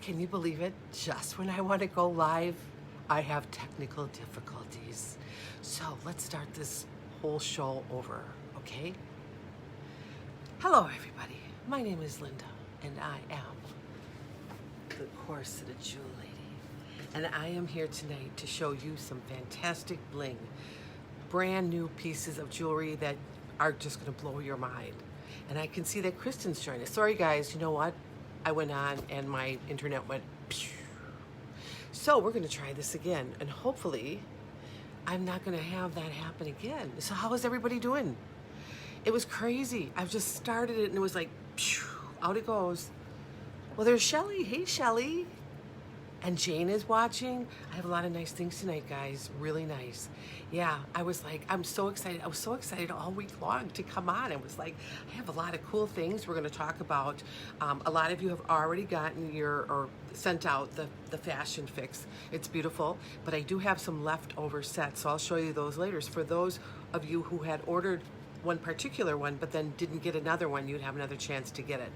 Can you believe it? Just when I want to go live, I have technical difficulties. So let's start this whole show over, okay? Hello, everybody. My name is Linda, and I am the Corseted Jewel Lady. And I am here tonight to show you some fantastic bling, brand new pieces of jewelry that are just going to blow your mind. And I can see that Kristen's joined us. Sorry, guys, you know what? I went on and my internet went pew. So we're going to try this again, and hopefully I'm not going to have that happen again. So how is everybody doing? It was crazy. I've just started it and it was like pew, out it goes. Well, there's Shelly. Hey, Shelly. And Jane is watching. I have a lot of nice things tonight, guys. Really nice. Yeah, I was like, I'm so excited. I was so excited all week long to come on. I was like, I have a lot of cool things we're going to talk about. A lot of you have already gotten or sent out the fashion fix. It's beautiful, but I do have some leftover sets, so I'll show you those later. So for those of you who had ordered one particular one, but then didn't get another one, you'd have another chance to get it.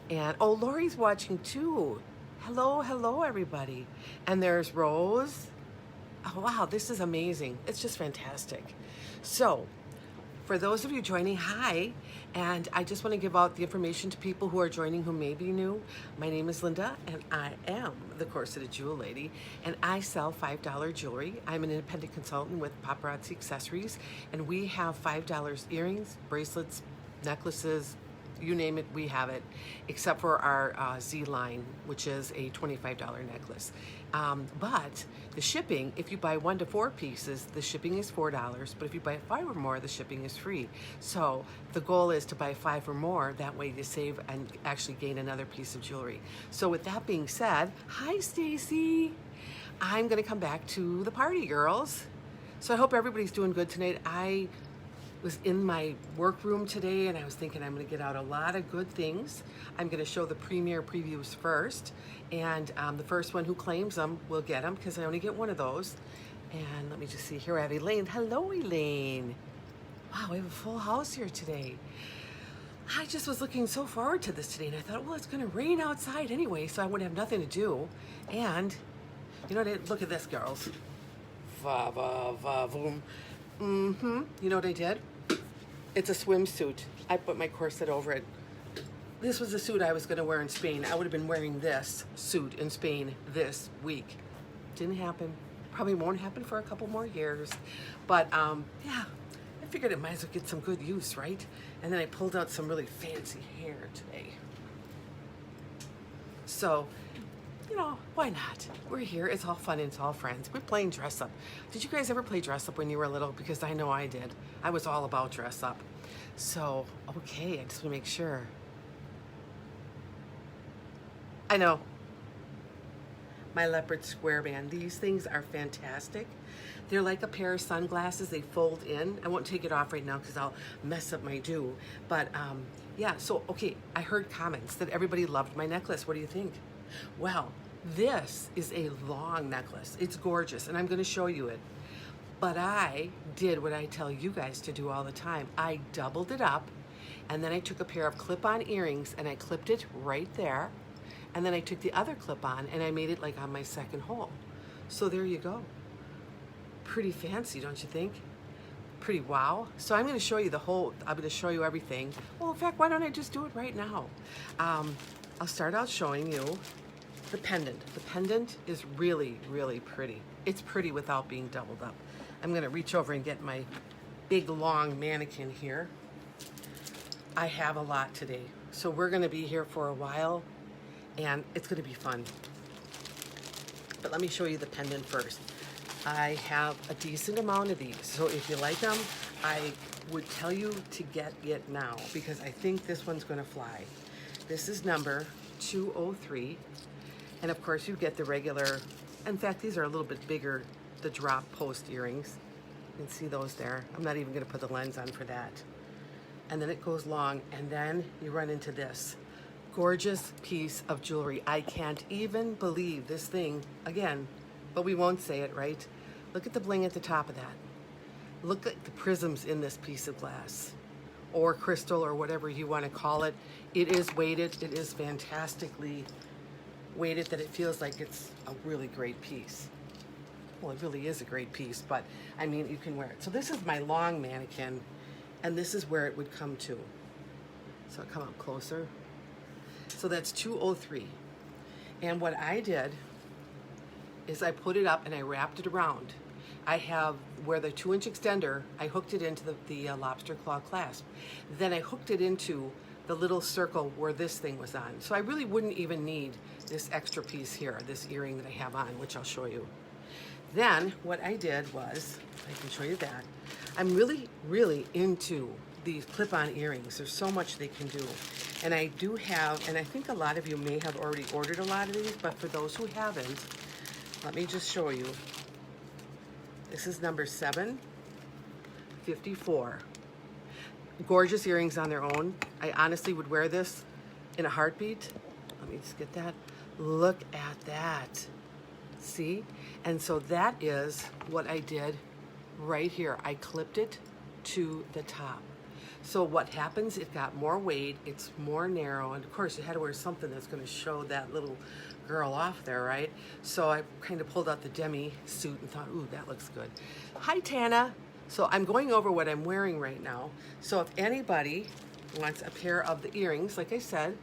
And, oh, Lori's watching too. Hello, everybody. And there's Rose. Oh, wow, this is amazing. It's just fantastic. So, for those of you joining, hi. And I just want to give out the information to people who are joining who may be new. My name is Linda, and I am the Corseted Jewel Lady, and I sell $5 jewelry. I'm an independent consultant with Paparazzi Accessories, and we have $5 earrings, bracelets, necklaces, you name it, we have it, except for our Z line, which is a $25 necklace. But the shipping, if you buy 1 to 4 pieces, the shipping is $4. But if you buy 5 or more, the shipping is free. So the goal is to buy 5 or more. That way you save and actually gain another piece of jewelry. So with that being said, hi, Stacy. I'm going to come back to the party, girls. So I hope everybody's doing good tonight. I was in my workroom today and I was thinking I'm going to get out a lot of good things. I'm going to show the premiere previews first, and the first one who claims them will get them because I only get one of those. And let me just see, here I have Elaine. Hello, Elaine. Wow, we have a full house here today. I just was looking so forward to this today, and I thought, well, it's going to rain outside anyway, so I wouldn't have nothing to do. And you know what? Look at this, girls. Va va va voom. You know what I did? It's a swimsuit. I put my corset over it. This was the suit I was going to wear in Spain. I would have been wearing this suit in Spain this week. Didn't happen. Probably won't happen for a couple more years. But yeah, I figured it might as well get some good use, right? And then I pulled out some really fancy hair today. So, you know, why not? We're here. It's all fun and it's all friends. We're playing dress up. Did you guys ever play dress up when you were little? Because I know I did. I was all about dress up. So, okay, I just want to make sure. I know. My leopard square band. These things are fantastic. They're like a pair of sunglasses. They fold in. I won't take it off right now because I'll mess up my do. But yeah, so, okay, I heard comments that everybody loved my necklace. What do you think? Well, this is a long necklace. It's gorgeous, and I'm going to show you it. But I did what I tell you guys to do all the time. I doubled it up, and then I took a pair of clip-on earrings, and I clipped it right there. And then I took the other clip-on, and I made it like on my second hole. So there you go. Pretty fancy, don't you think? Pretty wow. So I'm going to show you the whole, I'm going to show you everything. Well, in fact, why don't I just do it right now? I'll start out showing you the pendant. The pendant is really, really pretty. It's pretty without being doubled up. I'm going to reach over and get my big, long mannequin here. I have a lot today. So we're going to be here for a while, and it's going to be fun. But let me show you the pendant first. I have a decent amount of these. So if you like them, I would tell you to get it now because I think this one's going to fly. This is number 203. And of course you get the regular, in fact, these are a little bit bigger, the drop post earrings. You can see those there. I'm not even going to put the lens on for that. And then it goes long, and then you run into this gorgeous piece of jewelry. I can't even believe this thing, again, but we won't say it, right? Look at the bling at the top of that. Look at the prisms in this piece of glass. or crystal or whatever you want to call it. It is weighted. It is fantastically weighted that it feels like it's a really great piece. Well, it really is a great piece, but I mean, you can wear it. So this is my long mannequin, and this is where it would come to. So I'll come up closer. So that's 203. And what I did is I put it up and I wrapped it around. I have where the 2-inch extender, I hooked it into the lobster claw clasp. Then I hooked it into the little circle where this thing was on. So I really wouldn't even need this extra piece here, this earring that I have on, which I'll show you. Then what I did was, I can show you that, I'm really, really into these clip-on earrings. There's so much they can do. And I do have, and I think a lot of you may have already ordered a lot of these, but for those who haven't, let me just show you. This is number 754. Gorgeous earrings on their own. I honestly would wear this in a heartbeat. Let me just get that. Look at that. See? And so that is what I did right here. I clipped it to the top. So what happens, it got more weight, it's more narrow, and of course you had to wear something that's going to show that little girl off there, right? So I kind of pulled out the demi suit and thought, ooh, that looks good. Hi, Tana. So I'm going over what I'm wearing right now. So if anybody wants a pair of the earrings, like I said,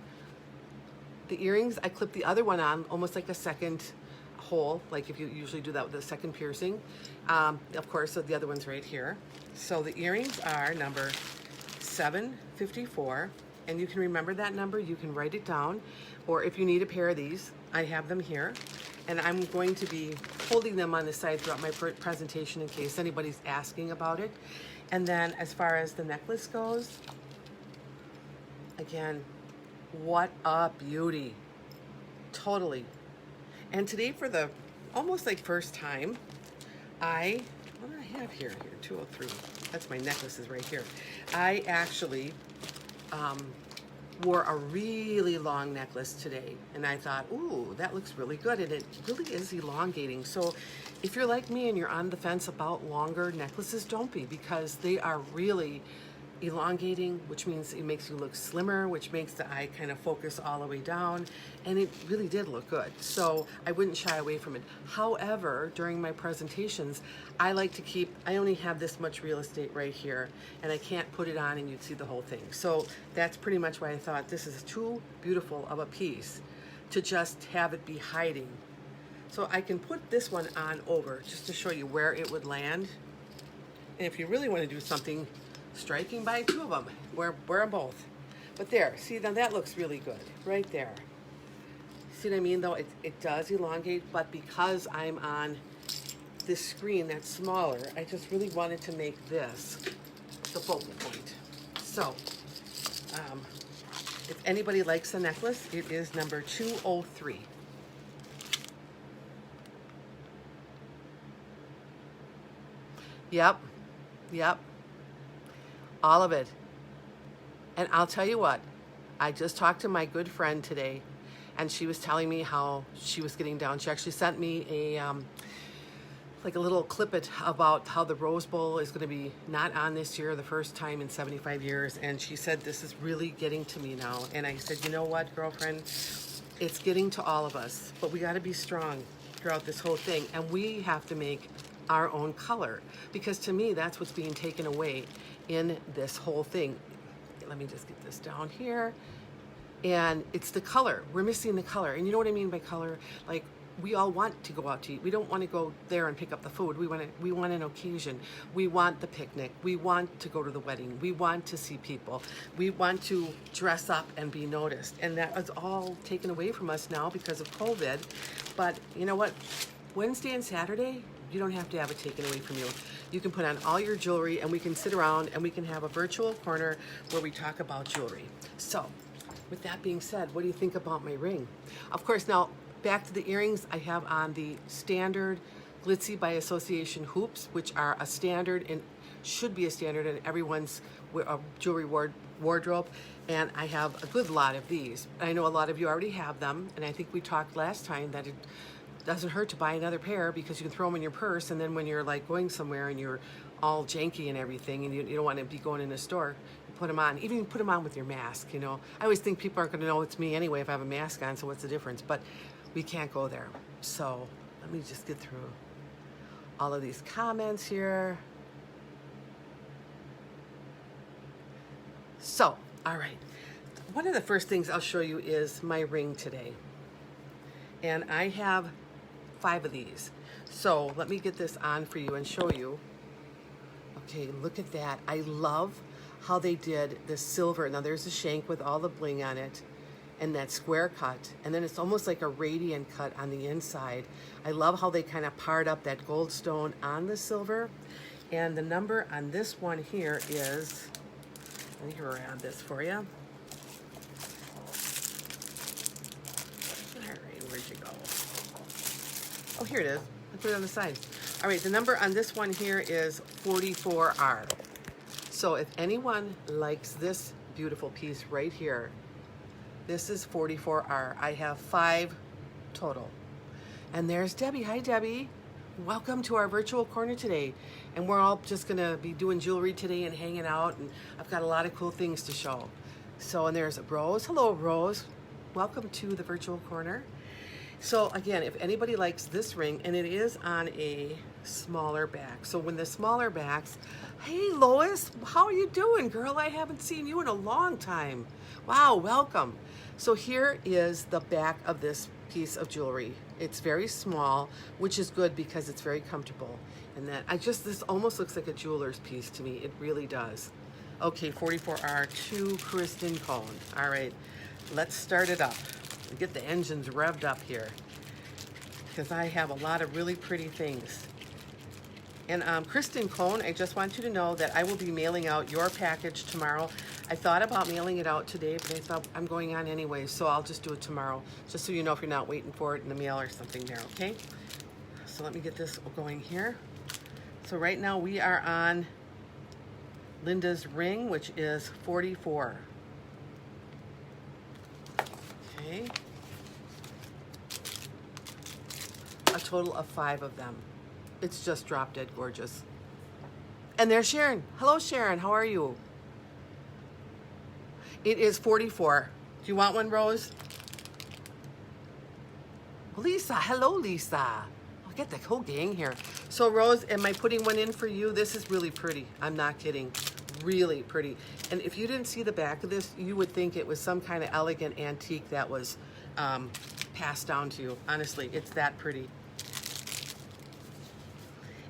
the earrings, I clipped the other one on almost like a second hole, like if you usually do that with a second piercing. Of course, so the other one's right here. So the earrings are number 754, and you can remember that number, you can write it down, or if you need a pair of these, I have them here, and I'm going to be holding them on the side throughout my presentation in case anybody's asking about it. And then as far as the necklace goes, again, what a beauty, totally. And today for the almost like first time, what do I have here? 203. That's my necklaces right here. I actually wore a really long necklace today, and I thought, ooh, that looks really good, and it really is elongating. So if you're like me and you're on the fence about longer necklaces, don't be, because they are really elongating, which means it makes you look slimmer, which makes the eye kind of focus all the way down, and it really did look good. So I wouldn't shy away from it. However, during my presentations, I like to keep, I only have this much real estate right here, and I can't put it on and you'd see the whole thing. So that's pretty much why I thought this is too beautiful of a piece to just have it be hiding. So I can put this one on over just to show you where it would land. And if you really want to do something striking, by 2 of them, wear them both. But there, see, now that looks really good right there. See what I mean, though? It does elongate, but because I'm on this screen that's smaller, I just really wanted to make this the focal point. So if anybody likes the necklace, it is number 203. Yep. All of it. And I'll tell you what, I just talked to my good friend today, and she was telling me how she was getting down. She actually sent me like a little clippet about how the Rose Bowl is going to be not on this year, the first time in 75 years. And she said, this is really getting to me now. And I said, you know what, girlfriend, it's getting to all of us, but we got to be strong throughout this whole thing. And we have to make our own color, because to me, that's what's being taken away in this whole thing. Let me just get this down here. And it's the color. We're missing the color. And you know what I mean by color? Like, we all want to go out to eat. We don't want to go there and pick up the food. We want an occasion. We want the picnic. We want to go to the wedding. We want to see people. We want to dress up and be noticed. And that is all taken away from us now because of COVID. But you know what? Wednesday and Saturday, you don't have to have it taken away from you. You can put on all your jewelry, and we can sit around and we can have a virtual corner where we talk about jewelry. So with that being said, what do you think about my ring? Of course, now back to the earrings, I have on the standard Glitzy by Association hoops, which are a standard and should be a standard in everyone's jewelry wardrobe. And I have a good lot of these. I know a lot of you already have them, and I think we talked last time that it doesn't hurt to buy another pair, because you can throw them in your purse, and then when you're like going somewhere and you're all janky and everything and you don't want to be going in a store, you put them on. Even put them on with your mask, you know. I always think people aren't going to know it's me anyway if I have a mask on, so what's the difference? But we can't go there. So let me just get through all of these comments here. So, all right. One of the first things I'll show you is my ring today. And I have 5 of these. So let me get this on for you and show you. Okay, look at that. I love how they did the silver. Now there's the shank with all the bling on it and that square cut. And then it's almost like a radiant cut on the inside. I love how they kind of parred up that gold stone on the silver. And the number on this one here is, let me grab this for you. All right, where'd you go? Oh, here it is. I put it on the side. All right, the number on this one here is 44R. So if anyone likes this beautiful piece right here, this is 44R. I have 5 total. And there's Debbie. Hi, Debbie. Welcome to our virtual corner today. And we're all just gonna be doing jewelry today and hanging out, and I've got a lot of cool things to show. So, and there's Rose. Hello, Rose. Welcome to the virtual corner. So again, if anybody likes this ring, and it is on a smaller back. So when the smaller backs, hey Lois, how are you doing, girl? I haven't seen you in a long time. Wow, welcome. So here is the back of this piece of jewelry. It's very small, which is good because it's very comfortable. And that this almost looks like a jeweler's piece to me. It really does. Okay, 44R to Kristen Cohn. All right, let's start it up. Get the engines revved up here because I have a lot of really pretty things. And Kristen Cohn, I just want you to know that I will be mailing out your package tomorrow. I thought about mailing it out today, but I thought I'm going on anyway, so I'll just do it tomorrow, just so you know if you're not waiting for it in the mail or something there, okay? So let me get this going here. So right now we are on Linda's ring, which is 44. Okay. A total of 5 of them. It's just drop dead gorgeous. And there's Sharon. Hello, Sharon. How are you? It is 44. Do you want one, Rose? Lisa. Hello, Lisa. I'll get the whole gang here. So, Rose, am I putting one in for you? This is really pretty. I'm not kidding. Really pretty. And if you didn't see the back of this, you would think it was some kind of elegant antique that was passed down to you. Honestly, it's that pretty.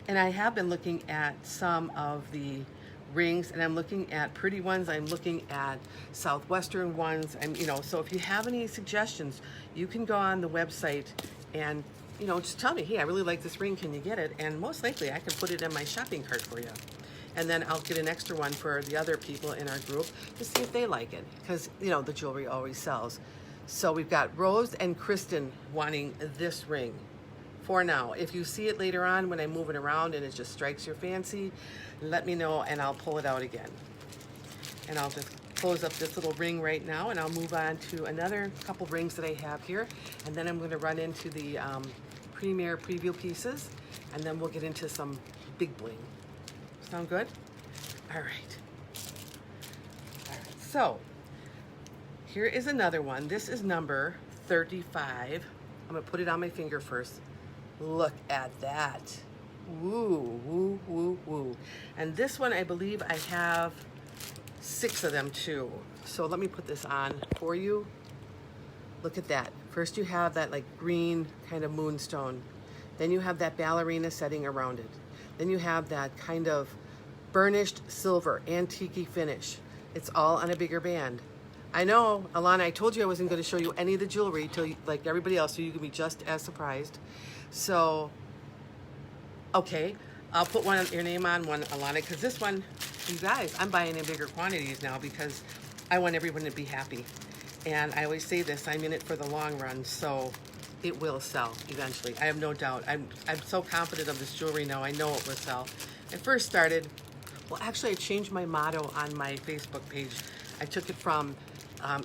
And I have been looking at some of the rings, and I'm looking at pretty ones. I'm looking at Southwestern ones. And, you know, so if you have any suggestions, you can go on the website and, you know, just tell me, hey, I really like this ring. Can you get it? And most likely I can put it in my shopping cart for you. And then I'll get an extra one for the other people in our group to see if they like it. Because, you know, the jewelry always sells. So we've got Rose and Kristen wanting this ring for now. If you see it later on when I'm moving around and it just strikes your fancy, let me know and I'll pull it out again. And I'll just close up this little ring right now, and I'll move on to another couple rings that I have here. And then I'm going to run into the Premier preview pieces, and then we'll get into some big bling. Sound good? All right. All right. So here is another one. This is number 35. I'm going to put it on my finger first. Look at that. Woo, woo, woo, woo. And this one, I believe I have 6 of them too. So let me put this on for you. Look at that. First you have that like green kind of moonstone. Then you have that ballerina setting around it. Then you have that kind of burnished silver, antique finish. It's all on a bigger band. I know, Alana, I told you I wasn't going to show you any of the jewelry till you, like everybody else, so you can be just as surprised. So, okay, I'll put one your name on one, Alana, because this one, you guys, I'm buying in bigger quantities now because I want everyone to be happy. And I always say this, I'm in it for the long run, so it will sell eventually. I have no doubt. I'm so confident of this jewelry now. I know it will sell. I first started, well, actually, I changed my motto on my Facebook page. I took it from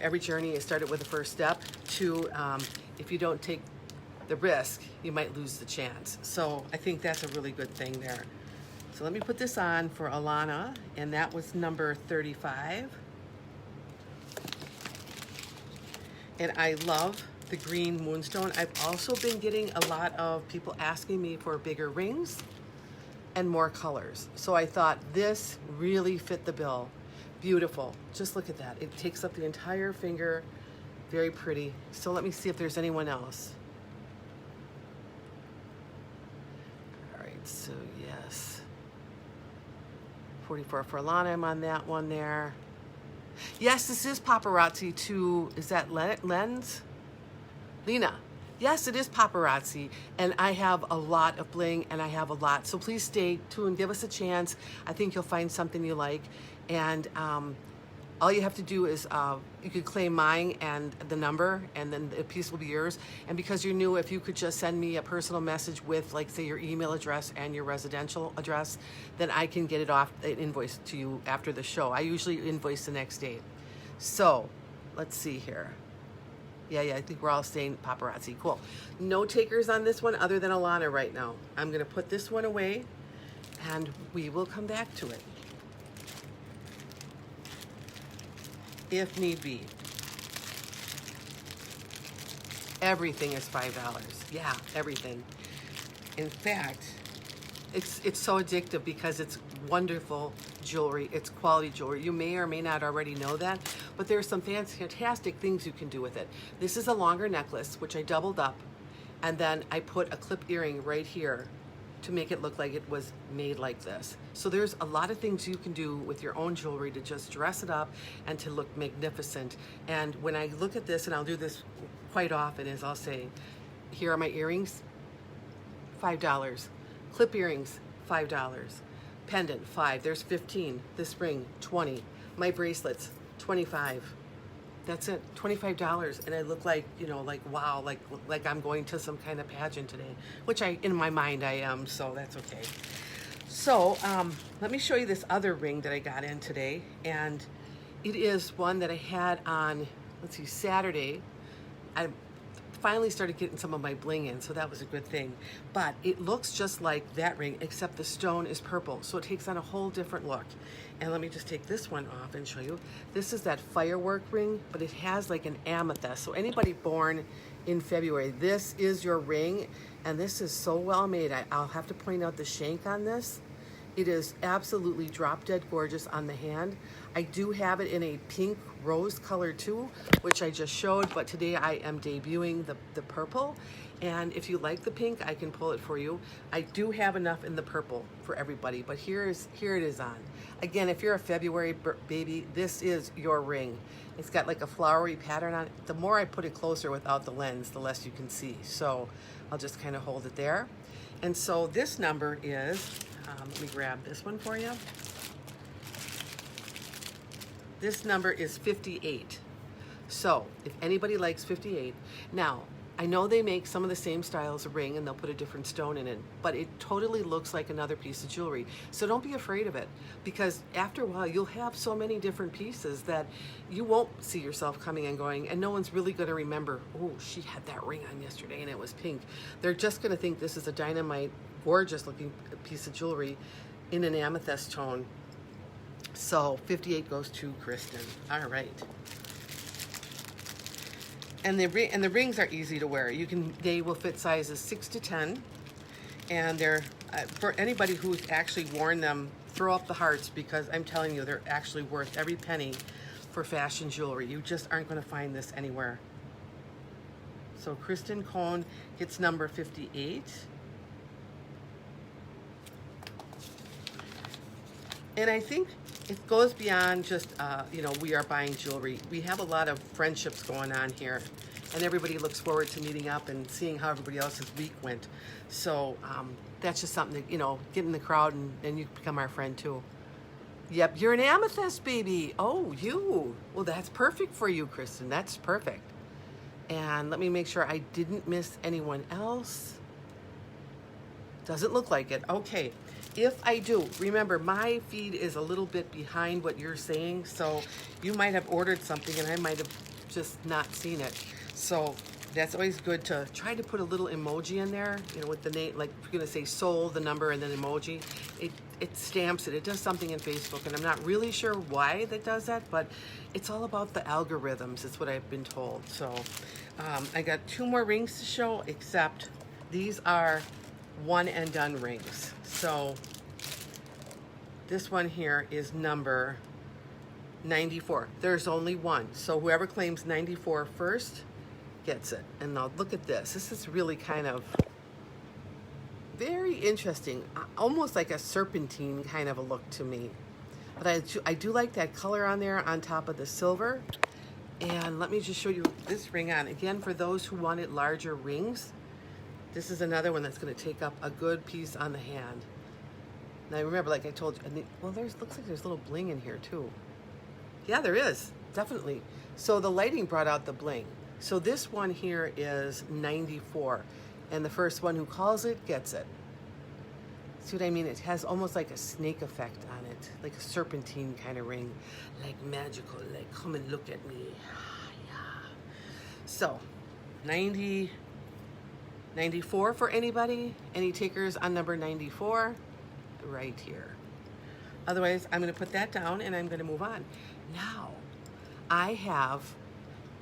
every journey, it started with the first step, to if you don't take the risk, you might lose the chance. So I think that's a really good thing there. So let me put this on for Alana, and that was number 35. And I love the green moonstone. I've also been getting a lot of people asking me for bigger rings and more colors. So I thought this really fit the bill. Beautiful. Just look at that. It takes up the entire finger. Very pretty. So let me see if there's anyone else. All right, so yes. 44 for Alana, I'm on that one there. Yes, this is Paparazzi too. Is that Lens? Lena. Yes, it is Paparazzi, and I have a lot of bling, and I have a lot. So please stay tuned, give us a chance. I think you'll find something you like, and all you have to do is you could claim mine and the number, and then the piece will be yours. And because you're new, if you could just send me a personal message with, like, say, your email address and your residential address, then I can get it off, an invoice to you after the show. I usually invoice the next day. So let's see here. Yeah, I think we're all staying Paparazzi. Cool. No takers on this one other than Alana right now. I'm going to put this one away, and we will come back to it if need be. Everything is $5. Yeah, everything. In fact, it's so addictive because it's wonderful jewelry. It's quality jewelry. You may or may not already know that, but there's some fantastic things you can do with it. This is a longer necklace, which I doubled up, and then I put a clip earring right here to make it look like it was made like this. So there's a lot of things you can do with your own jewelry to just dress it up and to look magnificent. And when I look at this, and I'll do this quite often, is I'll say, here are my earrings, $5. Clip earrings, $5. Pendant, $5. There's 15. This ring, 20. My bracelets, 25. That's it, $25, and I look like, you know, like, wow, like I'm going to some kind of pageant today, which in my mind I am, so that's okay. So let me show you this other ring that I got in today, and it is one that I had on, let's see, Saturday. I finally started getting some of my bling in, so that was a good thing. But it looks just like that ring, except the stone is purple, so it takes on a whole different look. And let me just take this one off and show you. This is that firework ring, but it has like an amethyst. So anybody born in February, this is your ring, and this is so well made. I'll have to point out the shank on this. It is absolutely drop dead gorgeous on the hand. I do have it in a pink rose color too, which I just showed, but today I am debuting the purple. And if you like the pink, I can pull it for you. I do have enough in the purple for everybody, but here it is on. Again, if you're a February baby, this is your ring. It's got like a flowery pattern on it. The more I put it closer without the lens, the less you can see. So I'll just kind of hold it there. And so this number is, let me grab this one for you. This number is 58. So if anybody likes 58, now I know they make some of the same styles of ring and they'll put a different stone in it, but it totally looks like another piece of jewelry. So don't be afraid of it, because after a while you'll have so many different pieces that you won't see yourself coming and going, and no one's really going to remember, oh, she had that ring on yesterday and it was pink. They're just going to think this is a dynamite, gorgeous looking piece of jewelry in an amethyst tone. So 58 goes to Kristen. All right. And the rings are easy to wear. They will fit sizes 6 to 10, and they're for anybody who's actually worn them, throw up the hearts, because I'm telling you, they're actually worth every penny for fashion jewelry. You just aren't going to find this anywhere. So Kristen Cohn gets number 58. And I think it goes beyond just, you know, we are buying jewelry. We have a lot of friendships going on here, and everybody looks forward to meeting up and seeing how everybody else's week went. So that's just something that, you know, get in the crowd and you become our friend too. Yep, you're an amethyst baby. Oh, you. Well, that's perfect for you, Kristen. That's perfect. And let me make sure I didn't miss anyone else. Doesn't look like it. Okay. If I do, remember, my feed is a little bit behind what you're saying, so you might have ordered something and I might have just not seen it. So that's always good to try to put a little emoji in there, you know, with the name, like if you're gonna say sold, the number, and then emoji. it stamps it. It does something in Facebook, and I'm not really sure why that does that, but it's all about the algorithms. It's what I've been told. So I got 2 more rings to show, except these are one and done rings. So this one here is number 94. There's only one. So whoever claims 94 first gets it. And now look at this. This is really kind of very interesting. Almost like a serpentine kind of a look to me. But I do like that color on there on top of the silver. And let me just show you this ring on. Again, for those who wanted larger rings, this is another one that's going to take up a good piece on the hand. Now remember, like I told you, well, looks like there's a little bling in here too. Yeah, there is, definitely. So the lighting brought out the bling. So this one here is 94, and the first one who calls it gets it. See what I mean? It has almost like a snake effect on it, like a serpentine kind of ring, like magical, like come and look at me. Yeah. So 94 for anybody? Any takers on number 94? Right here. Otherwise, I'm going to put that down and I'm going to move on. Now, I have,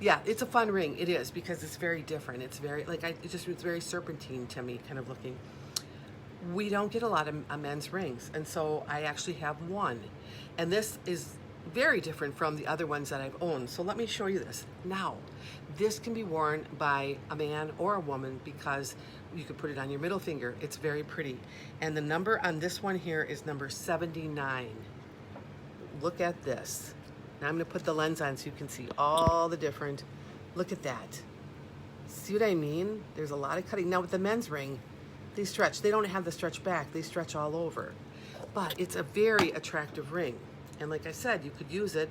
yeah, it's a fun ring. It is, because it's very different. It's very, like, it's very serpentine to me, kind of looking. We don't get a lot of men's rings, and so I actually have one. And this is very different from the other ones that I've owned. So let me show you this. Now, this can be worn by a man or a woman because you could put it on your middle finger. It's very pretty. And the number on this one here is number 79. Look at this. Now I'm going to put the lens on so you can see all the different, look at that. See what I mean? There's a lot of cutting. Now with the men's ring, they stretch. They don't have the stretch back. They stretch all over. But it's a very attractive ring. And like I said, you could use it.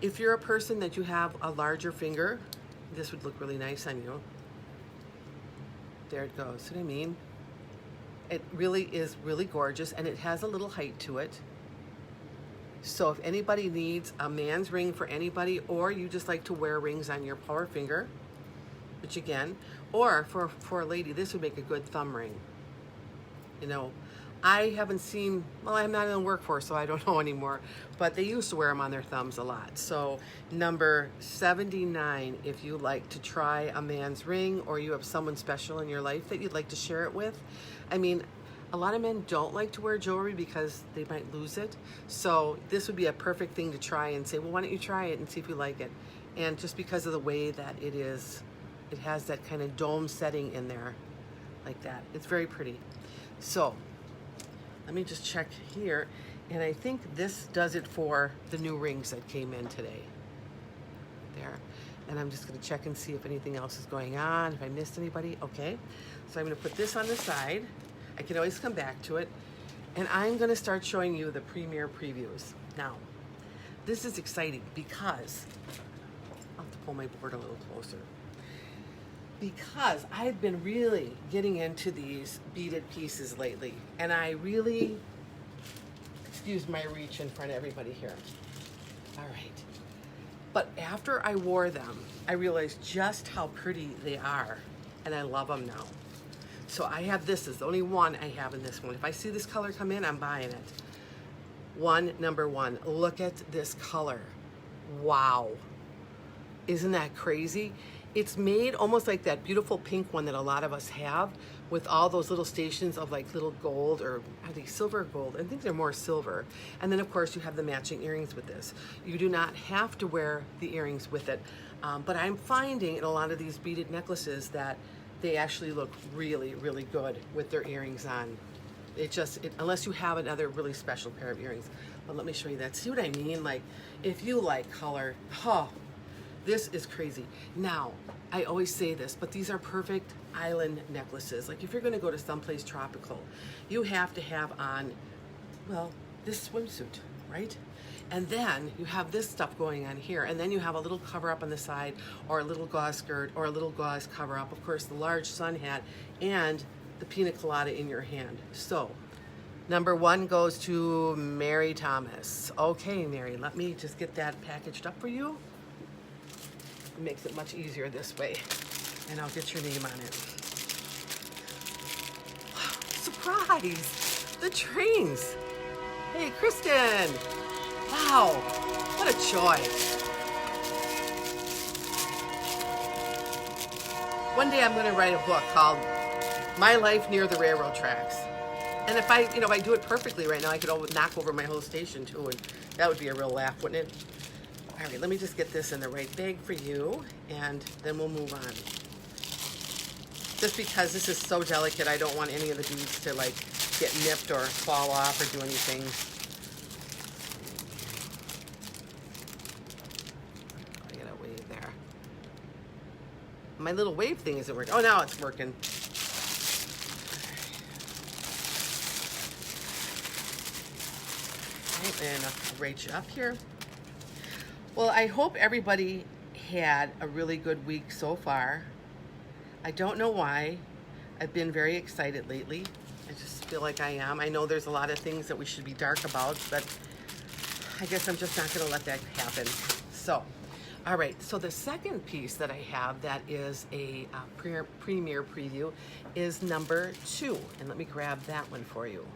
If you're a person that you have a larger finger, this would look really nice on you. There it goes. See what I mean? It really is really gorgeous, and it has a little height to it. So if anybody needs a man's ring for anybody, or you just like to wear rings on your power finger, which again, or for a lady, this would make a good thumb ring. You know, I haven't seen, well, I'm not in the workforce, so I don't know anymore, but they used to wear them on their thumbs a lot. So number 79, if you like to try a man's ring, or you have someone special in your life that you'd like to share it with. I mean, a lot of men don't like to wear jewelry because they might lose it. So this would be a perfect thing to try and say, well, why don't you try it and see if you like it? And just because of the way that it is, it has that kind of dome setting in there like that. It's very pretty. So let me just check here. And I think this does it for the new rings that came in today. There. And I'm just going to check and see if anything else is going on, if I missed anybody. Okay. So I'm going to put this on the side. I can always come back to it. And I'm going to start showing you the premiere previews. Now, this is exciting because, I'll have to pull my board a little closer. Because I've been really getting into these beaded pieces lately. And I really, excuse my reach in front of everybody here. All right. But after I wore them, I realized just how pretty they are. And I love them now. So I have this is the only one I have in this one. If I see this color come in, I'm buying it. Number one, look at this color. Wow. Isn't that crazy? It's made almost like that beautiful pink one that a lot of us have with all those little stations of like little gold, or are they silver or gold? I think they're more silver. And then of course you have the matching earrings with this. You do not have to wear the earrings with it. But I'm finding in a lot of these beaded necklaces that they actually look really, really good with their earrings on. Unless you have another really special pair of earrings. But let me show you that. See what I mean? Like, if you like color, this is crazy. Now, I always say this, but these are perfect island necklaces. Like if you're gonna go to someplace tropical, you have to have on, well, this swimsuit, right? And then you have this stuff going on here, and then you have a little cover up on the side, or a little gauze skirt, or a little gauze cover up, of course, the large sun hat, and the pina colada in your hand. So, number one goes to Mary Thomas. Okay, Mary, let me just get that packaged up for you. It makes it much easier this way, and I'll get your name on it. Wow, surprise! The trains. Hey, Kristen. Wow, what a joy. One day I'm going to write a book called My Life Near the Railroad Tracks. And if I do it perfectly right now, I could knock over my whole station too, and that would be a real laugh, wouldn't it? All right, let me just get this in the right bag for you, and then we'll move on. Just because this is so delicate, I don't want any of the beads to like get nipped or fall off or do anything. I gotta wave there. My little wave thing isn't working. Oh, now it's working. And I'll rate you up here. Well, I hope everybody had a really good week so far. I don't know why. I've been very excited lately. I just feel like I am. I know there's a lot of things that we should be dark about, but I guess I'm just not going to let that happen. So, all right. So the second piece that I have that is a premiere preview is number 2. And let me grab that one for you.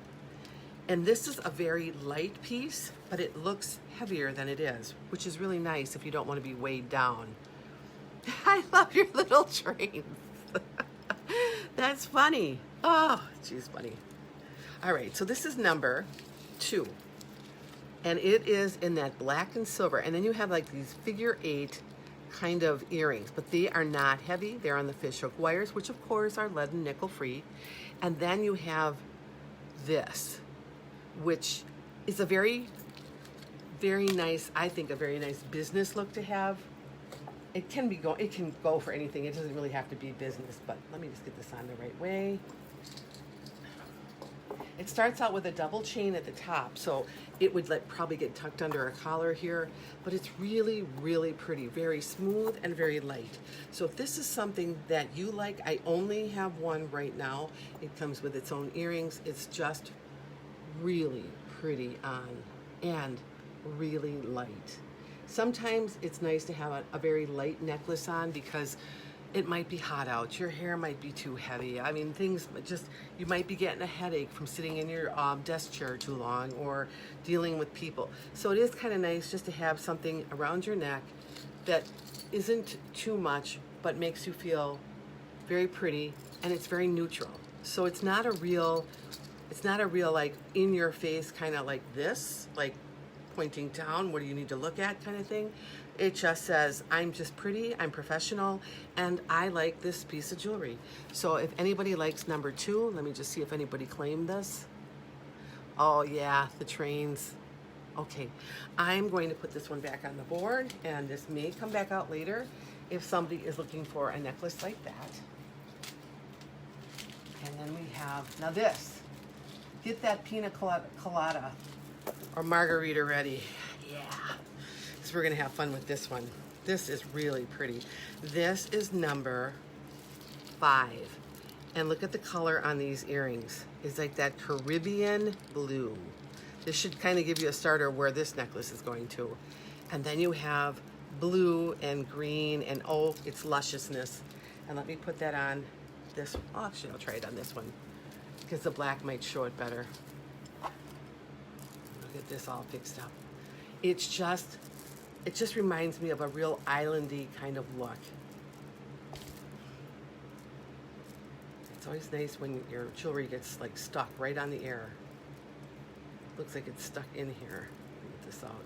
And this is a very light piece, but it looks heavier than it is, which is really nice if you don't want to be weighed down. I love your little trains. That's funny. Oh, geez, funny. All right, so this is number 2. And it is in that black and silver. And then you have like these figure 8 kind of earrings, but they are not heavy. They're on the fishhook wires, which of course are lead and nickel free. And then you have this, which is a very, very nice, I think a very nice business look to have. It can go for anything. It doesn't really have to be business, but let me just get this on the right way. It starts out with a double chain at the top, so it would probably get tucked under a collar here, but it's really, really pretty, very smooth and very light. So if this is something that you like, I only have one right now. It comes with its own earrings. It's just really pretty on and really light. Sometimes it's nice to have a very light necklace on because it might be hot out. Your hair might be too heavy. I mean, you might be getting a headache from sitting in your desk chair too long or dealing with people. So it is kind of nice just to have something around your neck that isn't too much but makes you feel very pretty, and it's very neutral. So it's not a real like in your face kind of like this, like pointing down, what do you need to look at kind of thing. It just says, I'm just pretty, I'm professional, and I like this piece of jewelry. So if anybody likes number 2, let me just see if anybody claimed this. Oh yeah, the trains. Okay, I'm going to put this one back on the board, and this may come back out later if somebody is looking for a necklace like that. And then we have, now this, get that pina colada or margarita ready. Yeah, because we're gonna have fun with this one. This is really pretty. This is number 5. And look at the color on these earrings. It's like that Caribbean blue. This should kind of give you a starter where this necklace is going to. And then you have blue and green and oh, it's lusciousness. And let me put that on this. Oh, actually, I'll try it on this one because the black might show it better. Get this all fixed up. It just reminds me of a real islandy kind of look. It's always nice when your jewelry gets like stuck right on the air. Looks like it's stuck in here. Let me get this out.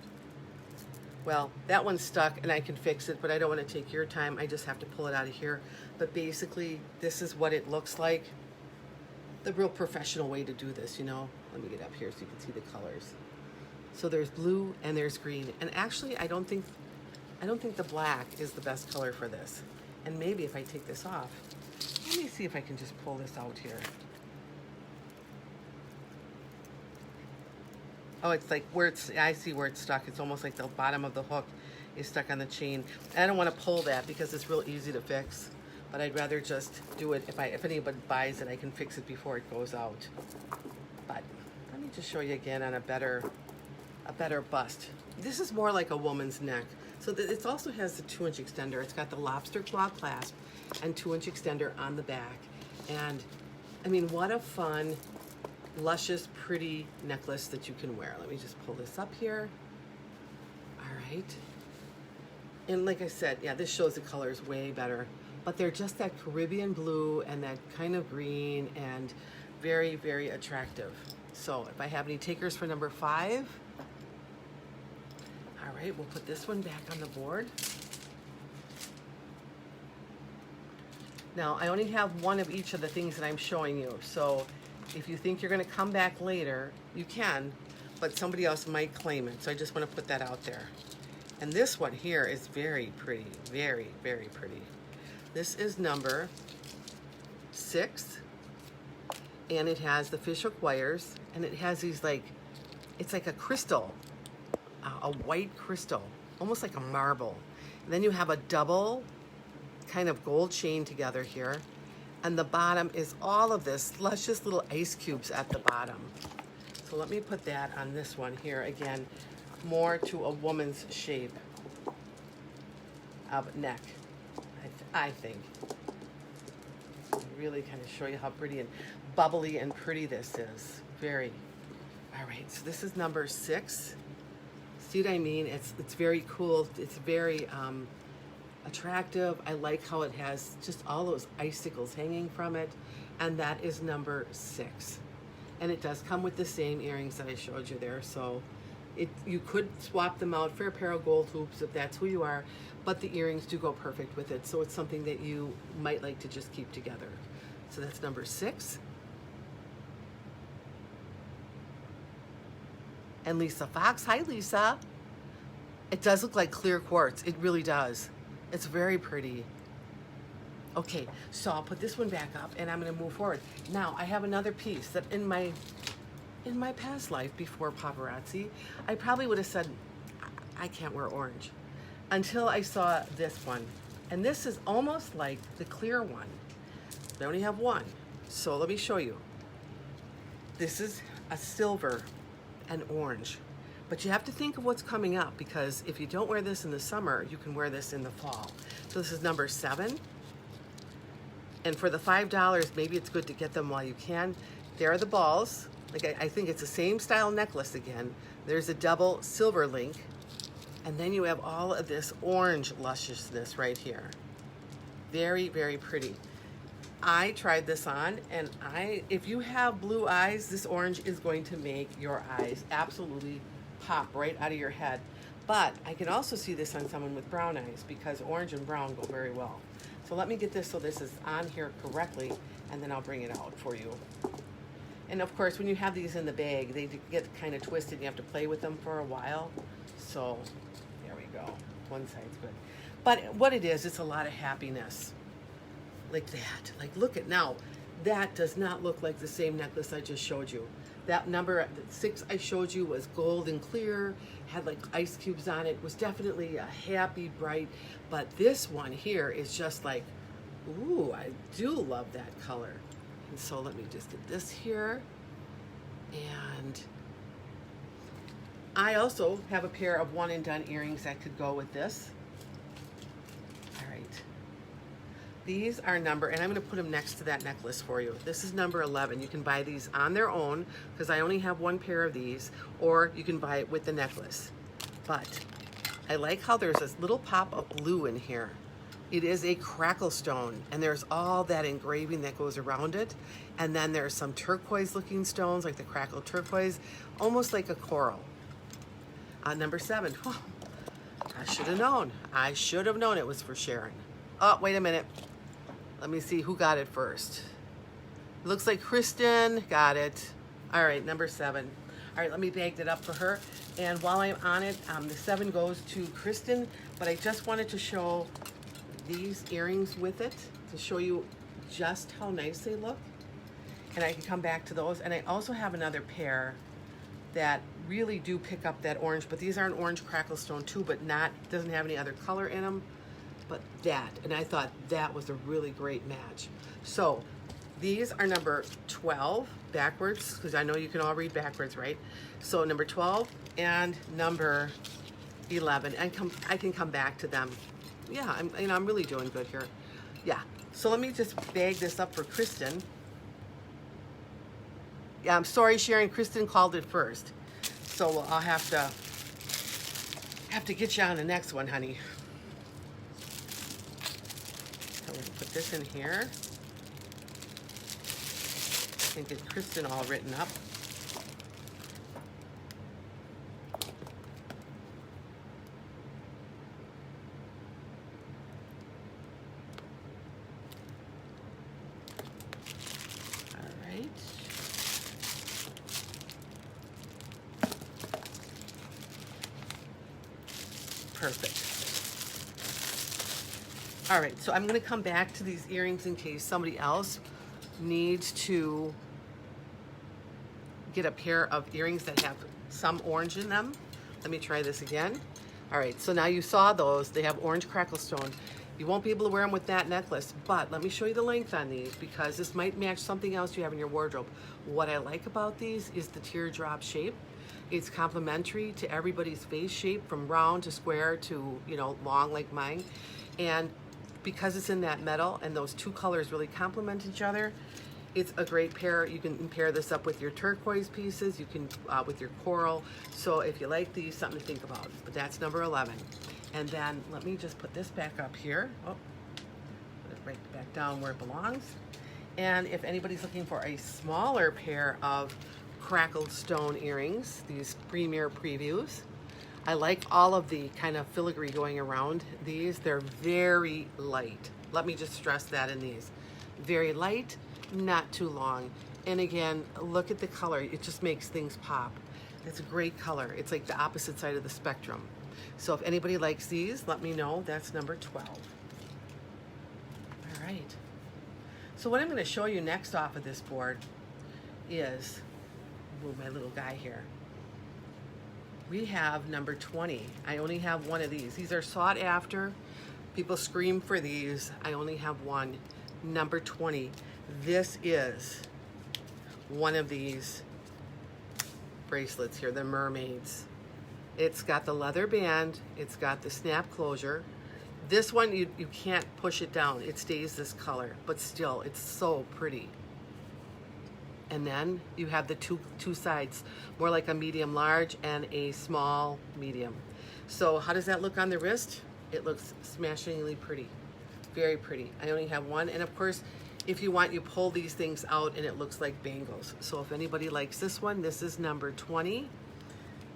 Well, that one's stuck and I can fix it, but I don't want to take your time. I just have to pull it out of here. But basically, this is what it looks like. The real professional way to do this, you know. Let me get up here so you can see the colors. So there's blue and there's green. And actually, I don't think the black is the best color for this. And maybe if I take this off, let me see if I can just pull this out here. Oh, it's like I see where it's stuck. It's almost like the bottom of the hook is stuck on the chain. I don't want to pull that because it's real easy to fix. But I'd rather just do it, if anybody buys it, I can fix it before it goes out. But let me just show you again on a better bust. This is more like a woman's neck. So it also has the 2-inch extender. It's got the lobster claw clasp and 2-inch extender on the back. And I mean, what a fun luscious, pretty necklace that you can wear. Let me just pull this up here. All right. And like I said, yeah, this shows the colors way better. But they're just that Caribbean blue and that kind of green and very, very attractive. So if I have any takers for number 5, all right, we'll put this one back on the board. Now, I only have one of each of the things that I'm showing you. So if you think you're gonna come back later, you can, but somebody else might claim it. So I just wanna put that out there. And this one here is very pretty, very, very pretty. This is number 6, and it has the fishhook wires, and it has these like, it's like a crystal, a white crystal, almost like a marble. And then you have a double kind of gold chain together here, and the bottom is all of this luscious little ice cubes at the bottom. So let me put that on this one here again, more to a woman's shape of neck. I think. Really kind of show you how pretty and bubbly and pretty this is. Very. All right, so this is number 6. See what I mean? It's very cool. It's very attractive. I like how it has just all those icicles hanging from it. And that is number 6. And it does come with the same earrings that I showed you there. So you could swap them out for a pair of gold hoops if that's who you are, but the earrings do go perfect with it. So it's something that you might like to just keep together. So that's number 6. And Lisa Fox, hi Lisa. It does look like clear quartz. It really does. It's very pretty. Okay, so I'll put this one back up and I'm gonna move forward. Now I have another piece that in my past life before Paparazzi, I probably would have said, I can't wear orange, until I saw this one. And this is almost like the clear one. They only have one. So let me show you. This is a silver and orange. But you have to think of what's coming up, because if you don't wear this in the summer, you can wear this in the fall. So this is number 7. And for the $5, maybe it's good to get them while you can. There are the balls. Like I think it's the same style necklace again. There's a double silver link. And then you have all of this orange lusciousness right here. Very, very pretty. I tried this on, and if you have blue eyes, this orange is going to make your eyes absolutely pop right out of your head. But I can also see this on someone with brown eyes, because orange and brown go very well. So let me get this so this is on here correctly, and then I'll bring it out for you. And of course, when you have these in the bag, they get kind of twisted. You have to play with them for a while. So there we go. One side's good. But what it is, it's a lot of happiness. Like that. Like, look at now. That does not look like the same necklace I just showed you. That number 6 I showed you was gold and clear, had like ice cubes on it, was definitely a happy, bright. But this one here is just like, ooh, I do love that color. And so let me just get this here. And I also have a pair of one and done earrings that could go with this. All right. These are number, and I'm going to put them next to that necklace for you. This is number 11. You can buy these on their own, because I only have one pair of these, or you can buy it with the necklace. But I like how there's this little pop of blue in here. It is a crackle stone, and there's all that engraving that goes around it. And then there's some turquoise looking stones, like the crackle turquoise, almost like a coral. Number 7. Oh, I should have known. I should have known it was for Sharon. Oh, wait a minute. Let me see who got it first. It looks like Kristen got it. All right, number 7. All right, let me bag it up for her. And while I'm on it, the 7 goes to Kristen, but I just wanted to show these earrings with it to show you just how nice they look. And I can come back to those. And I also have another pair that really do pick up that orange, but these are an orange crackle stone too, but doesn't have any other color in them. But that, and I thought that was a really great match. So these are number 12 backwards, because I know you can all read backwards, right? So number 12 and number 11, and I can come back to them. Yeah, I'm really doing good here. Yeah, so let me just bag this up for Kristen. Yeah, I'm sorry, Sharon. Kristen called it first. So I'll have to get you on the next one, honey. So we're gonna put this in here. And get Kristen all written up. Perfect. All right, so I'm going to come back to these earrings in case somebody else needs to get a pair of earrings that have some orange in them. Let me try this again. All right, so now you saw those. They have orange crackle stone. You won't be able to wear them with that necklace, but let me show you the length on these because this might match something else you have in your wardrobe. What I like about these is the teardrop shape. It's complementary to everybody's face shape, from round to square to, you know, long like mine. And because it's in that metal and those two colors really complement each other, it's a great pair. You can pair this up with your turquoise pieces, you can with your coral. So if you like these, something to think about. But that's number 11. And then let me just put this back up here. Oh, put it right back down where it belongs. And if anybody's looking for a smaller pair of crackled stone earrings, these Premier Previews, I like all of the kind of filigree going around these. They're very light. Let me just stress that in these. Very light, not too long. And again, look at the color. It just makes things pop. It's a great color. It's like the opposite side of the spectrum. So if anybody likes these, let me know. That's number 12. All right. So what I'm going to show you next off of this board is, move my little guy here. We have number 20. I only have one of these. These are sought after. People scream for these. I only have one. Number 20. This is one of these bracelets here, the mermaids. It's got the leather band. It's got the snap closure. This one, you can't push it down. It stays this color, but still, it's so pretty. And then you have the two sides, more like a medium large and a small medium. So how does that look on the wrist? It looks smashingly pretty, very pretty. I only have one. And of course, if you want, you pull these things out and it looks like bangles. So if anybody likes this one, this is number 20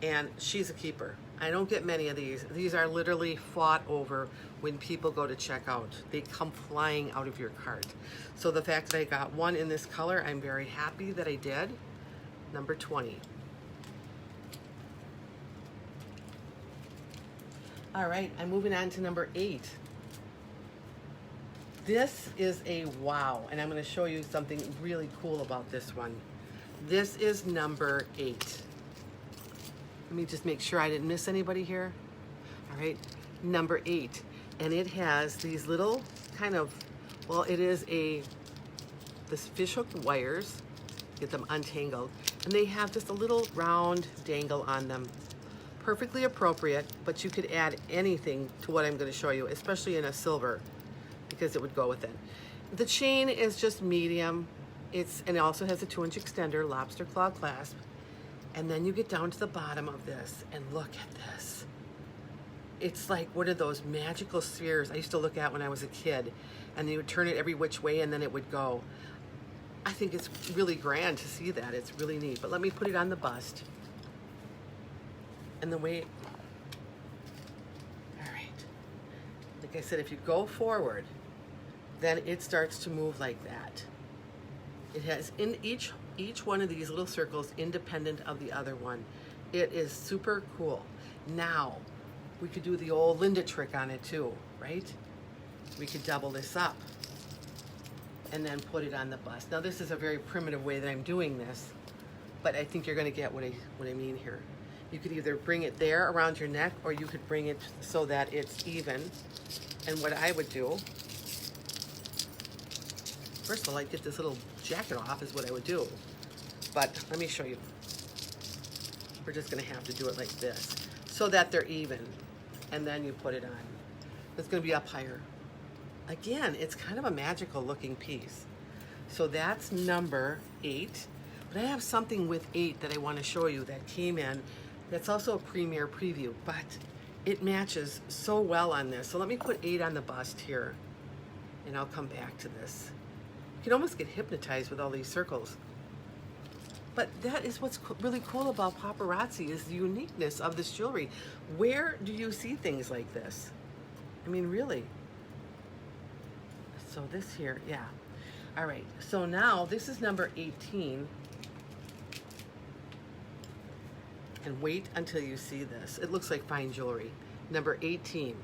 and she's a keeper. I don't get many of these. These are literally fought over when people go to check out. They come flying out of your cart. So the fact that I got one in this color, I'm very happy that I did. Number 20. All right, I'm moving on to number 8. This is a wow, and I'm going to show you something really cool about this one. This is number 8. Let me just make sure I didn't miss anybody here. All right, number 8. And it has these little kind of, well, it is this fishhook wires, get them untangled, and they have just a little round dangle on them. Perfectly appropriate, but you could add anything to what I'm going to show you, especially in a silver, because it would go with it. The chain is just medium. And it also has a 2-inch extender, lobster claw clasp. And then you get down to the bottom of this and look at this. It's like one of those magical spheres I used to look at when I was a kid, and you would turn it every which way and then it would go. I think it's really grand to see that. It's really neat. But let me put it on the bust. And the way, all right. Like I said, if you go forward, then it starts to move like that. It has in each one of these little circles independent of the other one. It is super cool. Now, we could do the old Linda trick on it too, right? We could double this up and then put it on the bust. Now this is a very primitive way that I'm doing this, but I think you're gonna get what I mean here. You could either bring it there around your neck, or you could bring it so that it's even. And what I would do, first of all, I'd get this little jacket off is what I would do. But let me show you. We're just gonna have to do it like this so that they're even. And then you put it on. It's gonna be up higher. Again, it's kind of a magical looking piece. So that's number 8. But I have something with 8 that I want to show you that came in. That's also a premiere preview, but it matches so well on this. So let me put 8 on the bust here, and I'll come back to this. You can almost get hypnotized with all these circles. But that is what's really cool about Paparazzi, is the uniqueness of this jewelry. Where do you see things like this? I mean, really. So this here, yeah. All right, so now this is number 18. And wait until you see this. It looks like fine jewelry. Number 18.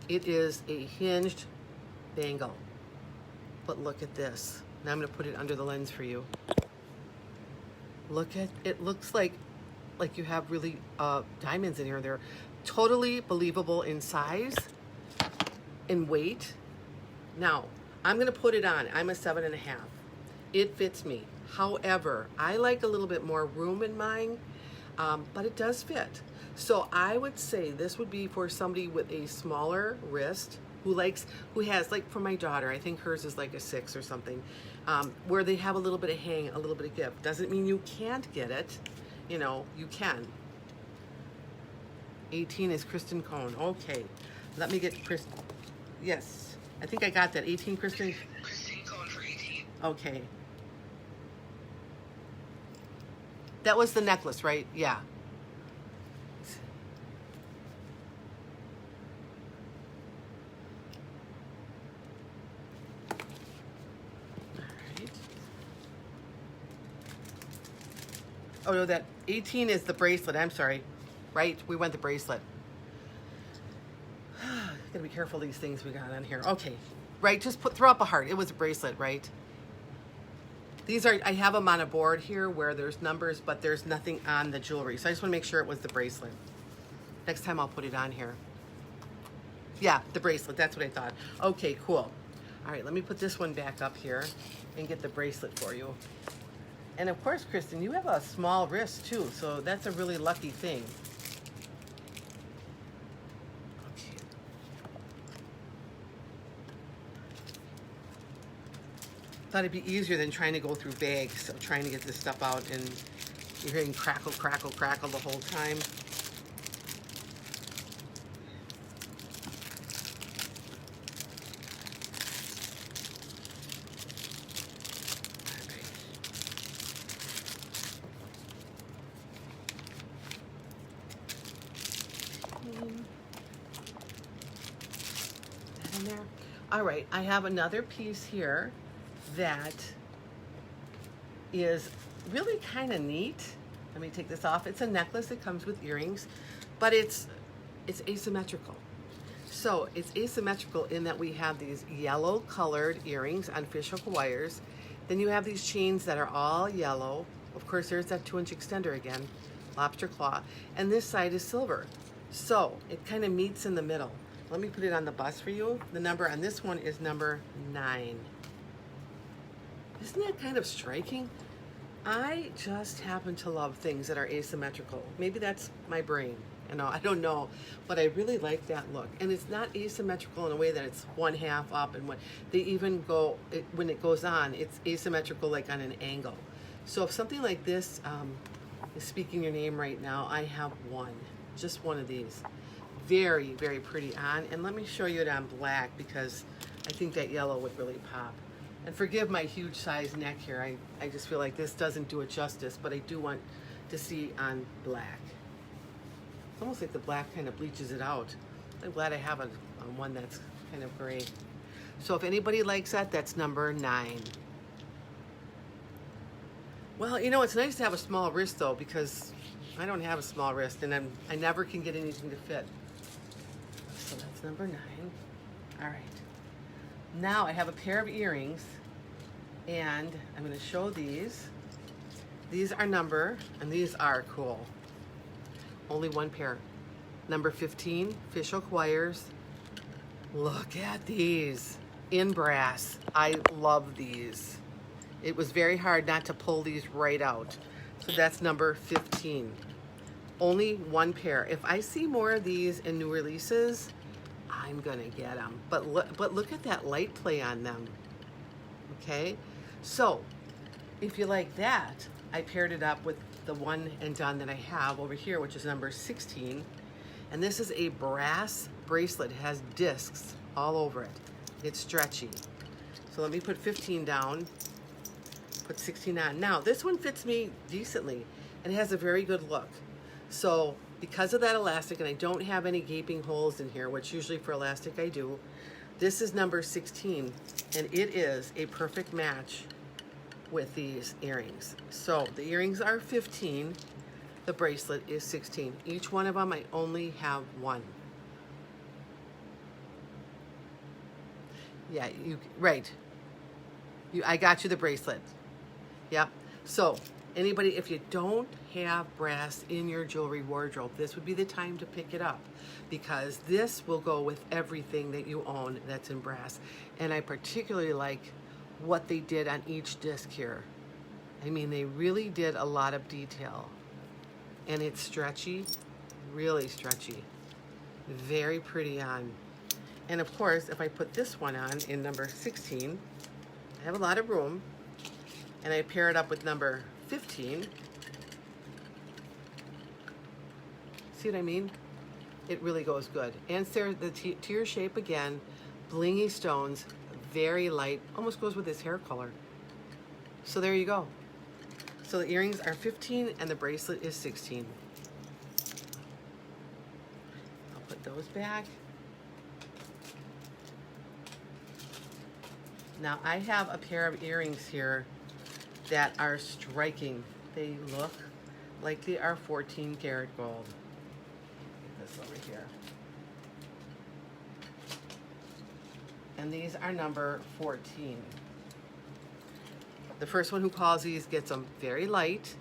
It is a hinged bangle. But look at this. Now I'm gonna put it under the lens for you. Look at, it looks like you have really diamonds in here. They're totally believable in size and weight. Now, I'm gonna put it on. I'm a 7.5. It fits me. However, I like a little bit more room in mine, but it does fit. So I would say this would be for somebody with a smaller wrist who has, like for my daughter, I think hers is like a 6 or something, where they have a little bit of hang, a little bit of give. Doesn't mean you can't get it. You know, you can. 18 is Kristen Cohn. Okay, let me get Kristen. Yes, I think I got that. 18, Kristen. Kristen Cohn for 18. Okay. That was the necklace, right? Yeah. Oh no, that 18 is the bracelet. I'm sorry. Right? We went the bracelet. Gotta be careful these things we got on here. Okay. Right, just throw up a heart. It was a bracelet, right? These are, I have them on a board here where there's numbers, but there's nothing on the jewelry. So I just want to make sure it was the bracelet. Next time I'll put it on here. Yeah, the bracelet. That's what I thought. Okay, cool. All right, let me put this one back up here and get the bracelet for you. And of course, Kristen, you have a small wrist too, so that's a really lucky thing. Okay. Thought it'd be easier than trying to go through bags of trying to get this stuff out, and you're hearing crackle, crackle, crackle the whole time. In there. All right, I have another piece here that is really kind of neat. Let me take this off. It's a necklace. It comes with earrings, but it's asymmetrical. So it's asymmetrical in that we have these yellow colored earrings on fishhook wires. Then you have these chains that are all yellow. Of course, there's that 2-inch extender again, lobster claw, and this side is silver. So it kind of meets in the middle. Let me put it on the bust for you. The number on this one is number 9. Isn't that kind of striking? I just happen to love things that are asymmetrical. Maybe that's my brain. You know, I don't know, but I really like that look. And it's not asymmetrical in a way that it's one half up and one. They even go, when it goes on, it's asymmetrical like on an angle. So if something like this is speaking your name right now, I have one, just one of these. Very, very pretty on. And let me show you it on black because I think that yellow would really pop. And forgive my huge size neck here. I just feel like this doesn't do it justice, but I do want to see on black. It's almost like the black kind of bleaches it out. I'm glad I have one that's kind of gray. So if anybody likes that, that's number 9. Well, you know, it's nice to have a small wrist though, because I don't have a small wrist and I never can get anything to fit. So that's number 9. All right. Now I have a pair of earrings and I'm going to show these. These are number, and these are cool. Only one pair. Number 15, fishhook wires. Look at these in brass. I love these. It was very hard not to pull these right out. So that's number 15. Only one pair. If I see more of these in new releases, I'm gonna get them. But look at that light play on them. Okay, so if you like that, I paired it up with the one and done that I have over here, which is number 16. And this is a brass bracelet. It has discs all over it. It's stretchy. So let me put 15 down, put 16 on. Now, this one fits me decently and it has a very good look. So because of that elastic, and I don't have any gaping holes in here, which usually for elastic I do, this is number 16, and it is a perfect match with these earrings. So the earrings are 15, the bracelet is 16. Each one of them, I only have one. Yeah, right. I got you the bracelet. Yep. So anybody, if you don't have brass in your jewelry wardrobe, this would be the time to pick it up, because this will go with everything that you own that's in brass. And I particularly like what they did on each disc here. I mean, they really did a lot of detail. And it's stretchy, really stretchy. Very pretty on. And of course, if I put this one on in number 16, I have a lot of room. And I pair it up with number 15. See what I mean? It really goes good. And Sarah, the tear shape again, blingy stones, very light, almost goes with his hair color. So there you go. So the earrings are 15 and the bracelet is 16. I'll put those back. Now I have a pair of earrings here that are striking. They look like they are 14 karat gold. Get this over here. And these are number 14. The first one who calls these gets them very light,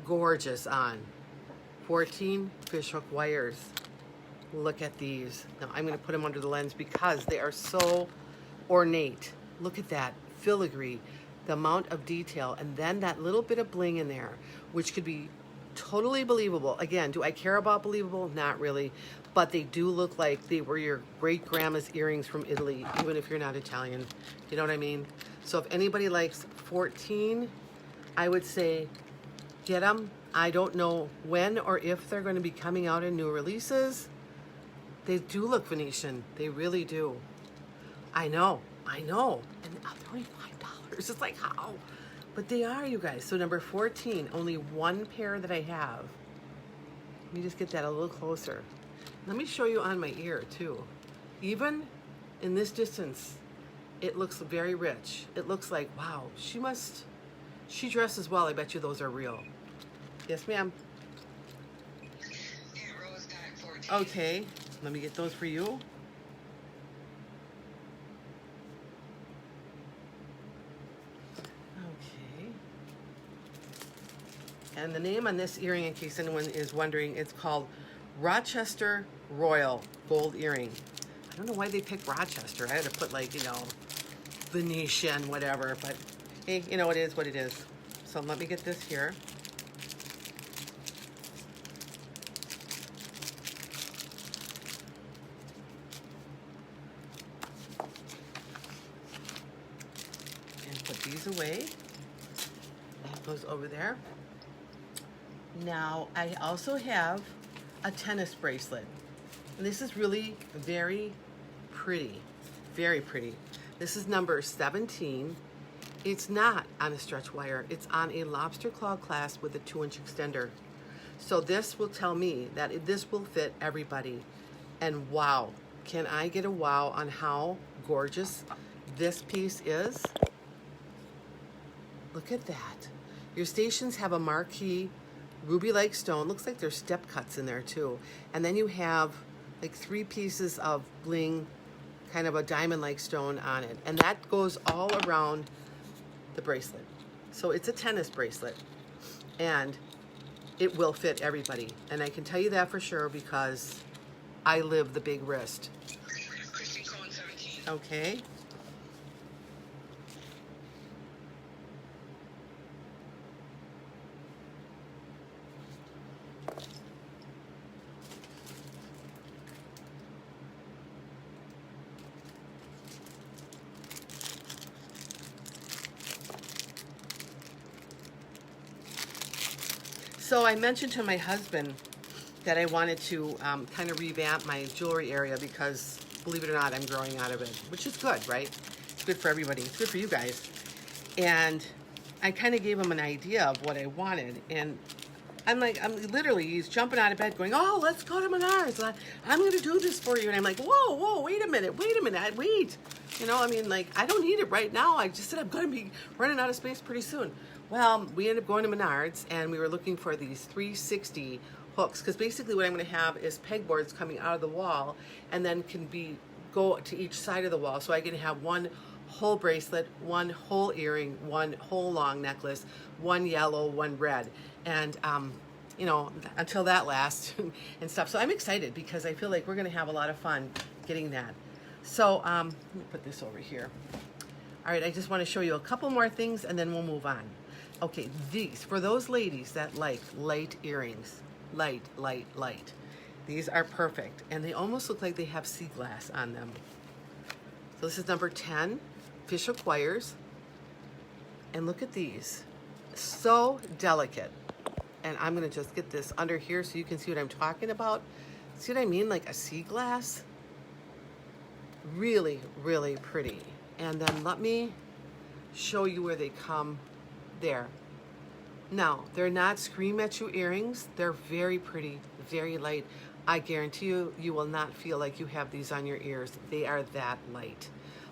gorgeous on. 14 fishhook wires. Look at these. Now I'm going to put them under the lens because they are so ornate. Look at that filigree, the amount of detail, and then that little bit of bling in there, which could be totally believable. Again, do I care about believable? Not really. But they do look like they were your great-grandma's earrings from Italy, even if you're not Italian. You know what I mean? So if anybody likes 14, I would say get them. I don't know when or if they're going to be coming out in new releases. They do look Venetian. They really do. I know. And they're only $5. It's like, how? But they are, you guys. So number 14, only one pair that I have. Let me just get that a little closer. Let me show you on my ear too. Even in this distance, it looks very rich. It looks like, wow, she dresses well. I bet you those are real. Yes, ma'am. Yeah, rose type 14. Okay, let me get those for you. Okay. And the name on this earring, in case anyone is wondering, it's called Rochester Royal Gold Earring. I don't know why they picked Rochester. I had to put, like, Venetian, whatever. But hey, it is what it is. So let me get this here. And put these away. That goes over there. Now, I also have a tennis bracelet. And this is really very pretty. Very pretty. This is number 17. It's not on a stretch wire. It's on a lobster claw clasp with a 2-inch extender. So this will tell me that this will fit everybody. And wow, can I get a wow on how gorgeous this piece is? Look at that. Your stations have a marquee ruby-like stone. Looks like there's step cuts in there too. And then you have like 3 pieces of bling, kind of a diamond-like stone on it. And that goes all around the bracelet. So it's a tennis bracelet. And it will fit everybody. And I can tell you that for sure because I live the big wrist. Christine Cohen 17. Okay. So I mentioned to my husband that I wanted to kind of revamp my jewelry area because, believe it or not, I'm growing out of it, which is good, right? It's good for everybody. It's good for you guys. And I kind of gave him an idea of what I wanted. And I'm literally, he's jumping out of bed going, oh, let's go to Menards. I'm going to do this for you. And I'm like, whoa, wait a minute, wait. You know, I mean, like, I don't need it right now. I just said I'm going to be running out of space pretty soon. Well, we ended up going to Menards, and we were looking for these 360 hooks, because basically what I'm going to have is pegboards coming out of the wall and then go to each side of the wall. So I can have one whole bracelet, one whole earring, one whole long necklace, one yellow, one red. And, you know, until that lasts and stuff. So I'm excited because I feel like we're going to have a lot of fun getting that. So let me put this over here. All right, I just want to show you a couple more things and then we'll move on. Okay, these, for those ladies that like light earrings, light. These are perfect. And they almost look like they have sea glass on them. So this is number 10, fish hook wires. And look at these. So delicate. And I'm going to just get this under here so you can see what I'm talking about. See what I mean? Like a sea glass. Really, really pretty. And then let me show you where they come there. Now, they're not scream at you earrings. They're very pretty, very light. I guarantee you, you will not feel like you have these on your ears. They are that light.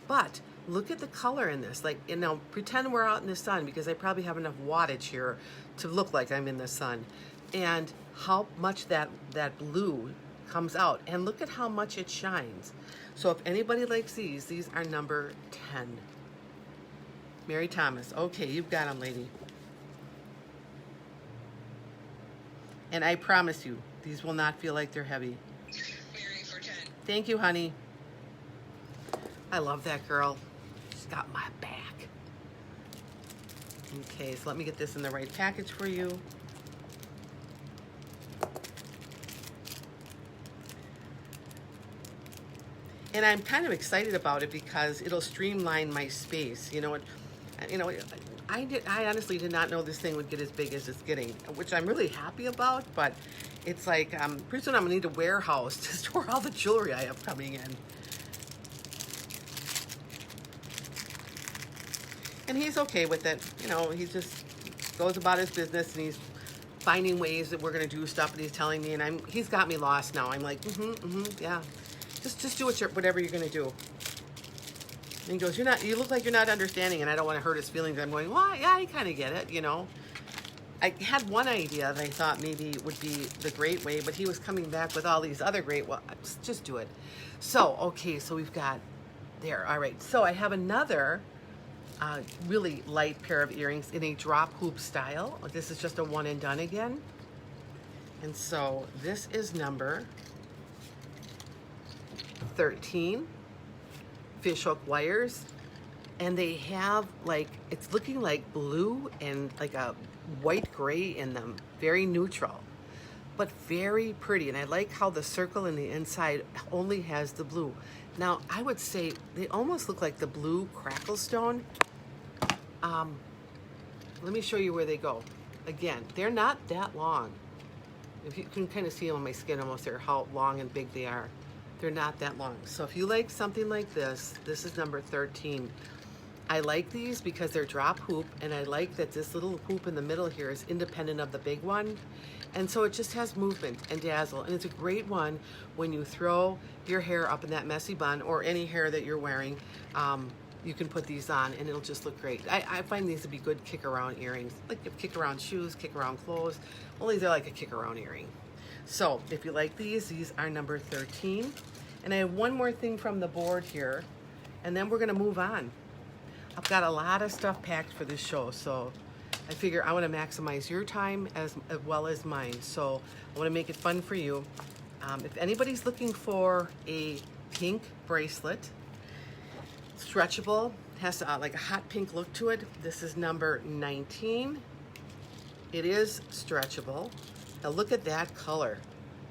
But look at the color in this. Like, you know, pretend we're out in the sun because I probably have enough wattage here to look like I'm in the sun. And how much that blue comes out. And look at how much it shines. So if anybody likes these are number 10. Mary Thomas. Okay, you've got them, lady. And I promise you, these will not feel like they're heavy. Mary for 10. Thank you, honey. I love that girl. She's got my back. Okay, so let me get this in the right package for you. And I'm kind of excited about it because it'll streamline my space. I honestly did not know this thing would get as big as it's getting, which I'm really happy about, but it's like, pretty soon I'm gonna need a warehouse to store all the jewelry I have coming in. And he's okay with it. You know, he just goes about his business and he's finding ways that we're gonna do stuff, and he's telling me, and he's got me lost now. I'm like, yeah. Just do whatever you're gonna do. And he goes, you look like you're not understanding, and I don't want to hurt his feelings. I'm going, well, yeah, I kind of get it, you know. I had one idea that I thought maybe would be the great way, but he was coming back with all these other great, well, just do it. So, okay, so we've got there. All right, so I have another really light pair of earrings in a drop hoop style. This is just a one and done again. And so this is number 13, fish hook wires, and they have like, it's looking like blue and like a white gray in them, very neutral, but very pretty. And I like how the circle in the inside only has the blue. Now, I would say they almost look like the blue crackle stone. Let me show you where they go. Again, they're not that long. If you can kind of see them on my skin almost there, how long and big they are. They're not that long. So if you like something like this is number 13. I like these because they're drop hoop, and I like that this little hoop in the middle here is independent of the big one. And so it just has movement and dazzle. And it's a great one when you throw your hair up in that messy bun or any hair that you're wearing. You can put these on and it'll just look great. I find these to be good kick around earrings. Like kick around shoes, kick around clothes. Well, these are like a kick around earring. So if you like these are number 13. And I have one more thing from the board here, and then we're gonna move on. I've got a lot of stuff packed for this show, so I figure I wanna maximize your time as well as mine. So I wanna make it fun for you. If anybody's looking for a pink bracelet, stretchable, has like a hot pink look to it, this is number 19. It is stretchable. Now look at that color.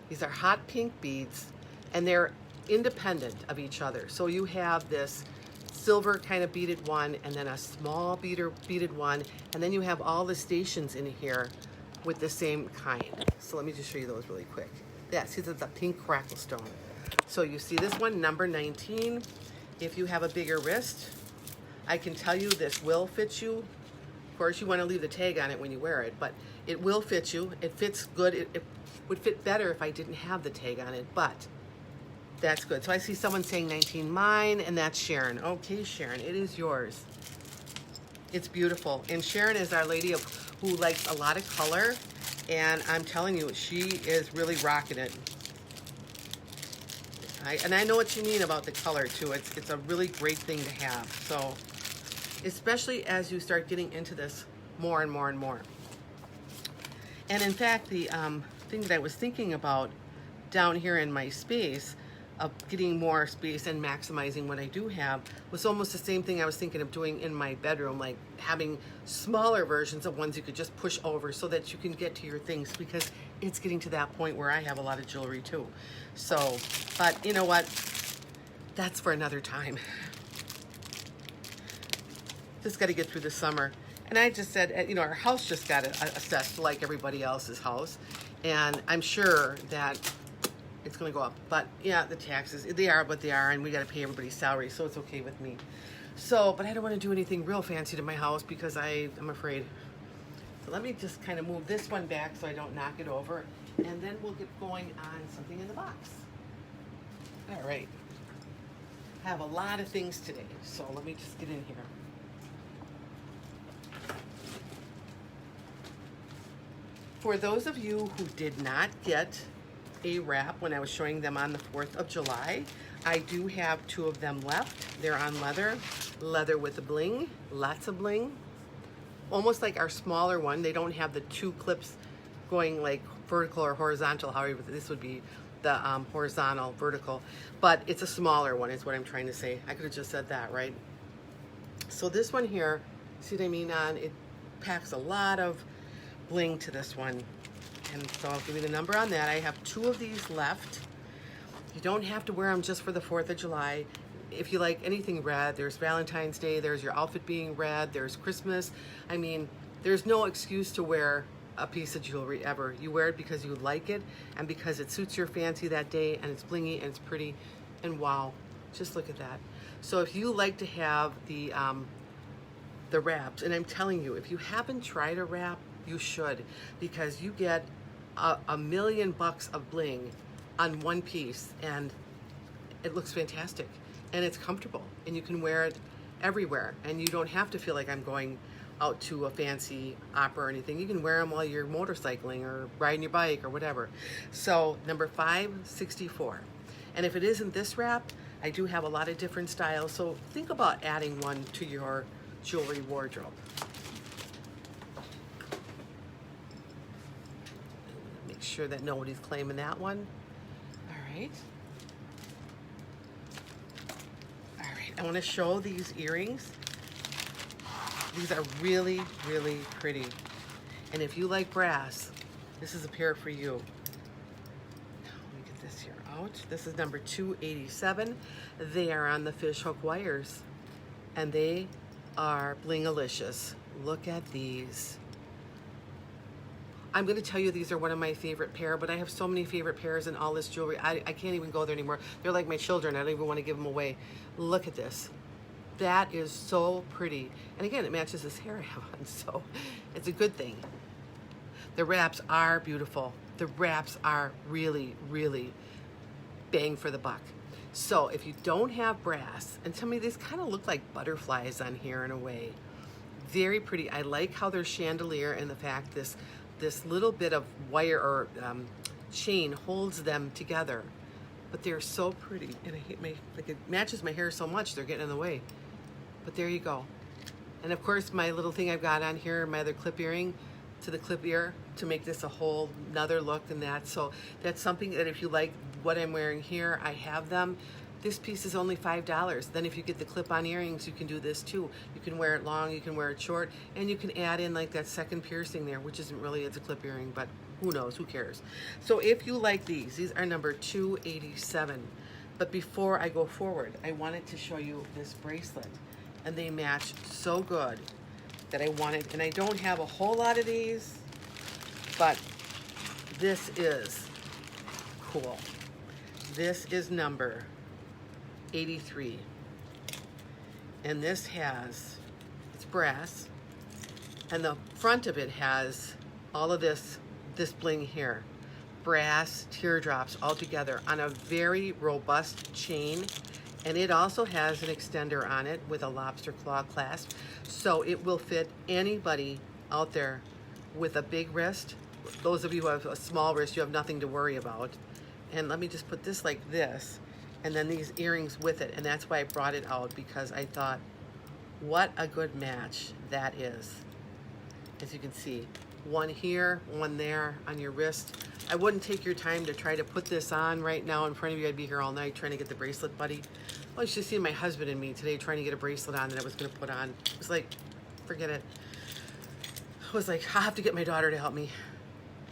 These are hot pink beads, and they're independent of each other. So you have this silver kind of beaded one, and then a small beaded one, and then you have all the stations in here with the same kind. So let me just show you those really quick. Yeah, see the pink crackle stone. So you see this one, number 19. If you have a bigger wrist, I can tell you this will fit you. Of course, you want to leave the tag on it when you wear it, but it will fit you. It fits good. It would fit better if I didn't have the tag on it, but that's good. So I see someone saying 19 mine, and that's Sharon. Okay, Sharon, it is yours. It's beautiful. And Sharon is our lady who likes a lot of color, and I'm telling you, she is really rocking it. And I know what you mean about the color too. It's a really great thing to have. So, especially as you start getting into this more and more and more. And in fact, the thing that I was thinking about down here in my space of getting more space and maximizing what I do have was almost the same thing I was thinking of doing in my bedroom, like having smaller versions of ones you could just push over so that you can get to your things, because it's getting to that point where I have a lot of jewelry too. So, but you know what? That's for another time. Just got to get through the summer. And I just said, you know, our house just got assessed like everybody else's house. And I'm sure that it's going to go up. But yeah, the taxes, they are what they are, and we got to pay everybody's salary, so it's okay with me. So, but I don't want to do anything real fancy to my house because I'm afraid. So let me just kind of move this one back so I don't knock it over, and then we'll get going on something in the box. All right. I have a lot of things today, so let me just get in here. For those of you who did not get a wrap when I was showing them on the 4th of July, I do have 2 of them left. They're on leather with the bling, lots of bling. Almost like our smaller one. They don't have the 2 clips going like vertical or horizontal, however this would be the horizontal, vertical. But it's a smaller one is what I'm trying to say. I could have just said that, right? So this one here, see what I mean? It packs a lot of bling to this one. And so I'll give you the number on that. I have 2 of these left. You don't have to wear them just for the 4th of July. If you like anything red, there's Valentine's Day, there's your outfit being red, there's Christmas. I mean, there's no excuse to wear a piece of jewelry ever. You wear it because you like it and because it suits your fancy that day, and it's blingy and it's pretty, and wow, just look at that. So if you like to have the wraps, and I'm telling you, if you haven't tried a wrap, you should, because you get $1 million of bling on one piece, and it looks fantastic, and it's comfortable, and you can wear it everywhere, and you don't have to feel like I'm going out to a fancy opera or anything. You can wear them while you're motorcycling or riding your bike or whatever. So number 564. And if it isn't this wrap, I do have a lot of different styles, so think about adding one to your jewelry wardrobe. Make sure that nobody's claiming that one. All right. All right, I want to show these earrings. These are really, really pretty. And if you like brass, this is a pair for you. Now, let me get this here out. This is number 287. They are on the fish hook wires, and they are bling-alicious. Look at these. I'm going to tell you these are one of my favorite pair, but I have so many favorite pairs in all this jewelry. I can't even go there anymore. They're like my children. I don't even want to give them away. Look at this. That is so pretty. And again, it matches this hair I have on, so it's a good thing. The wraps are beautiful. The wraps are really, really bang for the buck. So if you don't have brass, and tell me, these kind of look like butterflies on here in a way. Very pretty. I like how they're chandelier, and the fact this little bit of wire or chain holds them together. But they're so pretty, and I hate like it matches my hair so much, they're getting in the way. But there you go. And of course, my little thing I've got on here, my other clip earring to the clip ear to make this a whole another look than that. So that's something that if you like what I'm wearing here, I have them. This piece is only $5. Then if you get the clip-on earrings, you can do this too. You can wear it long, you can wear it short, and you can add in like that second piercing there, which isn't really, it's a clip earring, but who knows, who cares? So if you like these are number 287. But before I go forward, I wanted to show you this bracelet. And they match so good that I wanted, and I don't have a whole lot of these, but this is cool. This is number 83. And this has, it's brass, and the front of it has all of this bling here. Brass teardrops all together on a very robust chain. And it also has an extender on it with a lobster claw clasp. So it will fit anybody out there with a big wrist. Those of you who have a small wrist, you have nothing to worry about. And let me just put this like this, and then these earrings with it. And that's why I brought it out, because I thought, what a good match that is. As you can see, one here, one there on your wrist. I wouldn't take your time to try to put this on right now in front of you. I'd be here all night trying to get the bracelet, buddy. Well, you should see my husband and me today trying to get a bracelet on that I was going to put on. It was like, forget it. I was like, I'll have to get my daughter to help me.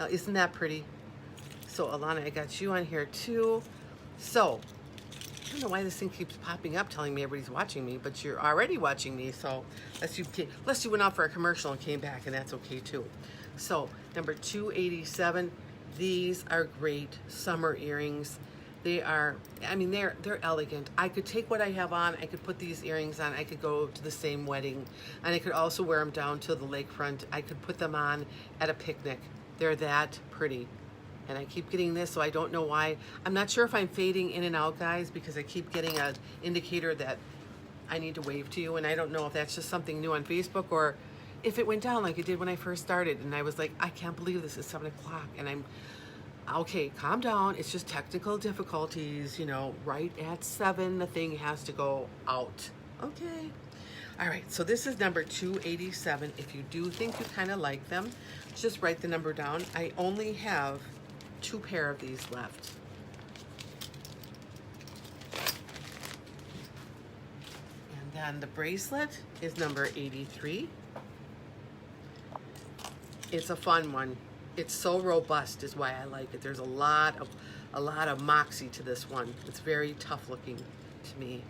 Isn't that pretty? So, Alana, I got you on here too. So, I don't know why this thing keeps popping up telling me everybody's watching me, but you're already watching me. So, unless you went out for a commercial and came back, and that's okay too. So, number 287. These are great summer earrings. They are, I mean, they're elegant. I could take what I have on, I could put these earrings on, I could go to the same wedding, and I could also wear them down to the lakefront. I could put them on at a picnic. They're that pretty. And I keep getting this, so I don't know why. I'm not sure if I'm fading in and out, guys, because I keep getting an indicator that I need to wave to you, and I don't know if that's just something new on Facebook or if it went down like it did when I first started, and I was like, I can't believe this is 7 o'clock, and I'm, okay, calm down. It's just technical difficulties, you know, right at 7, the thing has to go out. Okay. All right, so this is number 287. If you do think you kind of like them, just write the number down. I only have 2 pair of these left. And then the bracelet is number 83. It's a fun one. It's so robust is why I like it. There's a lot of moxie to this one. It's very tough looking to me.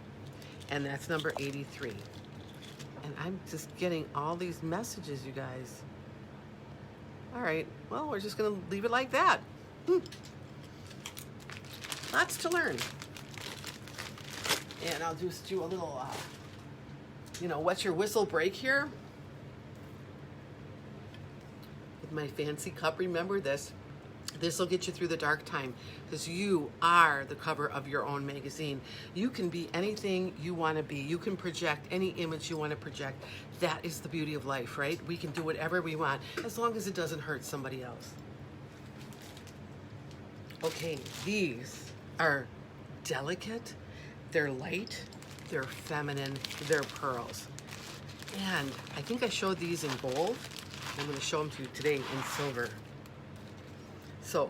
And that's number 83. And I'm just getting all these messages, you guys. All right, well, we're just gonna leave it like that. Lots to learn. And I'll just do a little, what's your whistle break here? With my fancy cup, remember this. This will get you through the dark time, because you are the cover of your own magazine. You can be anything you want to be. You can project any image you want to project. That is the beauty of life, right? We can do whatever we want, as long as it doesn't hurt somebody else. Okay, these are delicate, they're light, they're feminine, they're pearls. And I think I showed these in gold. I'm going to show them to you today in silver. So,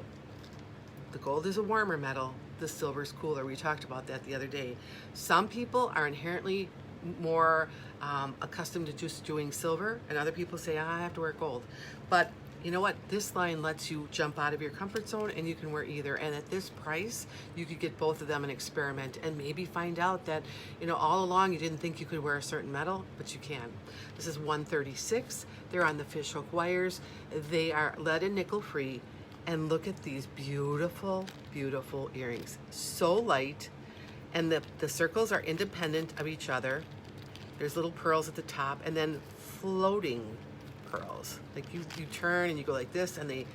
the gold is a warmer metal, the silver is cooler. We talked about that the other day. Some people are inherently more accustomed to just doing silver, and other people say, I have to wear gold. But you know what? This line lets you jump out of your comfort zone, and you can wear either. And at this price, you could get both of them and experiment, and maybe find out that, all along you didn't think you could wear a certain metal, but you can. This is 136. They're on the fishhook wires. They are lead and nickel free. And look at these beautiful, beautiful earrings. So light, and the circles are independent of each other. There's little pearls at the top, and then floating pearls. Like you turn and you go like this, and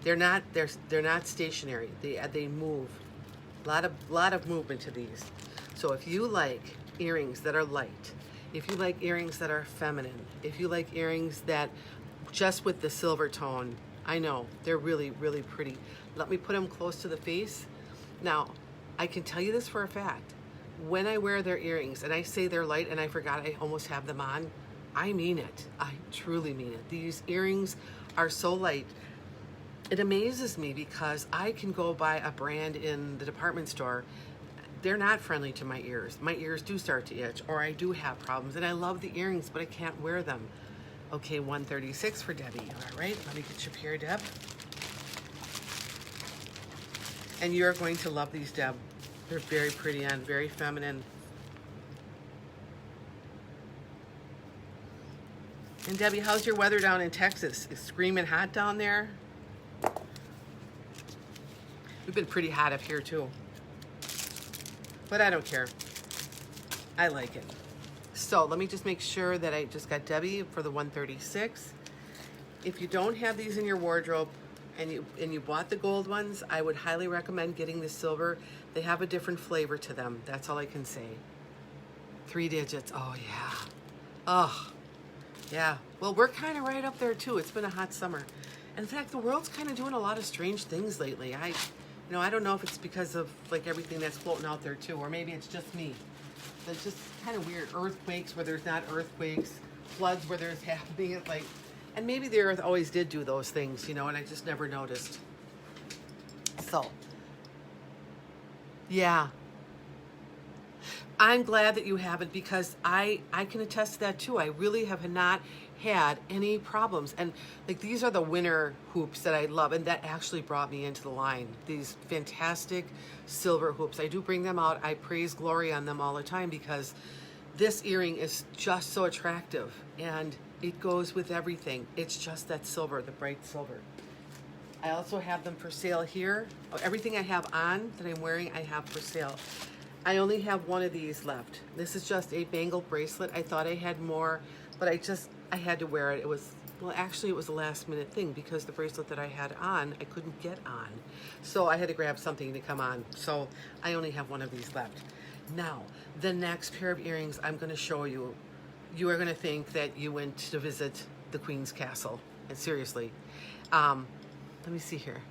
they're not stationary. They move. A lot of movement to these. So if you like earrings that are light, if you like earrings that are feminine, if you like earrings that just with the silver tone, I know, they're really, really pretty. Let me put them close to the face. Now, I can tell you this for a fact. When I wear their earrings, and I say they're light, and I forgot I almost have them on, I mean it. I truly mean it. These earrings are so light. It amazes me, because I can go buy a brand in the department store. They're not friendly to my ears. My ears do start to itch, or I do have problems, and I love the earrings, but I can't wear them. Okay, 136 for Debbie. All right, let me get your pair, Deb. And you're going to love these, Deb. They're very pretty and very feminine. And Debbie, how's your weather down in Texas? Is it screaming hot down there? been pretty hot up here too. But I don't care. I like it. So let me just make sure that I just got Debbie for the 136. If you don't have these in your wardrobe and you bought the gold ones, I would highly recommend getting the silver. They have a different flavor to them. That's all I can say. 3 digits. Oh yeah. Oh yeah. Well, we're kind of right up there too. It's been a hot summer. In fact, the world's kind of doing a lot of strange things lately. I don't know if it's because of like everything that's floating out there too, or maybe it's just me. It's just kind of weird. Earthquakes where there's not earthquakes, floods where there's happening. It's like, and maybe the earth always did do those things, and I just never noticed. So, yeah. I'm glad that you haven't, because I can attest to that too. I really have not had any problems. And like, these are the winter hoops that I love, and that actually brought me into the line. These fantastic silver hoops. I do bring them out. I praise glory on them all the time, because this earring is just so attractive and it goes with everything. It's just that silver, the bright silver. I also have them for sale here. Everything I have on that I'm wearing, I have for sale. I only have one of these left. This is just a bangle bracelet. I thought I had more, but I had to wear it. It was a last minute thing, because the bracelet that I had on, I couldn't get on. So I had to grab something to come on. So I only have one of these left. Now, the next pair of earrings I'm going to show you, you are going to think that you went to visit the Queen's Castle. And seriously, let me see here.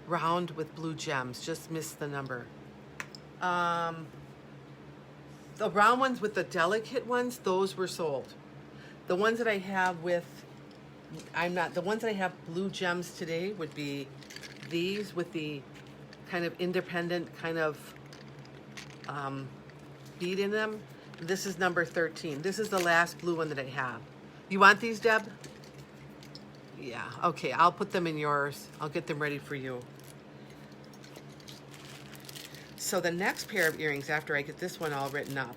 Round with blue gems. Just missed the number. The round ones with the delicate ones, those were sold. The ones that I have with, the ones that I have blue gems today would be these with the kind of independent kind of bead in them. This is number 13. This is the last blue one that I have. You want these, Deb? Yeah, okay, I'll put them in yours. I'll get them ready for you. So the next pair of earrings, after I get this one all written up,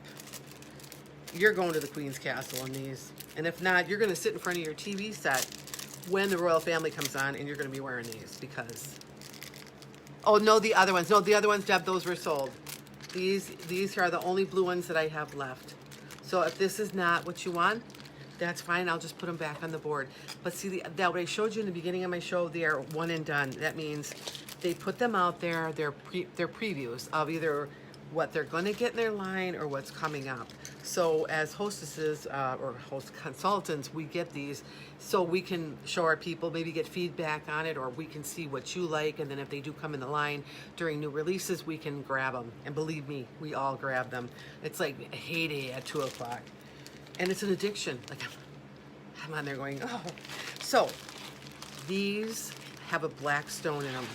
you're going to the Queen's Castle in these. And if not, you're going to sit in front of your TV set when the royal family comes on, and you're going to be wearing these, because... Oh, no, the other ones. No, the other ones, Deb, those were sold. These are the only blue ones that I have left. So if this is not what you want, that's fine. I'll just put them back on the board. But see, that what I showed you in the beginning of my show, they are one and done. That means they put them out there. They're previews of either what they're going to get in their line or what's coming up. So as hostesses or host consultants, we get these so we can show our people, maybe get feedback on it, or we can see what you like, and then if they do come in the line during new releases, we can grab them. And believe me, we all grab them. It's like a heyday at 2 o'clock. And it's an addiction. Like, I'm on there going, oh. So these have a black stone in them.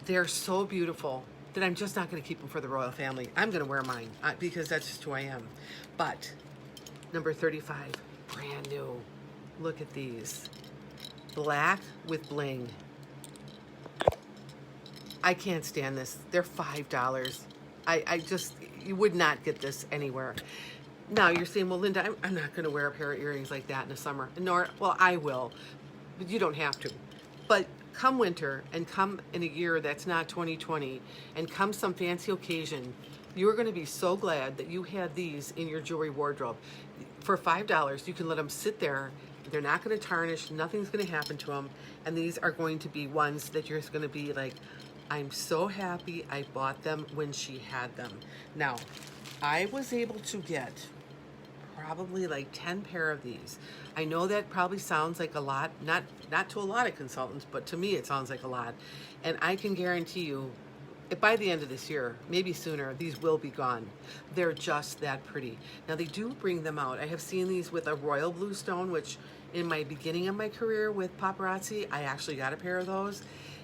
They're so beautiful that I'm just not going to keep them for the royal family. I'm going to wear mine because that's just who I am. But number 35, brand new. Look at these. Black with bling. I can't stand this. They're $5. You would not get this anywhere. Now you're saying, well, Linda, I'm not going to wear a pair of earrings like that in the summer. Well, I will, but you don't have to. But come winter, and come in a year that's not 2020, and come some fancy occasion, you're going to be so glad that you had these in your jewelry wardrobe. For $5, you can let them sit there. They're not going to tarnish. Nothing's going to happen to them. And these are going to be ones that you're going to be like, I'm so happy I bought them when she had them. Now, I was able to get probably like 10 pair of these. I know that probably sounds like a lot, not to a lot of consultants, but to me it sounds like a lot. And I can guarantee you, by the end of this year, maybe sooner, these will be gone. They're just that pretty. Now they do bring them out. I have seen these with a royal blue stone, which in my beginning of my career with Paparazzi, I actually got a pair of those.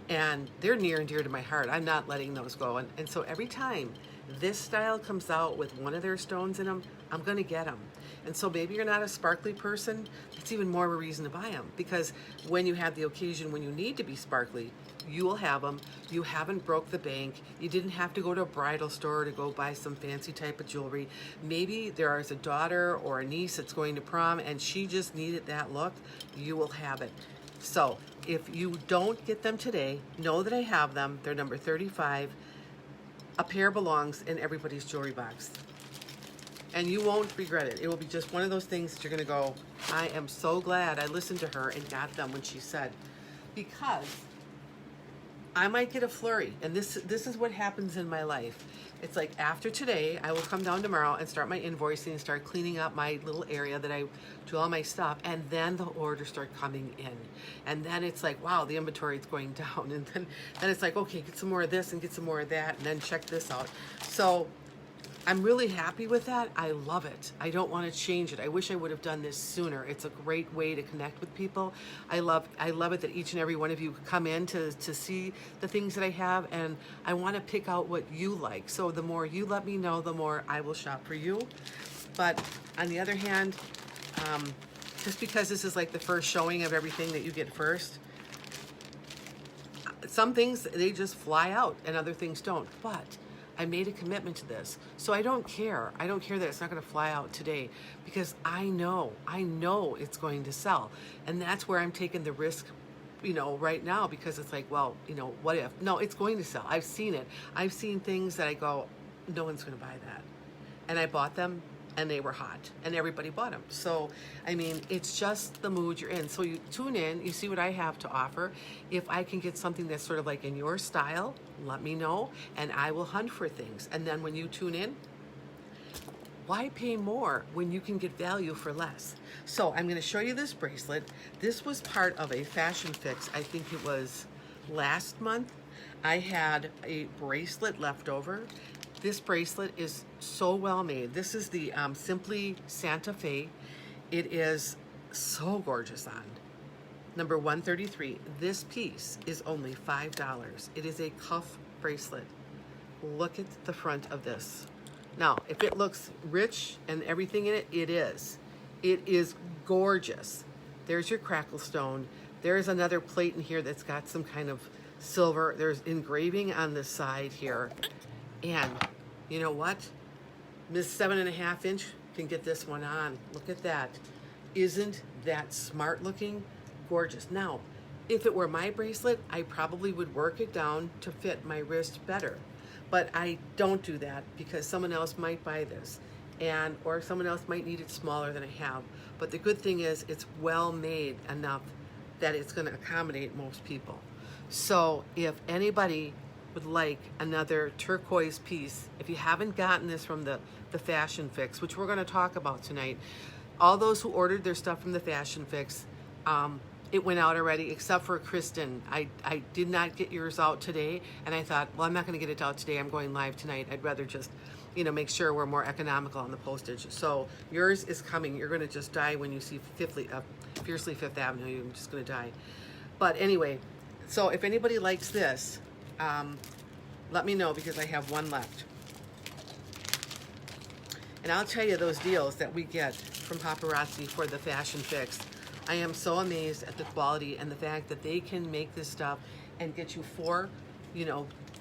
And they're near and dear to my heart. I'm not letting those go. And so every time this style comes out with one of their stones in them, I'm going to get them. And so maybe you're not a sparkly person. It's even more of a reason to buy them, because when you have the occasion when you need to be sparkly, you will have them. You haven't broke the bank. You didn't have to go to a bridal store to go buy some fancy type of jewelry. Maybe there is a daughter or a niece that's going to prom and she just needed that look. You will have it. So if you don't get them today, know that I have them. They're number 35. A pair belongs in everybody's jewelry box. And you won't regret it. It will be just one of those things that you're going to go, I am so glad I listened to her and got them when she said. Because I might get a flurry. And this is what happens in my life. It's like after today, I will come down tomorrow and start my invoicing and start cleaning up my little area that I do all my stuff. And then the orders start coming in. And then it's like, wow, the inventory is going down. And then it's like, okay, get some more of this and get some more of that. And then check this out. So I'm really happy with that. I love it. I don't want to change it. I wish I would have done this sooner. It's a great way to connect with people. I love it that each and every one of you come in to see the things that I have, and I want to pick out what you like. So the more you let me know, the more I will shop for you. But on the other hand, just because this is like the first showing of everything that you get first, some things, they just fly out and other things don't. But I made a commitment to this. So I don't care. I don't care that it's not going to fly out today, because I know it's going to sell. And that's where I'm taking the risk, right now, because it's like, well, what if? No, it's going to sell. I've seen it. I've seen things that I go, no one's going to buy that. And I bought them, and they were hot, and everybody bought them. So, I mean, it's just the mood you're in. So you tune in, you see what I have to offer. If I can get something that's sort of like in your style, let me know, and I will hunt for things. And then when you tune in, why pay more when you can get value for less? So I'm going to show you this bracelet. This was part of a fashion fix. I think it was last month. I had a bracelet left over. This bracelet is so well made. This is the Simply Santa Fe. It is so gorgeous on. Number 133. This piece is only $5. It is a cuff bracelet. Look at the front of this. Now, if it looks rich and everything in it, it is. It is gorgeous. There's your crackle stone. There's another plate in here that's got some kind of silver. There's engraving on the side here. And you know what? Miss 7.5 inch can get this one on. Look at that. Isn't that smart looking? Gorgeous. Now, if it were my bracelet, I probably would work it down to fit my wrist better. But I don't do that because someone else might buy this, or someone else might need it smaller than I have. But the good thing is it's well made enough that it's going to accommodate most people. So if anybody would like another turquoise piece, if you haven't gotten this from the Fashion Fix, which we're going to talk about tonight, all those who ordered their stuff from the Fashion Fix, it went out already, except for Kristen. I did not get yours out today, and I thought, well, I'm not going to get it out today. I'm going live tonight. I'd rather just, make sure we're more economical on the postage. So yours is coming. You're going to just die when you see Fiercely Fifth Avenue. You're just going to die. But anyway, so if anybody likes this, let me know, because I have one left. And I'll tell you, those deals that we get from Paparazzi for the Fashion Fix, I am so amazed at the quality and the fact that they can make this stuff and get you 4,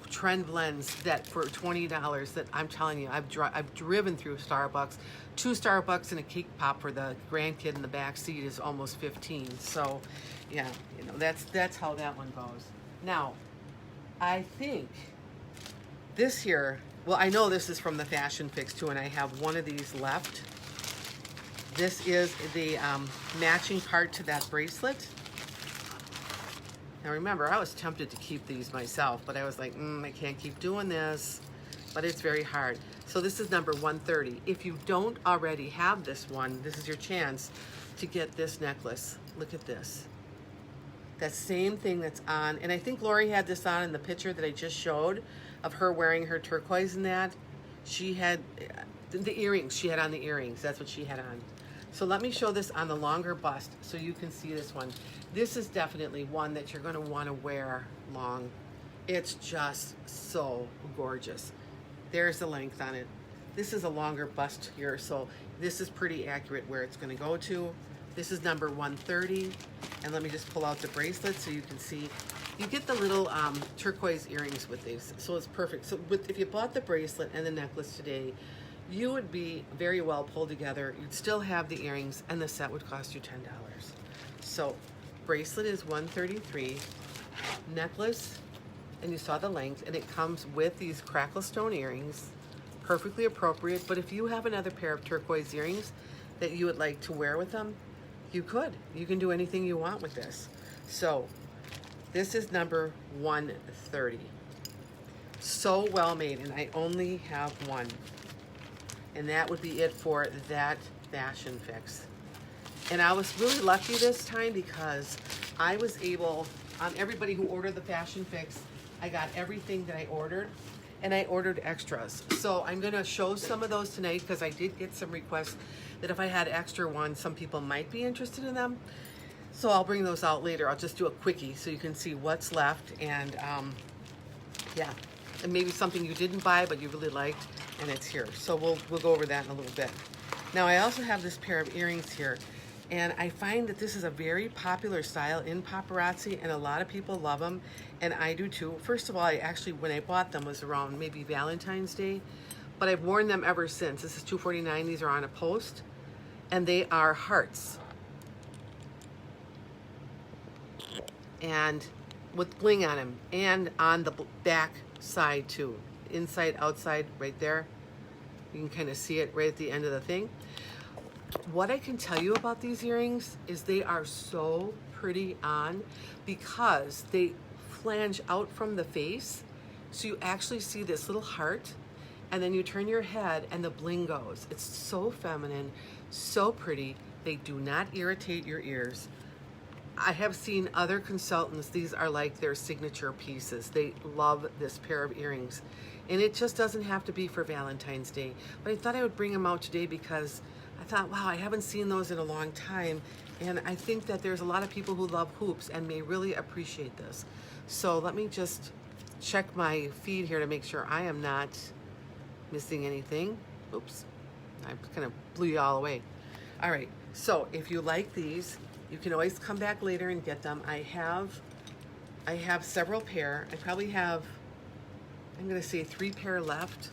trend blends that for $20 that I'm telling you, I've driven through Starbucks. 2 Starbucks and a cake pop for the grandkid in the back seat is almost 15. So yeah, that's how that one goes. Now, I think this here, well, I know this is from the Fashion Fix too, and I have one of these left. This is the matching part to that bracelet. Now remember, I was tempted to keep these myself, but I was like, I can't keep doing this, but it's very hard. So this is number 130. If you don't already have this one, this is your chance to get this necklace. Look at this. That same thing that's on, and I think Lori had this on in the picture that I just showed of her wearing her turquoise in that. She had the earrings. She had on the earrings. That's what she had on. So let me show this on the longer bust so you can see this one. This is definitely one that you're going to want to wear long. It's just so gorgeous. There's the length on it. This is a longer bust here, so this is pretty accurate where it's going to go to. This is number 130, and let me just pull out the bracelet so you can see. You get the little turquoise earrings with these, so it's perfect. So if you bought the bracelet and the necklace today, you would be very well pulled together. You'd still have the earrings, and the set would cost you $10. So bracelet is $133, necklace, and you saw the length, and it comes with these crackle stone earrings, perfectly appropriate. But if you have another pair of turquoise earrings that you would like to wear with them, you could. You can do anything you want with this. So this is number 130. So well made, and I only have one. And that would be it for that fashion fix. And I was really lucky this time because I was able, on everybody who ordered the fashion fix, I got everything that I ordered, and I ordered extras. So I'm gonna show some of those tonight because I did get some requests that if I had extra ones, some people might be interested in them. So I'll bring those out later. I'll just do a quickie so you can see what's left, and yeah, and maybe something you didn't buy but you really liked, and it's here. So we'll go over that in a little bit. Now I also have this pair of earrings here, and I find that this is a very popular style in Paparazzi, and a lot of people love them, and I do too. First of all, I actually, when I bought them was around maybe Valentine's Day, but I've worn them ever since. This is $249. These are on a post, and they are hearts, and with bling on them, and on the back side too, inside, outside, right there. You can kind of see it right at the end of the thing. What I can tell you about these earrings is they are so pretty on because they flange out from the face. So you actually see this little heart, and then you turn your head and the bling goes. It's so feminine, so pretty. They do not irritate your ears. I have seen other consultants, these are like their signature pieces. They love this pair of earrings. And it just doesn't have to be for Valentine's Day. But I thought I would bring them out today because I thought, wow, I haven't seen those in a long time. And I think that there's a lot of people who love hoops and may really appreciate this. So let me just check my feed here to make sure I am not missing anything. Oops, I kind of blew you all away. All right, so if you like these, you can always come back later and get them. I have several pair. I probably have, I'm gonna say 3 pair left.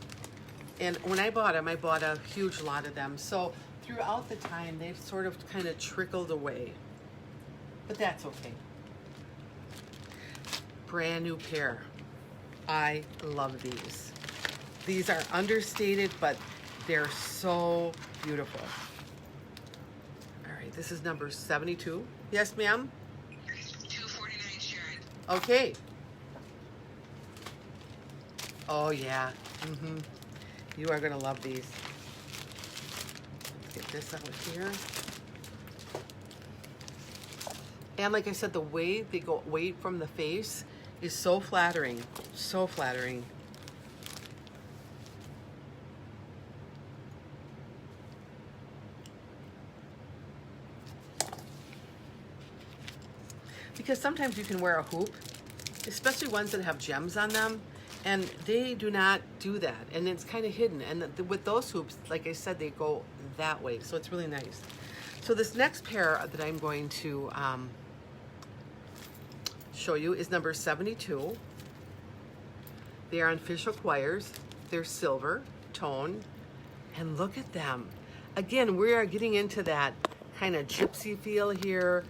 And when I bought them, I bought a huge lot of them. So throughout the time, they've sort of kind of trickled away. But that's okay. Brand new pair. I love these. These are understated, but they're so beautiful. All right, this is number 72. Yes, ma'am? $249, Sharon. Okay. Oh, yeah. Mm-hmm. You are gonna love these. Let's get this out here. And like I said, the way they go away from the face is so flattering, so flattering. Because sometimes you can wear a hoop, especially ones that have gems on them, and they do not do that, and it's kind of hidden. And with those hoops, like I said, they go that way, so it's really nice. So this next pair that I'm going to show you is number 72. They are on fish hook wires. They're silver tone, and look at them. Again, we are getting into that kind of gypsy feel here,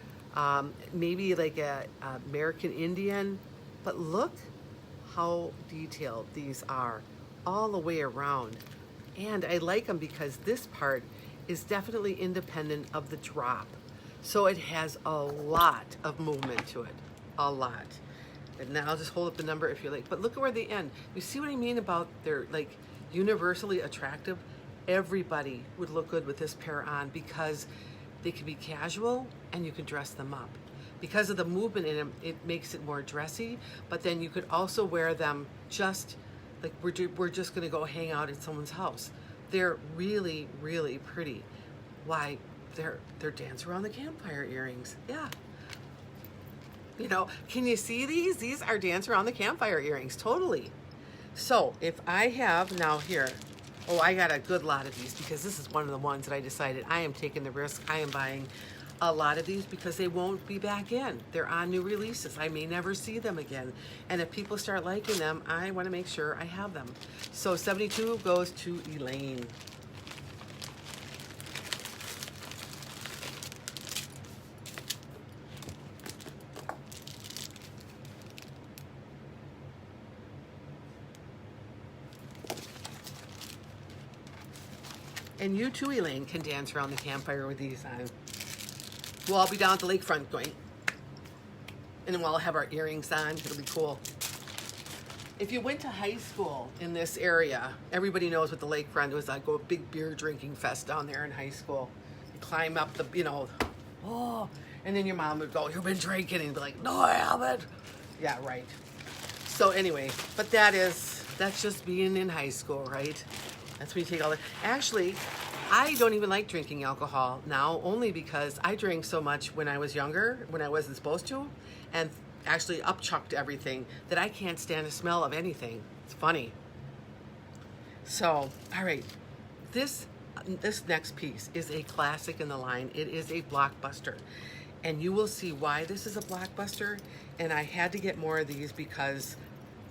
maybe like a American Indian, but look how detailed these are all the way around. And I like them because this part is definitely independent of the drop. So it has a lot of movement to it, a lot. And now I'll just hold up the number if you like. But look at where they end. You see what I mean about they're like universally attractive? Everybody would look good with this pair on because they can be casual and you can dress them up. Because of the movement in them, it makes it more dressy, but then you could also wear them just like we're just gonna go hang out at someone's house. They're really, really pretty. Why, they're dance around the campfire earrings, yeah. You know, can you see these? These are dance around the campfire earrings, totally. So if I have now here, oh, I got a good lot of these because this is one of the ones that I decided I am taking the risk. I am buying a lot of these because they won't be back in. They're on new releases. I may never see them again. And if people start liking them, I want to make sure I have them. So 72 goes to Elaine. And you too, Elaine, can dance around the campfire with these on. We'll all be down at the lakefront going, and then we'll all have our earrings on. It'll be cool. If you went to high school in this area, everybody knows what the lakefront was like. A big beer drinking fest down there in high school. You climb up the, oh, and then your mom would go, "You've been drinking," and you'd be like, "No, I haven't." Yeah, right. So anyway, but that's just being in high school, right? That's when you take all the. Actually, I don't even like drinking alcohol now, only because I drank so much when I was younger, when I wasn't supposed to, and actually upchucked everything that I can't stand the smell of anything. It's funny. So, all right, this next piece is a classic in the line. It is a blockbuster, and you will see why this is a blockbuster. And I had to get more of these because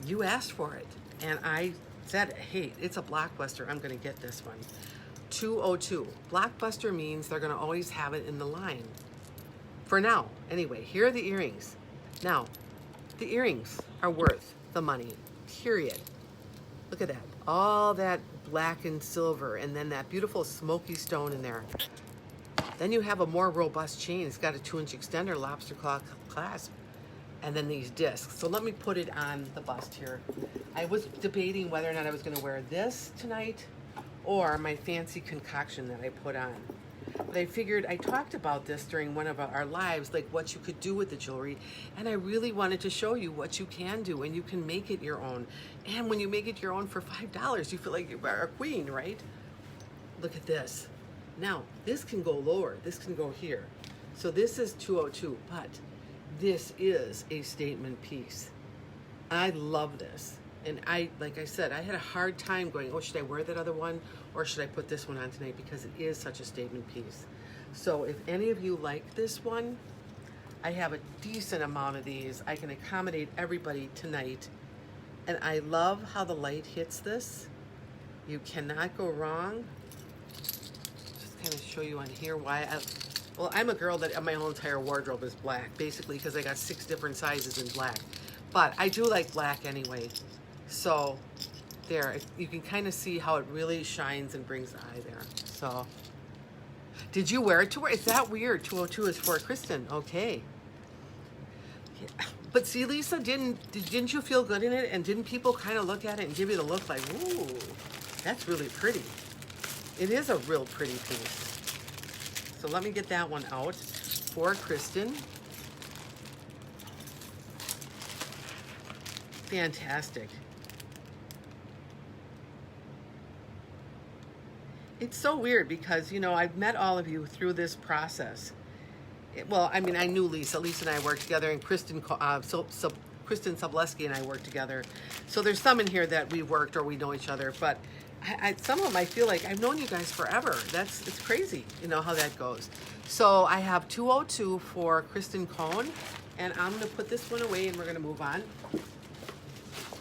you asked for it, and I said, "Hey, it's a blockbuster. I'm going to get this one." 202. Blockbuster means they're going to always have it in the line. For now, anyway, here are the earrings. Now, the earrings are worth the money, period. Look at that. All that black and silver, and then that beautiful smoky stone in there. Then you have a more robust chain. It's got a 2-inch extender, lobster claw clasp, and then these discs. So let me put it on the bust here. I was debating whether or not I was going to wear this tonight or my fancy concoction that I put on. But I figured, I talked about this during one of our lives, like what you could do with the jewelry, and I really wanted to show you what you can do, and you can make it your own. And when you make it your own for $5, you feel like you are a queen, right? Look at this. Now, this can go lower, this can go here. So this is 202, but this is a statement piece. I love this. And like I said, I had a hard time going, oh, should I wear that other one or should I put this one on tonight, because it is such a statement piece. So if any of you like this one, I have a decent amount of these. I can accommodate everybody tonight. And I love how the light hits this. You cannot go wrong. Just kind of show you on here why well, I'm a girl that my whole entire wardrobe is black, basically, because I got 6 different sizes in black. But I do like black anyway. So there, you can kind of see how it really shines and brings the eye there. So, did you wear it to work? Is that weird? 202 is for Kristen. Okay. Yeah. But see, Lisa, didn't you feel good in it? And didn't people kind of look at it and give you the look like, ooh, that's really pretty. It is a real pretty piece. So let me get that one out for Kristen. Fantastic. It's so weird because, I've met all of you through this process. Well, I mean, I knew Lisa. Lisa and I worked together, and Kristen Sobleski and I worked together. So there's some in here that we worked or we know each other. But some of them I feel like I've known you guys forever. It's crazy, how that goes. So I have 202 for Kristen Cohn, and I'm going to put this one away and we're going to move on.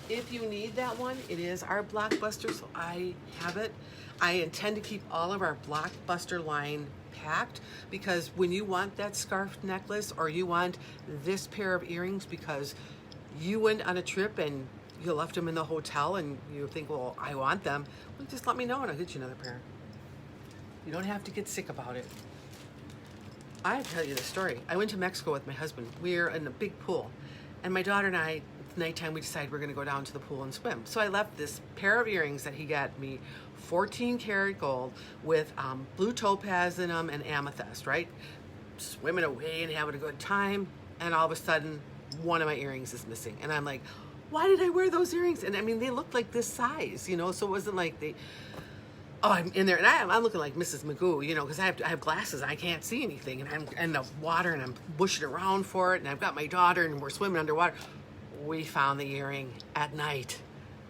If you need that one, it is our blockbuster, so I have it. I intend to keep all of our blockbuster line packed, because when you want that scarf necklace or you want this pair of earrings because you went on a trip and you left them in the hotel and you think, well, I want them, well, just let me know and I'll get you another pair. You don't have to get sick about it. I'll tell you the story. I went to Mexico with my husband. We're in a big pool, and my daughter and I, nighttime, we decided we're going to go down to the pool and swim. So I left this pair of earrings that he got me, 14 karat gold with blue topaz in them and amethyst, right? Swimming away and having a good time, and all of a sudden one of my earrings is missing, and I'm like, why did I wear those earrings? And I mean, they looked like this size, so it wasn't like I'm in there, and I'm looking like Mrs. Magoo, because I have glasses, and I can't see anything, and I'm in the water, and I'm bushing around for it, and I've got my daughter, and we're swimming underwater. We found the earring at night.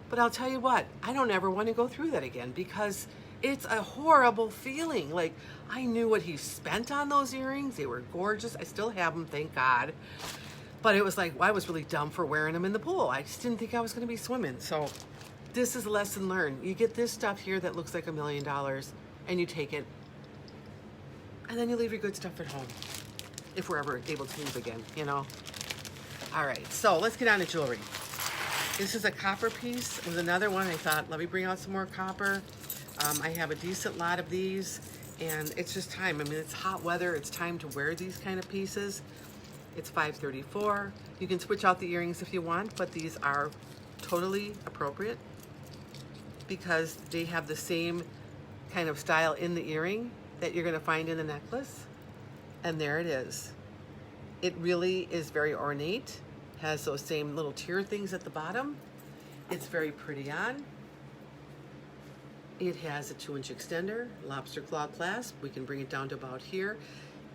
But I'll tell you what, I don't ever want to go through that again, because it's a horrible feeling. Like, I knew what he spent on those earrings. They were gorgeous. I still have them, thank God. But it was like, I was really dumb for wearing them in the pool. I just didn't think I was going to be swimming. So this is a lesson learned. You get this stuff here that looks like $1 million, and you take it, and then you leave your good stuff at home, if we're ever able to move again, All right, so let's get on to jewelry. This is a copper piece. It was another one. I thought, let me bring out some more copper. I have a decent lot of these, and it's just time. I mean, it's hot weather. It's time to wear these kind of pieces. It's $5.34. You can switch out the earrings if you want, but these are totally appropriate because they have the same kind of style in the earring that you're going to find in the necklace. And there it is. It really is very ornate. Has those same little tear things at the bottom. It's very pretty on. It has a 2-inch extender, lobster claw clasp. We can bring it down to about here.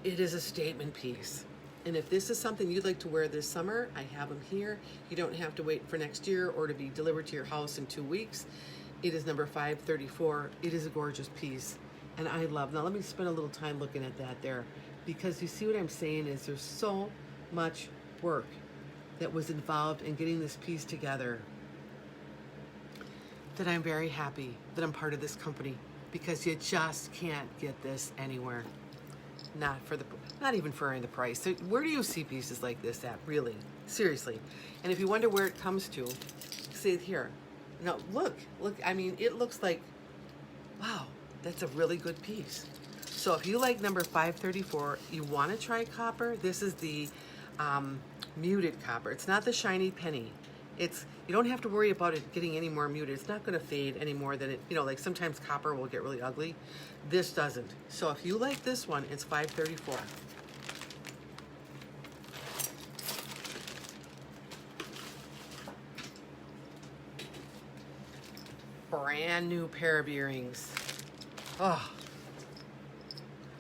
It is a statement piece. And if this is something you'd like to wear this summer, I have them here. You don't have to wait for next year or to be delivered to your house in 2 weeks. It is number 534. It is a gorgeous piece. And I love, now let me spend a little time looking at that there, because you see what I'm saying is there's so much work that was involved in getting this piece together that I'm very happy that I'm part of this company, because you just can't get this anywhere. Not even for the price. So where do you see pieces like this at, really? Seriously. And if you wonder where it comes to, see it here. Now look, I mean, it looks like, wow, that's a really good piece. So if you like number 534, you want to try copper, this is the muted copper. It's not the shiny penny. You don't have to worry about it getting any more muted. It's not going to fade any more than it, like sometimes copper will get really ugly. This doesn't. So if you like this one, it's $534. Brand new pair of earrings. Oh.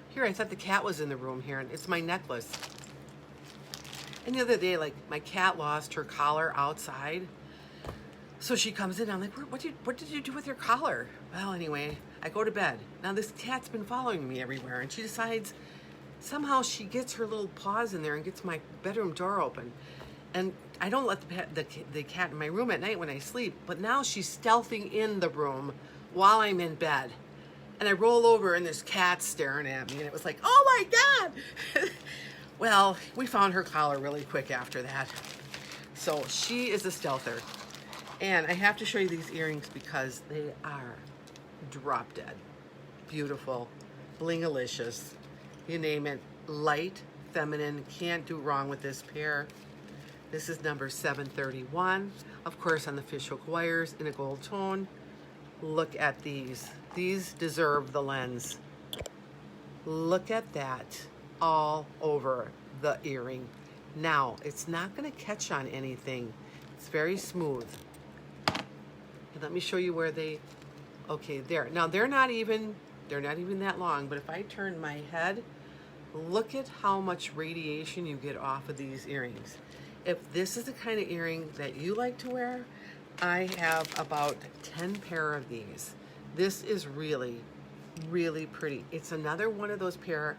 Here, I thought the cat was in the room here, and it's my necklace. And the other day, like, my cat lost her collar outside. So she comes in, I'm like, what did you do with your collar? Well, anyway, I go to bed. Now this cat's been following me everywhere, and she decides, somehow she gets her little paws in there and gets my bedroom door open. And I don't let the cat in my room at night when I sleep, but now she's stealthing in the room while I'm in bed. And I roll over and this cat's staring at me, and it was like, oh my God! Well, we found her collar really quick after that. So she is a stealther. And I have to show you these earrings because they are drop dead. Beautiful, bling-alicious, you name it. Light, feminine, can't do wrong with this pair. This is number 731. Of course, on the fishhook wires in a gold tone. Look at these. These deserve the lens. Look at that all over the earring. Now, it's not going to catch on anything. It's very smooth. And let me show you where they, okay, there. Now, they're not even that long, but if I turn my head, look at how much radiation you get off of these earrings. If this is the kind of earring that you like to wear, I have about 10 pair of these. This is really, really pretty. It's another one of those pair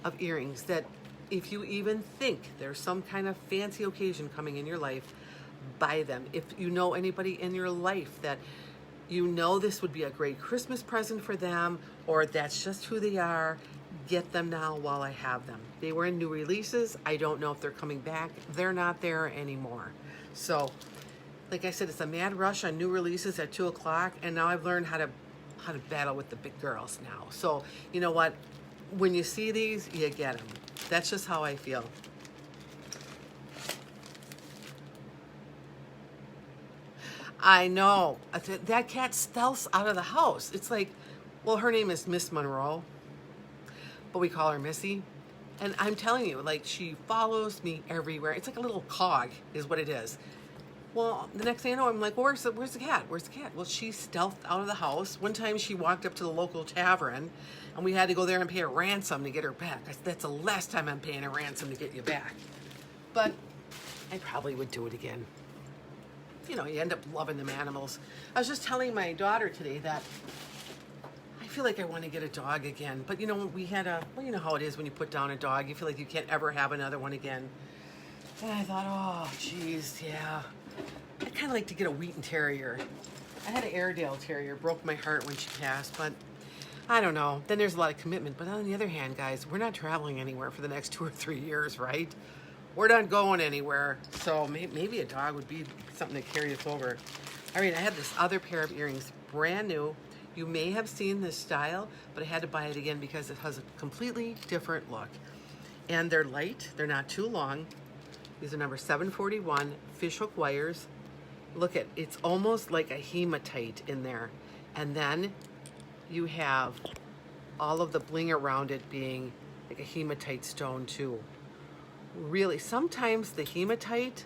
of earrings that if you even think there's some kind of fancy occasion coming in your life, buy them. If you know anybody in your life that you know this would be a great Christmas present for them, or that's just who they are, get them now while I have them. They were in new releases. I don't know if they're coming back. They're not there anymore. So, like I said, it's a mad rush on new releases at 2 o'clock, and now I've learned how to battle with the big girls now. So, you know what? When you see these, you get them. That's just how I feel. I know. That cat stealths out of the house. It's like, well, her name is Miss Monroe, but we call her Missy. And I'm telling you, like, she follows me everywhere. It's like a little cog is what it is. Well, the next thing I know, I'm like, well, where's the cat? Where's the cat? Well, she stealthed out of the house. One time she walked up to the local tavern, and we had to go there and pay a ransom to get her back. That's the last time I'm paying a ransom to get you back. But I probably would do it again. You know, you end up loving them animals. I was just telling my daughter today that I feel like I want to get a dog again. But, you know, we had well, you know how it is when you put down a dog. You feel like you can't ever have another one again. And I thought, oh, geez, yeah. I'd kind of like to get a Wheaton Terrier. I had an Airedale Terrier. Broke my heart when she passed, but I don't know. Then there's a lot of commitment. But on the other hand, guys, we're not traveling anywhere for the next 2 or 3 years, right? We're not going anywhere. So maybe a dog would be something to carry us over. All right, I had this other pair of earrings, brand new. You may have seen this style, but I had to buy it again because it has a completely different look. And they're light, they're not too long. These are number 741 fishhook wires. Look at, it's almost like a hematite in there. And then you have all of the bling around it being like a hematite stone too. Really, sometimes the hematite,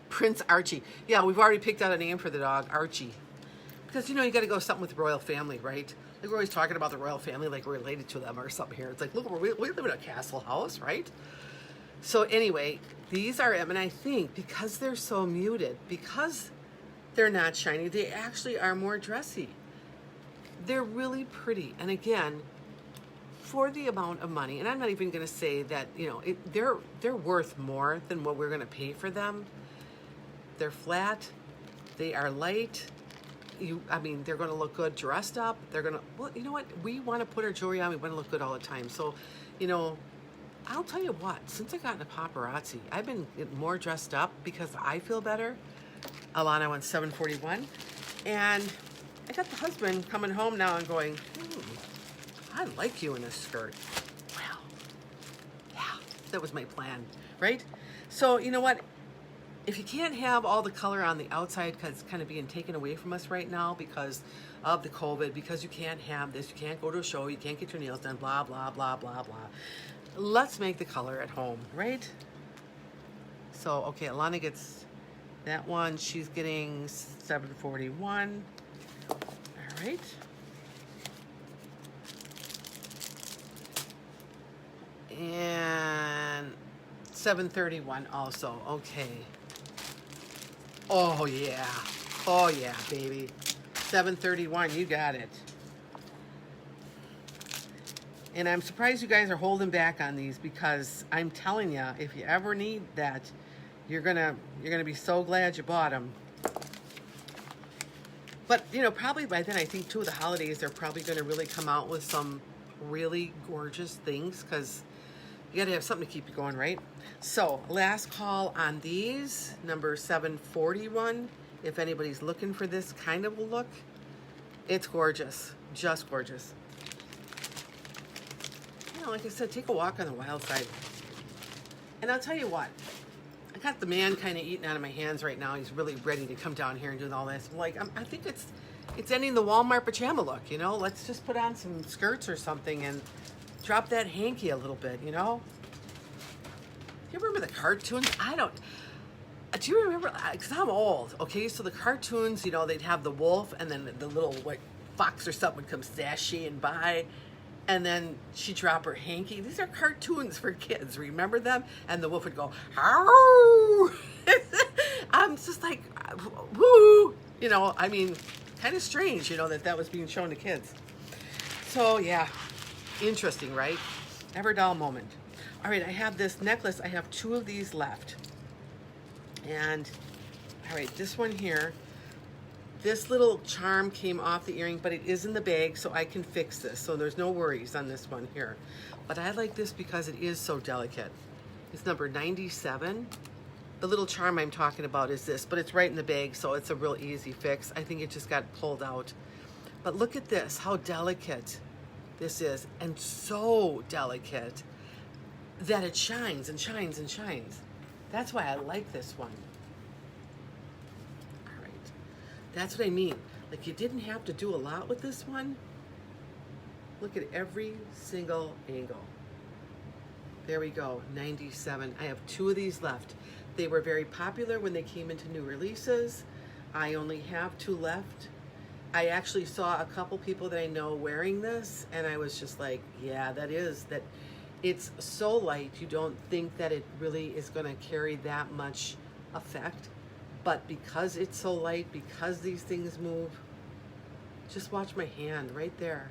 Prince Archie. Yeah, we've already picked out a name for the dog, Archie. Because, you know, you got to go something with the royal family, right? Like, we're always talking about the royal family like we're related to them or something here. It's like, look, we live in a castle house, right? So anyway, these are, and I think because they're so muted, because they're not shiny, they actually are more dressy. They're really pretty. And again, for the amount of money, and I'm not even going to say that, you know, they're worth more than what we're going to pay for them. They're flat. They are light. I mean, they're going to look good dressed up. They're going to, well, you know what? We want to put our jewelry on. We want to look good all the time. So, you know, I'll tell you what, since I got into paparazzi, I've been more dressed up because I feel better. Alana went 741. And I got the husband coming home now and going, I like you in this skirt. Well, yeah, that was my plan, right? So, you know what? If you can't have all the color on the outside because it's kind of being taken away from us right now because of the COVID, because you can't have this, you can't go to a show, you can't get your nails done, blah, blah, blah, blah, blah. Let's make the color at home, right? So, okay, Alana gets that one. She's getting 741. All right. And 731 also. Okay. Oh yeah. Oh yeah, baby. 731, you got it. And I'm surprised you guys are holding back on these because I'm telling you, if you ever need that, you're gonna be so glad you bought them. But you know, probably by then, I think too, the holidays, they're probably gonna really come out with some really gorgeous things because you gotta have something to keep you going, right? So last call on these, number 741. If anybody's looking for this kind of a look, it's gorgeous, just gorgeous. You know, like I said, take a walk on the wild side. And I'll tell you what, I got the man kind of eating out of my hands right now. He's really ready to come down here and do all this. I'm like, I think it's ending the Walmart pajama look, you know? Let's just put on some skirts or something and drop that hanky a little bit, you know? Do you remember the cartoons? Do you remember, because I'm old, okay? So the cartoons, you know, they'd have the wolf and then the little like fox or something would come sashaying by and then she'd drop her hanky. These are cartoons for kids, remember them? And the wolf would go, "Howl!" I'm just like, woo! You know, I mean, kind of strange, you know, that was being shown to kids. So yeah, interesting, right? Ever dull moment. All right, I have this necklace. I have 2 of these left. And, all right, this one here, this little charm came off the earring, but it is in the bag, so I can fix this. So there's no worries on this one here. But I like this because it is so delicate. It's number 97. The little charm I'm talking about is this, but it's right in the bag, so it's a real easy fix. I think it just got pulled out. But look at this, how delicate this is, and so delicate that it shines and shines and shines. That's why I like this one. All right, that's what I mean. Like, you didn't have to do a lot with this one. Look at every single angle. There we go, 97. I have 2 of these left. They were very popular when they came into new releases. I only have 2 left. I actually saw a couple people that I know wearing this, and I was just like, yeah, that it's so light, you don't think that it really is gonna carry that much effect. But because it's so light, because these things move, just watch my hand right there.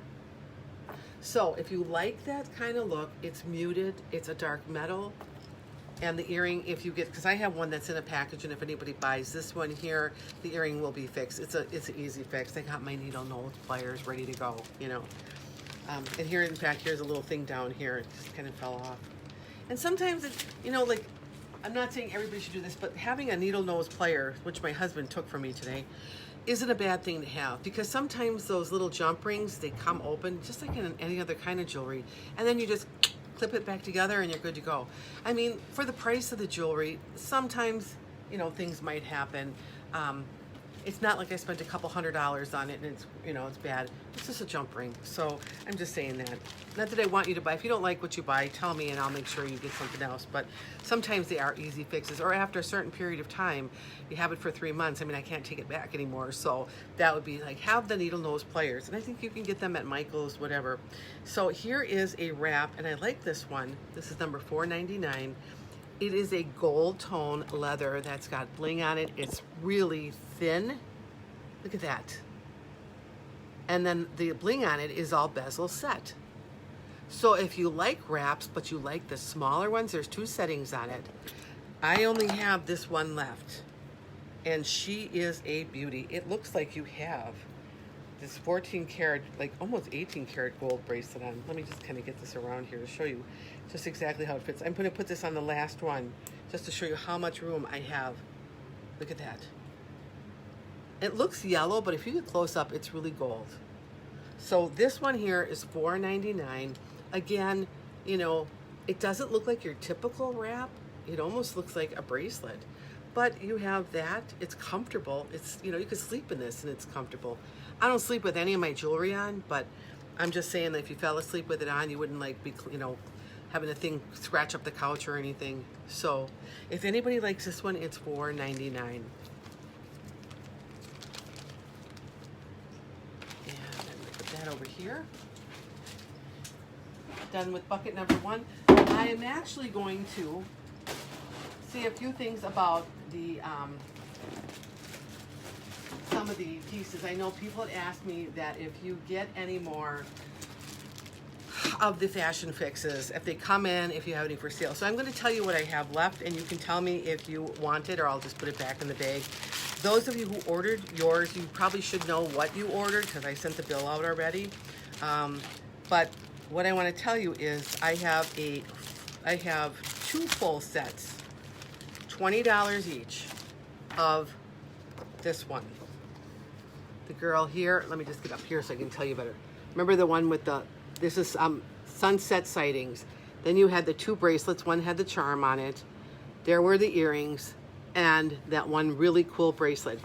So if you like that kind of look, it's muted, it's a dark metal, and the earring, if you get, because I have one that's in a package, and if anybody buys this one here, the earring will be fixed. It's an easy fix. I got my needle nose pliers ready to go, you know. And here, in fact, here's a little thing down here. It just kind of fell off. And sometimes, you know, like, I'm not saying everybody should do this, but having a needle nose plier, which my husband took from me today, isn't a bad thing to have, because sometimes those little jump rings, they come open just like in any other kind of jewelry, and then you just clip it back together and you're good to go. I mean, for the price of the jewelry, sometimes, you know, things might happen. It's not like I spent a couple $100s on it and it's, you know, it's bad. It's just a jump ring. So I'm just saying that. Not that I want you to buy. If you don't like what you buy, tell me and I'll make sure you get something else. But sometimes they are easy fixes. Or after a certain period of time, you have it for 3 months. I mean, I can't take it back anymore. So that would be like, have the needle nose pliers. And I think you can get them at Michael's, whatever. So here is a wrap, and I like this one. This is number $4.99. It is a gold tone leather that's got bling on it. It's really thin. Look at that. And then the bling on it is all bezel set. So if you like wraps, but you like the smaller ones, there's 2 settings on it. I only have this one left. And she is a beauty. It looks like you have this 14 karat, like almost 18 karat gold bracelet on. Let me just kind of get this around here to show you just exactly how it fits. I'm going to put this on the last one just to show you how much room I have. Look at that. It looks yellow, but if you get close up, it's really gold. So this one here is $4.99. Again, you know, it doesn't look like your typical wrap. It almost looks like a bracelet. But you have that. It's comfortable. It's, you know, you could sleep in this and it's comfortable. I don't sleep with any of my jewelry on, but I'm just saying that if you fell asleep with it on, you wouldn't like be, you know, having a thing scratch up the couch or anything. So if anybody likes this one, it's $4.99. And I'm gonna put that over here. Done with bucket number 1. I am actually going to say a few things about the some of the pieces. I know people had asked me that if you get any more of the fashion fixes, if they come in, if you have any for sale. So I'm going to tell you what I have left, and you can tell me if you want it, or I'll just put it back in the bag. Those of you who ordered yours, you probably should know what you ordered because I sent the bill out already. But what I want to tell you is I have 2 full sets, $20 each, of this one. The girl here, let me just get up here so I can tell you better. Remember the one with the, this is sunset sightings. Then you had the 2 bracelets. One had the charm on it. There were the earrings and that one really cool bracelet.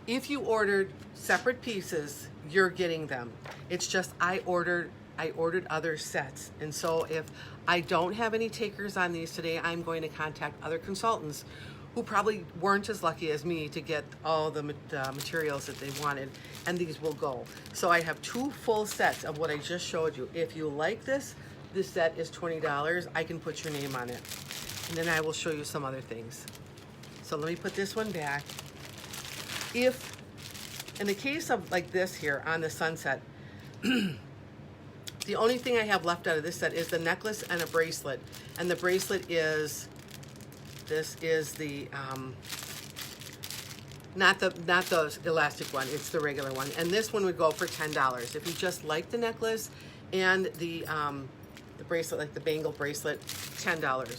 If you ordered separate pieces, you're getting them. It's just I ordered other sets. And so if I don't have any takers on these today, I'm going to contact other consultants who probably weren't as lucky as me to get all the materials that they wanted, and these will go. So I have 2 full sets of what I just showed you. If you like this set is $20. I can put your name on it. And then I will show you some other things. So let me put this one back. If, in the case of like this here on the sunset, the only thing I have left out of this set is the necklace and a bracelet. And the bracelet is, this is the, not the elastic one, it's the regular one. And this one would go for $10. If you just like the necklace and the bracelet, like the bangle bracelet, $10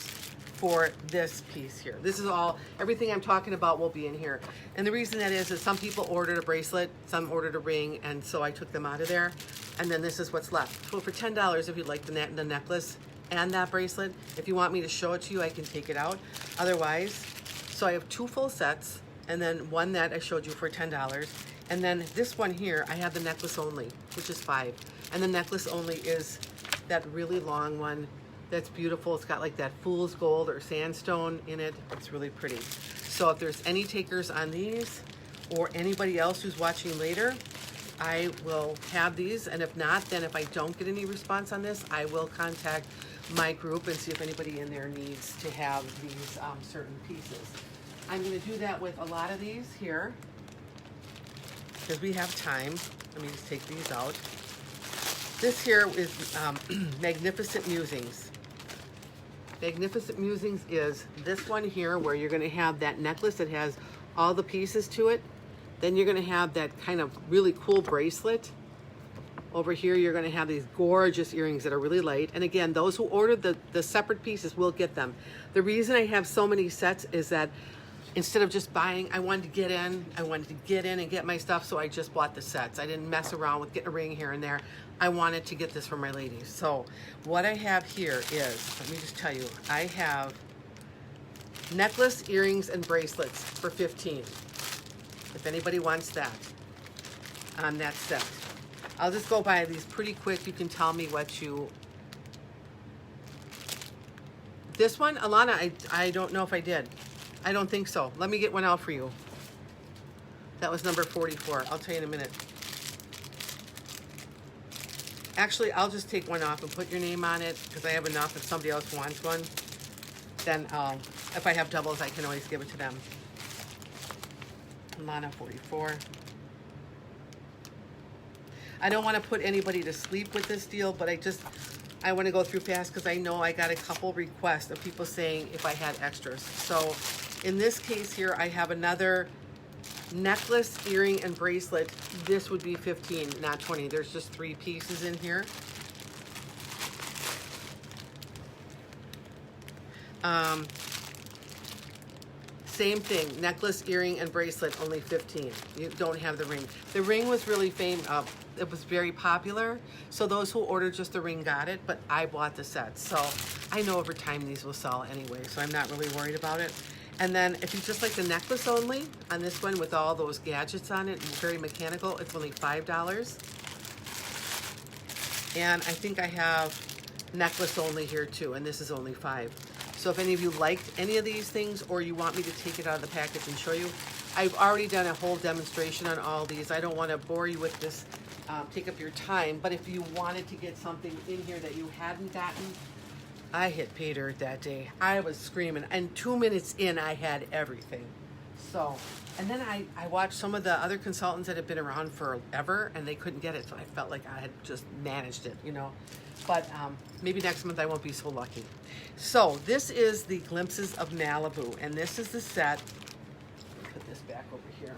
for this piece here. This is all, everything I'm talking about will be in here. And the reason that is some people ordered a bracelet, some ordered a ring, and so I took them out of there. And then this is what's left. So for $10, if you'd like the necklace and that bracelet, if you want me to show it to you, I can take it out. Otherwise, so I have 2 full sets, and then one that I showed you for $10. And then this one here, I have the necklace only, which is $5. And the necklace only is that really long one that's beautiful. It's got like that fool's gold or sandstone in it. It's really pretty. So if there's any takers on these, or anybody else who's watching later, I will have these. And if not, then if I don't get any response on this, I will contact my group and see if anybody in there needs to have these certain pieces. I'm going to do that with a lot of these here because we have time. Let me just take these out. This here is Magnificent Musings. Magnificent Musings is this one here where you're going to have that necklace that has all the pieces to it. Then you're going to have that kind of really cool bracelet. Over here, you're going to have these gorgeous earrings that are really light. And again, those who ordered the separate pieces will get them. The reason I have so many sets is that instead of just buying, I wanted to get in and get my stuff, so I just bought the sets. I didn't mess around with getting a ring here and there. I wanted to get this for my ladies. So what I have here is, let me just tell you, I have necklace, earrings, and bracelets for $15. If anybody wants that on that set. I'll just go by these pretty quick. You can tell me what you... This one, Alana, I don't know if I did. I don't think so. Let me get one out for you. That was number 44. I'll tell you in a minute. Actually, I'll just take one off and put your name on it because I have enough. If somebody else wants one, then if I have doubles, I can always give it to them. Alana, 44. I don't want to put anybody to sleep with this deal, but I want to go through fast because I know I got a couple requests of people saying if I had extras. So in this case here, I have another necklace, earring, and bracelet. This would be 15, not 20. There's just 3 pieces in here. Same thing, necklace, earring, and bracelet, only 15. You don't have the ring. The ring was really famous. It was very popular, so those who ordered just the ring got it, but I bought the set. So I know over time these will sell anyway, so I'm not really worried about it. And then if you just like the necklace only on this one with all those gadgets on it, very mechanical, it's only $5. And I think I have necklace only here too, and this is only $5. So if any of you liked any of these things or you want me to take it out of the package and show you, I've already done a whole demonstration on all these. I don't want to bore you with this, take up your time, but if you wanted to get something in here that you hadn't gotten, I hit pay dirt that day. I was screaming, and 2 minutes in, I had everything. So, and then I watched some of the other consultants that have been around forever, and they couldn't get it, so I felt like I had just managed it, you know. But maybe next month I won't be so lucky. So this is the Glimpses of Malibu, and this is the set. Put this back over here.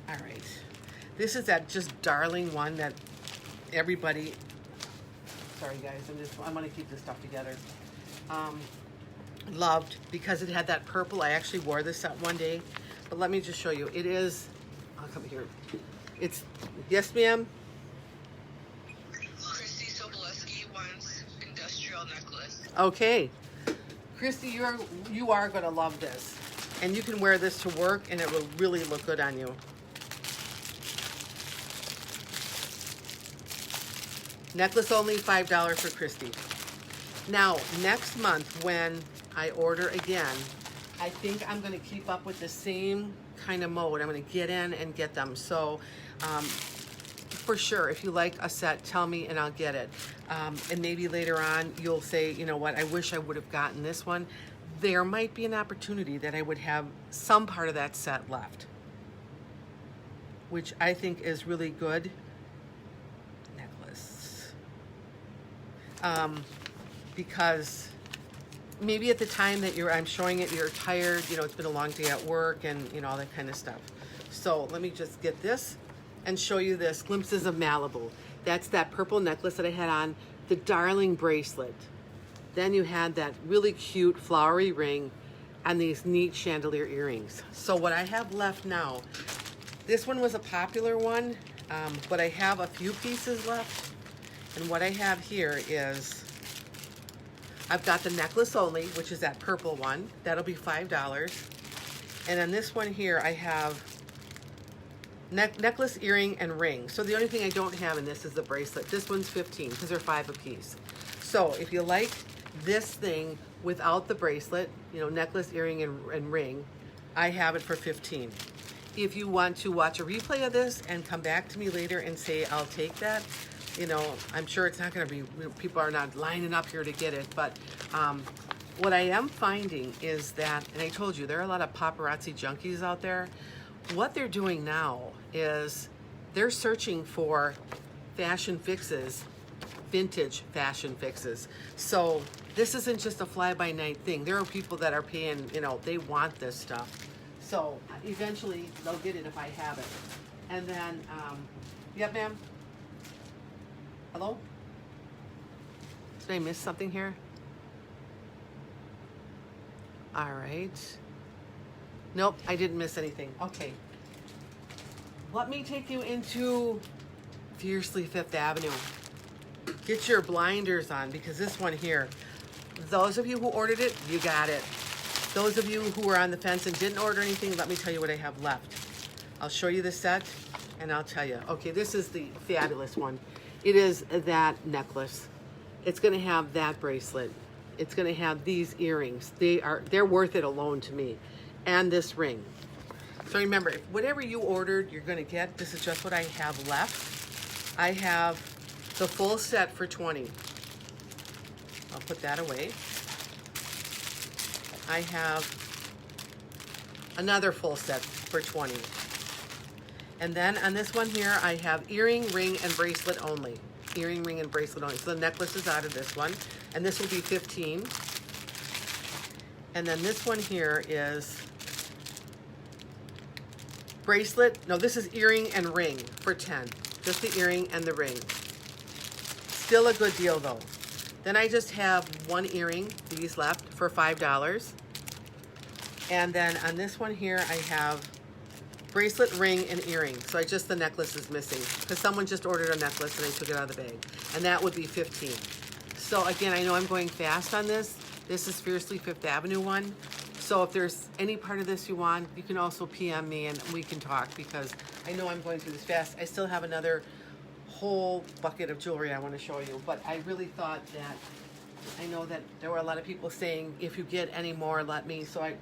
All right. This is that just darling one that everybody, sorry guys, I'm gonna keep this stuff together. Loved because it had that purple. I actually wore this set one day, but let me just show you. It is, I'll come here. It's, yes ma'am? Christy Sobolewski wants industrial necklace. Okay. Christy, you are gonna love this. And you can wear this to work and it will really look good on you. Necklace only $5 for Christy. Now, next month when I order again, I think I'm gonna keep up with the same kind of mode. I'm gonna get in and get them. So, for sure, if you like a set, tell me and I'll get it. And maybe later on, you'll say, you know what, I wish I would have gotten this one. There might be an opportunity that I would have some part of that set left, which I think is really good. Necklace. Because maybe at the time that I'm showing it, you're tired, you know, it's been a long day at work and, you know, all that kind of stuff. So let me just get this and show you this, Glimpses of Malibu. That's that purple necklace that I had on, the darling bracelet. Then you had that really cute flowery ring and these neat chandelier earrings. So what I have left now, this one was a popular one, but I have a few pieces left. And what I have here is, I've got the necklace only, which is that purple one. That'll be $5. And then this one here, I have necklace, earring, and ring. So the only thing I don't have in this is the bracelet. This one's 15 because they're 5 a piece. So if you like this thing without the bracelet, you know, necklace, earring, and ring, I have it for 15. If you want to watch a replay of this and come back to me later and say, I'll take that, you know, I'm sure it's not going to be, people are not lining up here to get it, but what I am finding is that, and I told you, there are a lot of paparazzi junkies out there. What they're doing now is they're searching for fashion fixes, vintage fashion fixes. So this isn't just a fly-by-night thing. There are people that are paying, you know, they want this stuff. So eventually they'll get it if I have it. And then, yep, ma'am? Hello? Did I miss something here? All right. Nope, I didn't miss anything. Okay. Let me take you into Fiercely Fifth Avenue. Get your blinders on because this one here, those of you who ordered it, you got it. Those of you who are on the fence and didn't order anything, let me tell you what I have left. I'll show you the set and I'll tell you. Okay, this is the fabulous one. It is that necklace. It's gonna have that bracelet. It's gonna have these earrings. They're worth it alone to me. And this ring. So remember, whatever you ordered, you're gonna get. This is just what I have left. I have the full set for $20. I'll put that away. I have another full set for $20. And then on this one here, I have earring, ring, and bracelet only. Earring, ring, and bracelet only. So the necklace is out of this one. And this will be $15. And then this one here is bracelet. No, this is earring and ring for $10. Just the earring and the ring. Still a good deal though. Then I just have one earring, these left, for $5. And then on this one here, I have bracelet, ring, and earring. So the necklace is missing because someone just ordered a necklace and I took it out of the bag. And that would be $15. So again, I know I'm going fast on this. This is Fiercely Fifth Avenue one. So if there's any part of this you want, you can also PM me and we can talk because I know I'm going through this fast. I still have another whole bucket of jewelry I want to show you, but I really thought that, I know that there were a lot of people saying, if you get any more, let me. So I,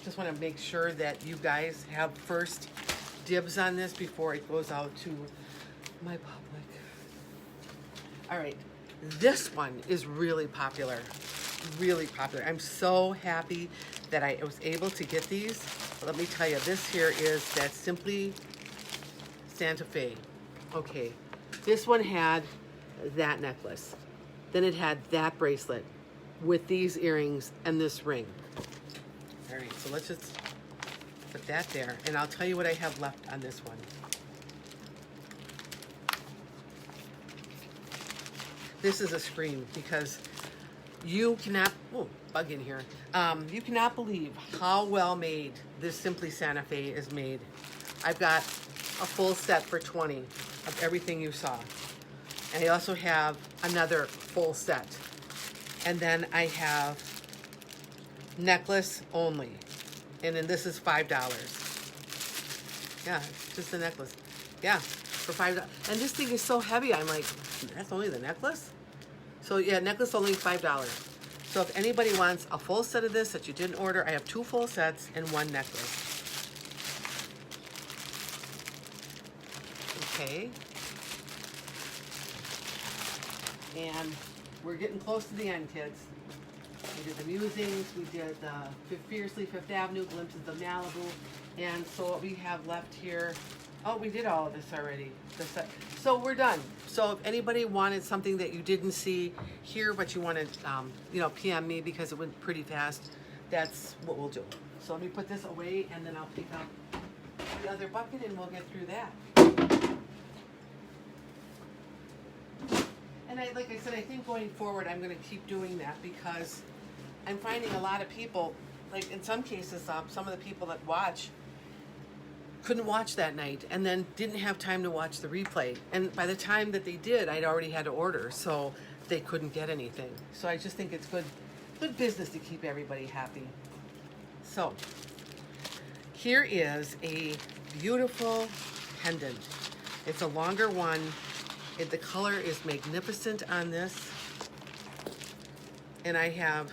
just want to make sure that you guys have first dibs on this before it goes out to my public. All right, this one is really popular. Really popular. I'm so happy that I was able to get these. But let me tell you, this here is that Simply Santa Fe. Okay, this one had that necklace. Then it had that bracelet with these earrings and this ring. All right, so let's just put that there. And I'll tell you what I have left on this one. This is a scream because you cannot, bug in here. You cannot believe how well made this Simply Santa Fe is made. I've got a full set for $20 of everything you saw. And I also have another full set. And then I have necklace only. And then this is $5. Yeah, just the necklace. Yeah, for $5. And this thing is so heavy, I'm like, that's only the necklace? So yeah, necklace only $5. So if anybody wants a full set of this that you didn't order, I have 2 full sets and 1 necklace. Okay. And we're getting close to the end, kids. We did the musings, we did the Fiercely Fifth Avenue, glimpses of Malibu, and so what we have left here, oh, we did all of this already. So we're done. So if anybody wanted something that you didn't see here, but you wanted, PM me because it went pretty fast, that's what we'll do. So let me put this away and then I'll pick up the other bucket and we'll get through that. And like I said, I think going forward, I'm going to keep doing that because I'm finding a lot of people, like in some cases, some of the people that watch couldn't watch that night and then didn't have time to watch the replay. And by the time that they did, I'd already had to order, so they couldn't get anything. So I just think it's good business to keep everybody happy. So here is a beautiful pendant. It's a longer one. The color is magnificent on this. And I have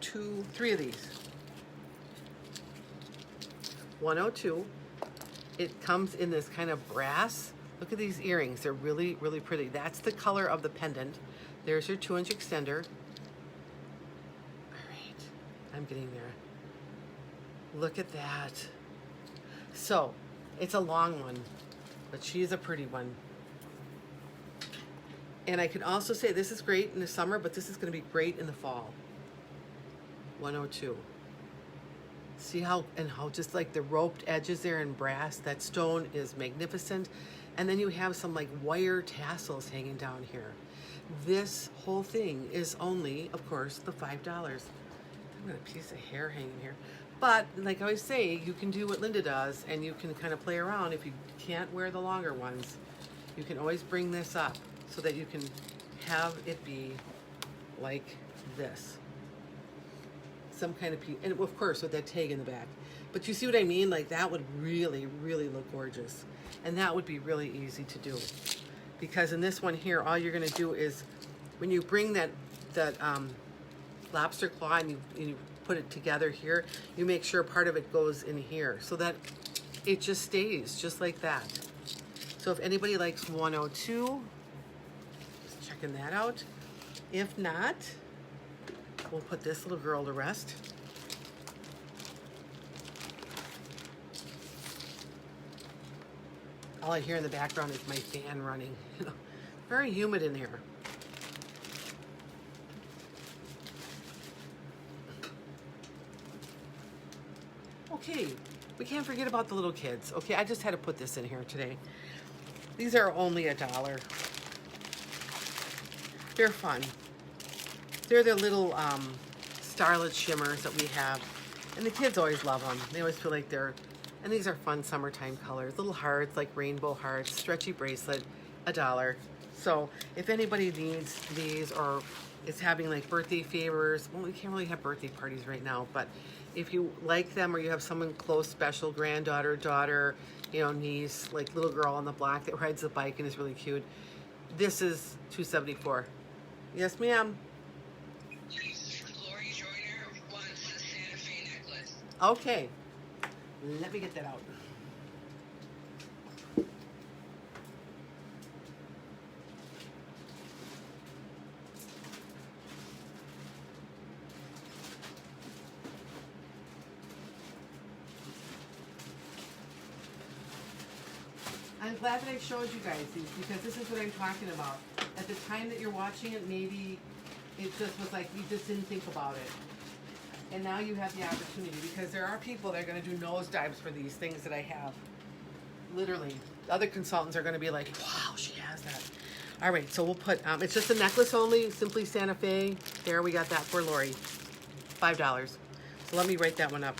3 of these. 102. It comes in this kind of brass. Look at these earrings. They're really, really pretty. That's the color of the pendant. There's your 2-inch extender. All right. I'm getting there. Look at that. So, it's a long one, but she's a pretty one. And I can also say this is great in the summer, but this is going to be great in the fall. 102. See how just like the roped edges there in brass, that stone is magnificent. And then you have some like wire tassels hanging down here. This whole thing is only, of course, the $5. I've got a piece of hair hanging here. But like I always say, you can do what Linda does and you can kind of play around. If you can't wear the longer ones, you can always bring this up so that you can have it be like this. Some kind of piece, and of course with that tag in the back. But you see what I mean? Like that would really, really look gorgeous. And that would be really easy to do. Because in this one here, all you're gonna do is, when you bring that lobster claw and you put it together here, you make sure part of it goes in here so that it just stays just like that. So if anybody likes 102, just checking that out. If not, we'll put this little girl to rest. All I hear in the background is my fan running. Very humid in here. Okay, we can't forget about the little kids. Okay, I just had to put this in here today. These are only $1. They're fun. They're the little starlet shimmers that we have. And the kids always love them. They always feel like they're, and these are fun summertime colors. Little hearts, like rainbow hearts, stretchy bracelet, $1. So if anybody needs these or is having like birthday favors, well, we can't really have birthday parties right now, but if you like them or you have someone close, special, granddaughter, daughter, you know, niece, like little girl on the block that rides the bike and is really cute, this is $2.74. Yes, ma'am. Lori Joyner wants the Santa Fe necklace. Okay, let me get that out. I'm glad that I showed you guys these because this is what I'm talking about. At the time that you're watching it, maybe it just was like you just didn't think about it. And now you have the opportunity because there are people that are going to do nosedives for these things that I have. Literally. Other consultants are going to be like, wow, she has that. All right, so we'll put, it's just a necklace only, Simply Santa Fe. There, we got that for Lori. $5. So let me write that one up.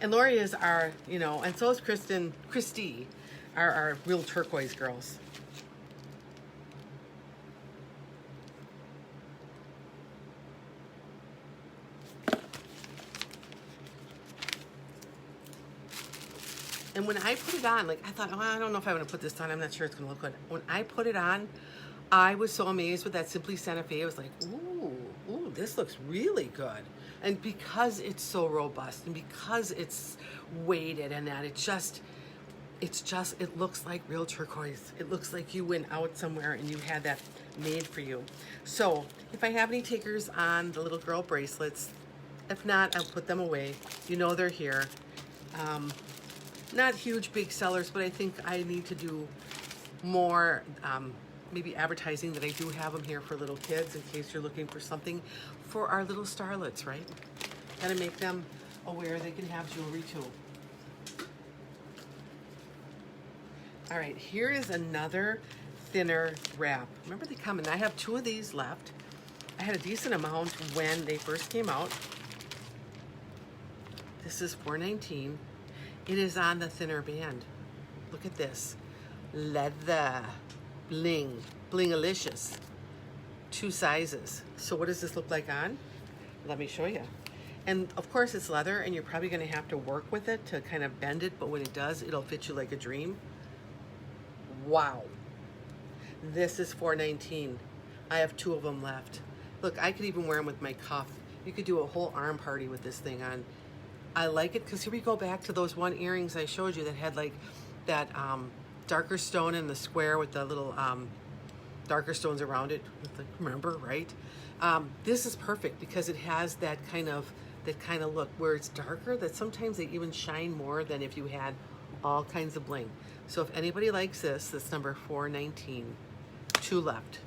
And Lori is our, you know, and so is Christy, our real turquoise girls. And when I put it on, like I thought, oh, I don't know if I want to put this on. I'm not sure it's going to look good. When I put it on, I was so amazed with that Simply Santa Fe. I was like, ooh, this looks really good. And because it's so robust and because it's weighted and that, it looks like real turquoise. It looks like you went out somewhere and you had that made for you. So if I have any takers on the little girl bracelets, if not, I'll put them away. You know they're here. Not huge, big sellers, but I think I need to do more maybe advertising that I do have them here for little kids in case you're looking for something for our little starlets, right? Gotta make them aware they can have jewelry too. All right, here is another thinner wrap. Remember they come in, I have 2 of these left. I had a decent amount when they first came out. This is $4.19. It is on the thinner band. Look at this. Leather. Bling. Bling-alicious. 2 sizes. So what does this look like on? Let me show you. And of course it's leather and you're probably going to have to work with it to kind of bend it, but when it does, it'll fit you like a dream. Wow. This is $4.19. I have 2 of them left. Look, I could even wear them with my cuff. You could do a whole arm party with this thing on. I like it because here we go back to those one earrings I showed you that had like that darker stone in the square with the little darker stones around it. Remember, right? This is perfect because it has that kind of look where it's darker, that sometimes they even shine more than if you had all kinds of bling. So if anybody likes this, that's number $4.19. 2 left.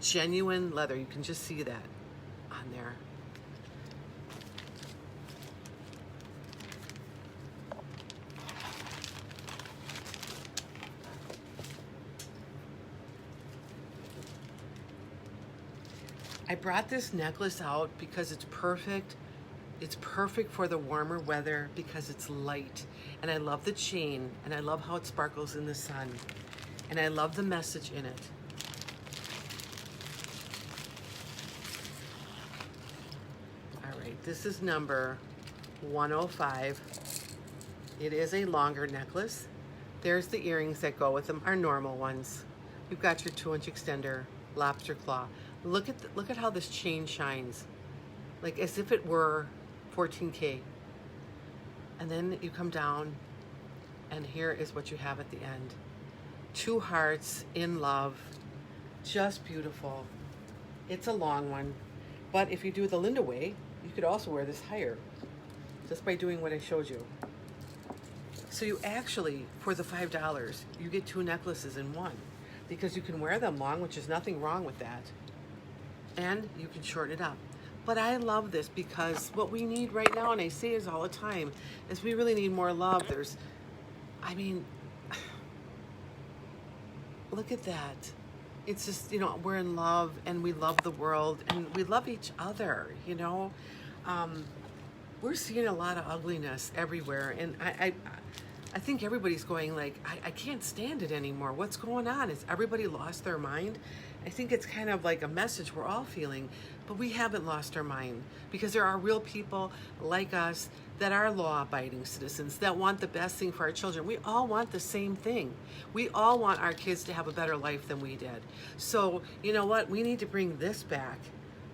Genuine leather. You can just see that on there. I brought this necklace out because it's perfect. It's perfect for the warmer weather because it's light. And I love the chain, and I love how it sparkles in the sun. And I love the message in it. All right, this is number 105. It is a longer necklace. There's the earrings that go with them, our normal ones. You've got your 2-inch extender, lobster claw. Look at how this chain shines, like as if it were 14K. And then you come down, and here is what you have at the end. 2 hearts in love, just beautiful. It's a long one, but if you do the Linda way, you could also wear this higher, just by doing what I showed you. So you actually, for the $5, you get 2 necklaces in one, because you can wear them long, which is nothing wrong with that. And you can shorten it up. But I love this because what we need right now, and I say this all the time, is we really need more love. Look at that. It's just, we're in love, and we love the world, and we love each other, We're seeing a lot of ugliness everywhere, and I think everybody's going like, I can't stand it anymore. What's going on? Has everybody lost their mind? I think it's kind of like a message we're all feeling, but we haven't lost our mind, because there are real people like us that are law-abiding citizens that want the best thing for our children. We all want the same thing. We all want our kids to have a better life than we did. So, you know what? We need to bring this back,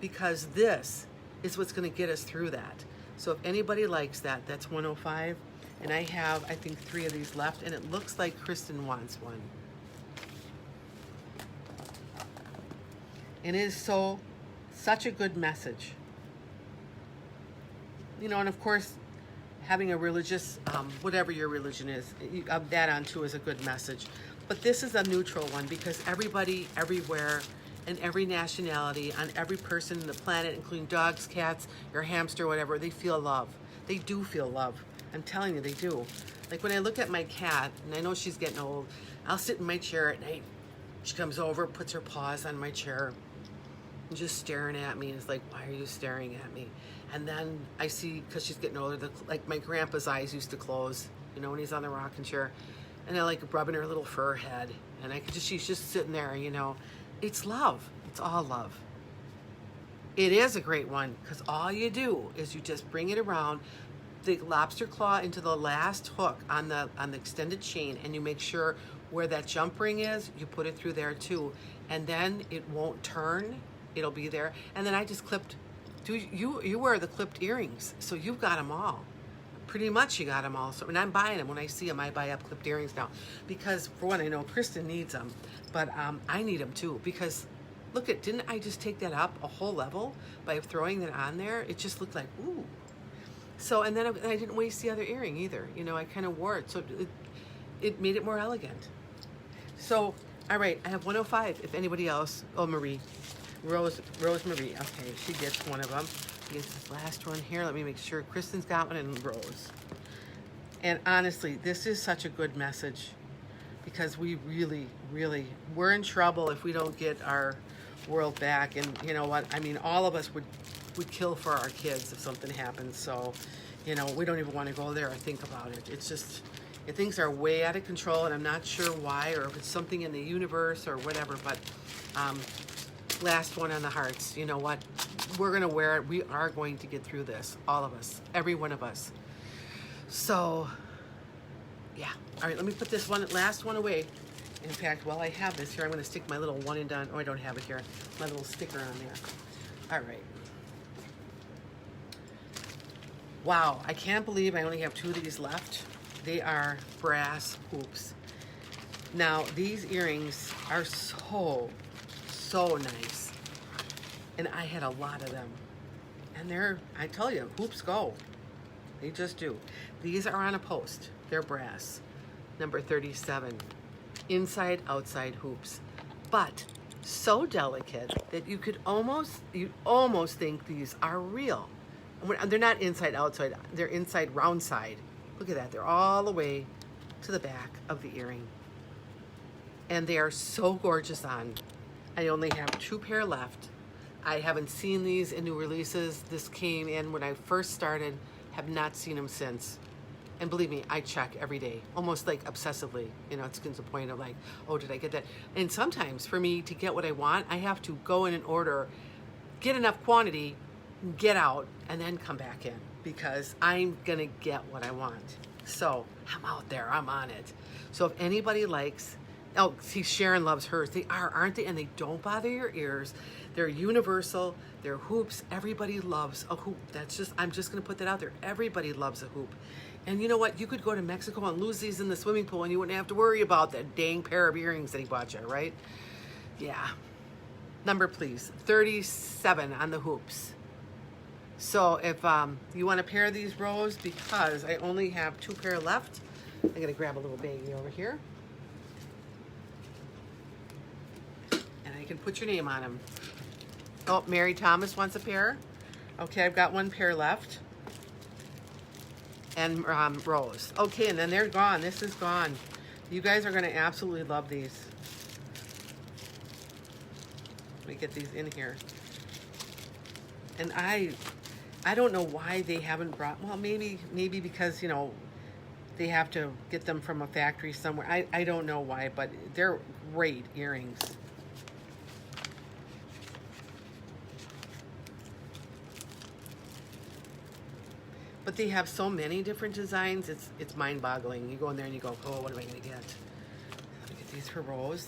because this is what's going to get us through that. So if anybody likes that, that's 105. And I have, I think, 3 of these left, and it looks like Kristen wants one. And it is such a good message. And of course, having a religious, whatever your religion is, that on too is a good message. But this is a neutral one, because everybody, everywhere, and every nationality, on every person on the planet, including dogs, cats, your hamster, whatever, they feel love. They do feel love. I'm telling you, they do. Like when I look at my cat, and I know she's getting old, I'll sit in my chair at night. She comes over, puts her paws on my chair, and just staring at me. And it's like, why are you staring at me? And then I see, because she's getting older, like my grandpa's eyes used to close, when he's on the rocking chair. And I like rubbing her little fur head. And she's just sitting there, It's love. It's all love. It is a great one, because all you do is you just bring it around the lobster claw into the last hook on the extended chain, and you make sure where that jump ring is, you put it through there too, and then it won't turn. It'll be there. And then I just clipped. You wear the clipped earrings, so you've got them all. Pretty much you got them all. So, and I'm buying them. When I see them, I buy up clipped earrings now, because for one, I know Kristen needs them, but I need them too, because look didn't I just take that up a whole level by throwing that on there? It just looked like, ooh. So, and then I didn't waste the other earring either. I kind of wore it, so it made it more elegant. So, all right, I have 105. If anybody else, Rose Marie. Okay, she gets one of them. Gets this last one here. Let me make sure Kristen's got one, and Rose. And honestly, this is such a good message, because we really, really, we're in trouble if we don't get our world back. And you know what? All of us would kill for our kids if something happens. So, we don't even want to go there or think about it. It's just, things are way out of control, and I'm not sure why, or if it's something in the universe or whatever. But last one on the hearts. You know what? We're going to wear it. We are going to get through this. All of us. Every one of us. So, yeah. All right, let me put this last one away. In fact, while I have this here, I'm going to stick my little one and done. Oh, I don't have it here. My little sticker on there. All right. Wow, I can't believe I only have 2 of these left. They are brass hoops. Now, these earrings are so nice. And I had a lot of them. And I tell you, hoops go. They just do. These are on a post. They're brass. Number 37. Inside, outside hoops. But so delicate that you almost think these are real. They're not inside, outside. They're inside, round side. Look at that. They're all the way to the back of the earring. And they are so gorgeous on. I only have 2 pair left. I haven't seen these in new releases. This came in when I first started, have not seen them since. And believe me, I check every day, almost like obsessively. You know, it's to the point of like, oh, did I get that? And sometimes for me to get what I want, I have to go in and order, get enough quantity, get out, and then come back in because I'm going to get what I want. So I'm out there, I'm on it. So if anybody likes, oh, see, Sharon loves hers. They are, aren't they? And they don't bother your ears. They're universal. They're hoops. Everybody loves a hoop. That's just, I'm just going to put that out there. Everybody loves a hoop. And you know what? You could go to Mexico and lose these in the swimming pool and you wouldn't have to worry about that dang pair of earrings that he bought you, right? Yeah. Number, please. 37 on the hoops. So if you want a pair of these, Rose, because I only have 2 pair left, I'm going to grab a little baggie over here. And I can put your name on them. Oh, Mary Thomas wants a pair. Okay, I've got 1 pair left. And Rose. Okay, and then they're gone. This is gone. You guys are going to absolutely love these. Let me get these in here. And I don't know why they haven't brought, well, maybe because, you know, they have to get them from a factory somewhere. I don't know why, but they're great earrings. But they have so many different designs, it's mind-boggling. You go in there and you go, oh, what am I going to get? Let me get these for Rose.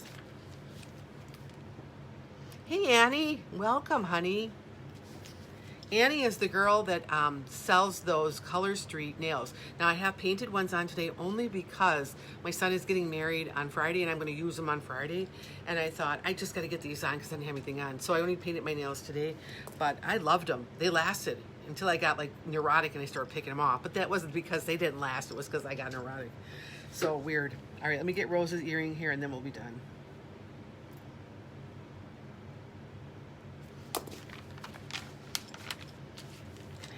Hey, Annie. Welcome, honey. Annie is the girl that sells those Color Street nails. Now, I have painted ones on today only because my son is getting married on Friday, and I'm going to use them on Friday. And I thought, I just got to get these on because I didn't have anything on. So I only painted my nails today, but I loved them. They lasted until I got like neurotic and I started picking them off. But that wasn't because they didn't last. It was because I got neurotic. So weird. All right, let me get Rose's earring here and then we'll be done. I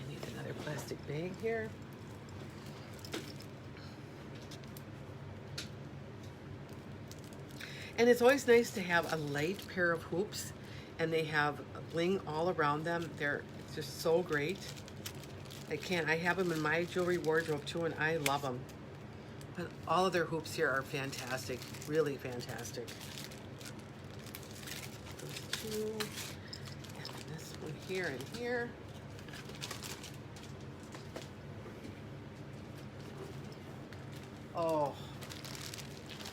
need another plastic bag here. And it's always nice to have a light pair of hoops, and they have bling all around them. They're just so great. I have them in my jewelry wardrobe too, and I love them. But all of their hoops here are fantastic, really fantastic. Those 2, and then this one here and here. Oh,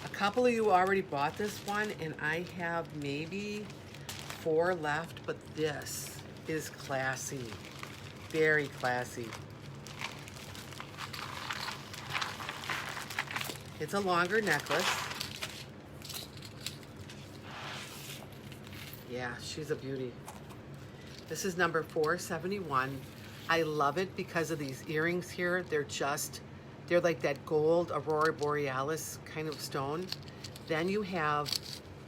a couple of you already bought this one, and I have maybe 4 left, but this is classy. Very classy. It's a longer necklace. Yeah, she's a beauty. This is number 471. I love it because of these earrings here. They're like that gold Aurora Borealis kind of stone. Then you have,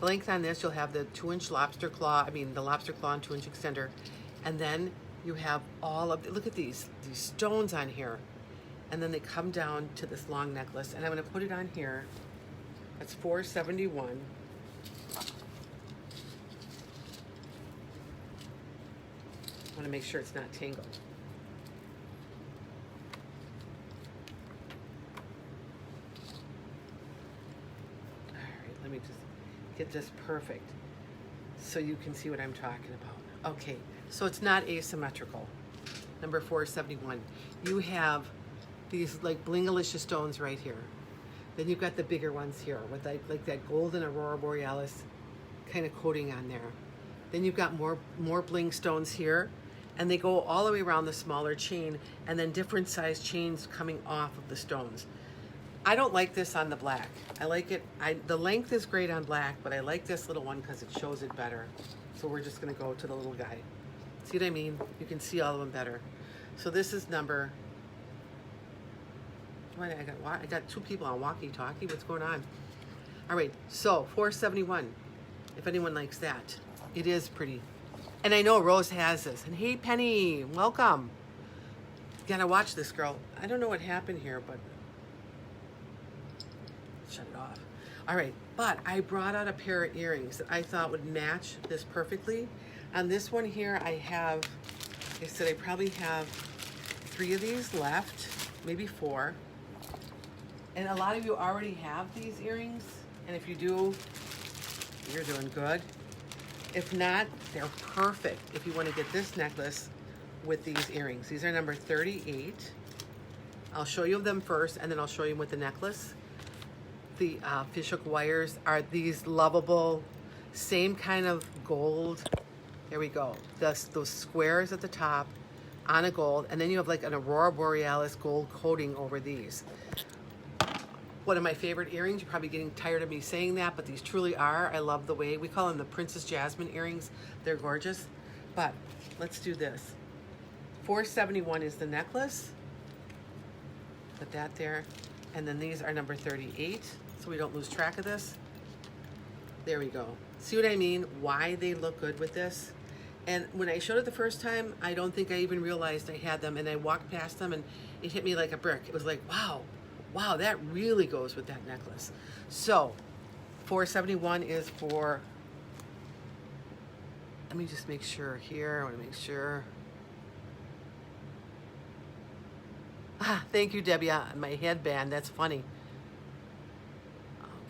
the length on this, you'll have the 2-inch lobster claw, the lobster claw and 2-inch extender. And then you have all of, look at these stones on here. And then they come down to this long necklace. And I'm gonna put it on here. That's 471. I wanna make sure it's not tangled. All right, let me just get this perfect so you can see what I'm talking about. Okay. So it's not asymmetrical. Number 471. You have these like blingalicious stones right here. Then you've got the bigger ones here with like that golden Aurora Borealis kind of coating on there. Then you've got more bling stones here, and they go all the way around the smaller chain, and then different size chains coming off of the stones. I don't like this on the black. I like it, the length is great on black, but I like this little one because it shows it better. So we're just gonna go to the little guy. See what I mean? You can see all of them better. So this is number, I got 2 people on walkie-talkie. What's going on? All right, so 471, if anyone likes that. It is pretty. And I know Rose has this. And hey, Penny, welcome. Gotta watch this, girl. I don't know what happened here, but shut it off. All right, but I brought out a pair of earrings that I thought would match this perfectly. On this one here, I said I probably have 3 of these left, maybe 4. And a lot of you already have these earrings, and if you do, you're doing good. If not, they're perfect if you want to get this necklace with these earrings. These are number 38. I'll show you them first, and then I'll show you with the necklace. The fishhook wires are these lovable, same kind of gold. Here we go. Those squares at the top on a gold, and then you have like an Aurora Borealis gold coating over these. One of my favorite earrings. You're probably getting tired of me saying that, but these truly are. I love the way, we call them the Princess Jasmine earrings. They're gorgeous. But let's do this. $471 is the necklace. Put that there. And then these are number 38, so we don't lose track of this. There we go. See what I mean? Why they look good with this? And when I showed it the first time, I don't think I even realized I had them, and I walked past them and it hit me like a brick. It was like, wow, that really goes with that necklace. So $471 is for, let me just make sure here. I want to make sure. Thank you, Debbie. My headband, that's funny.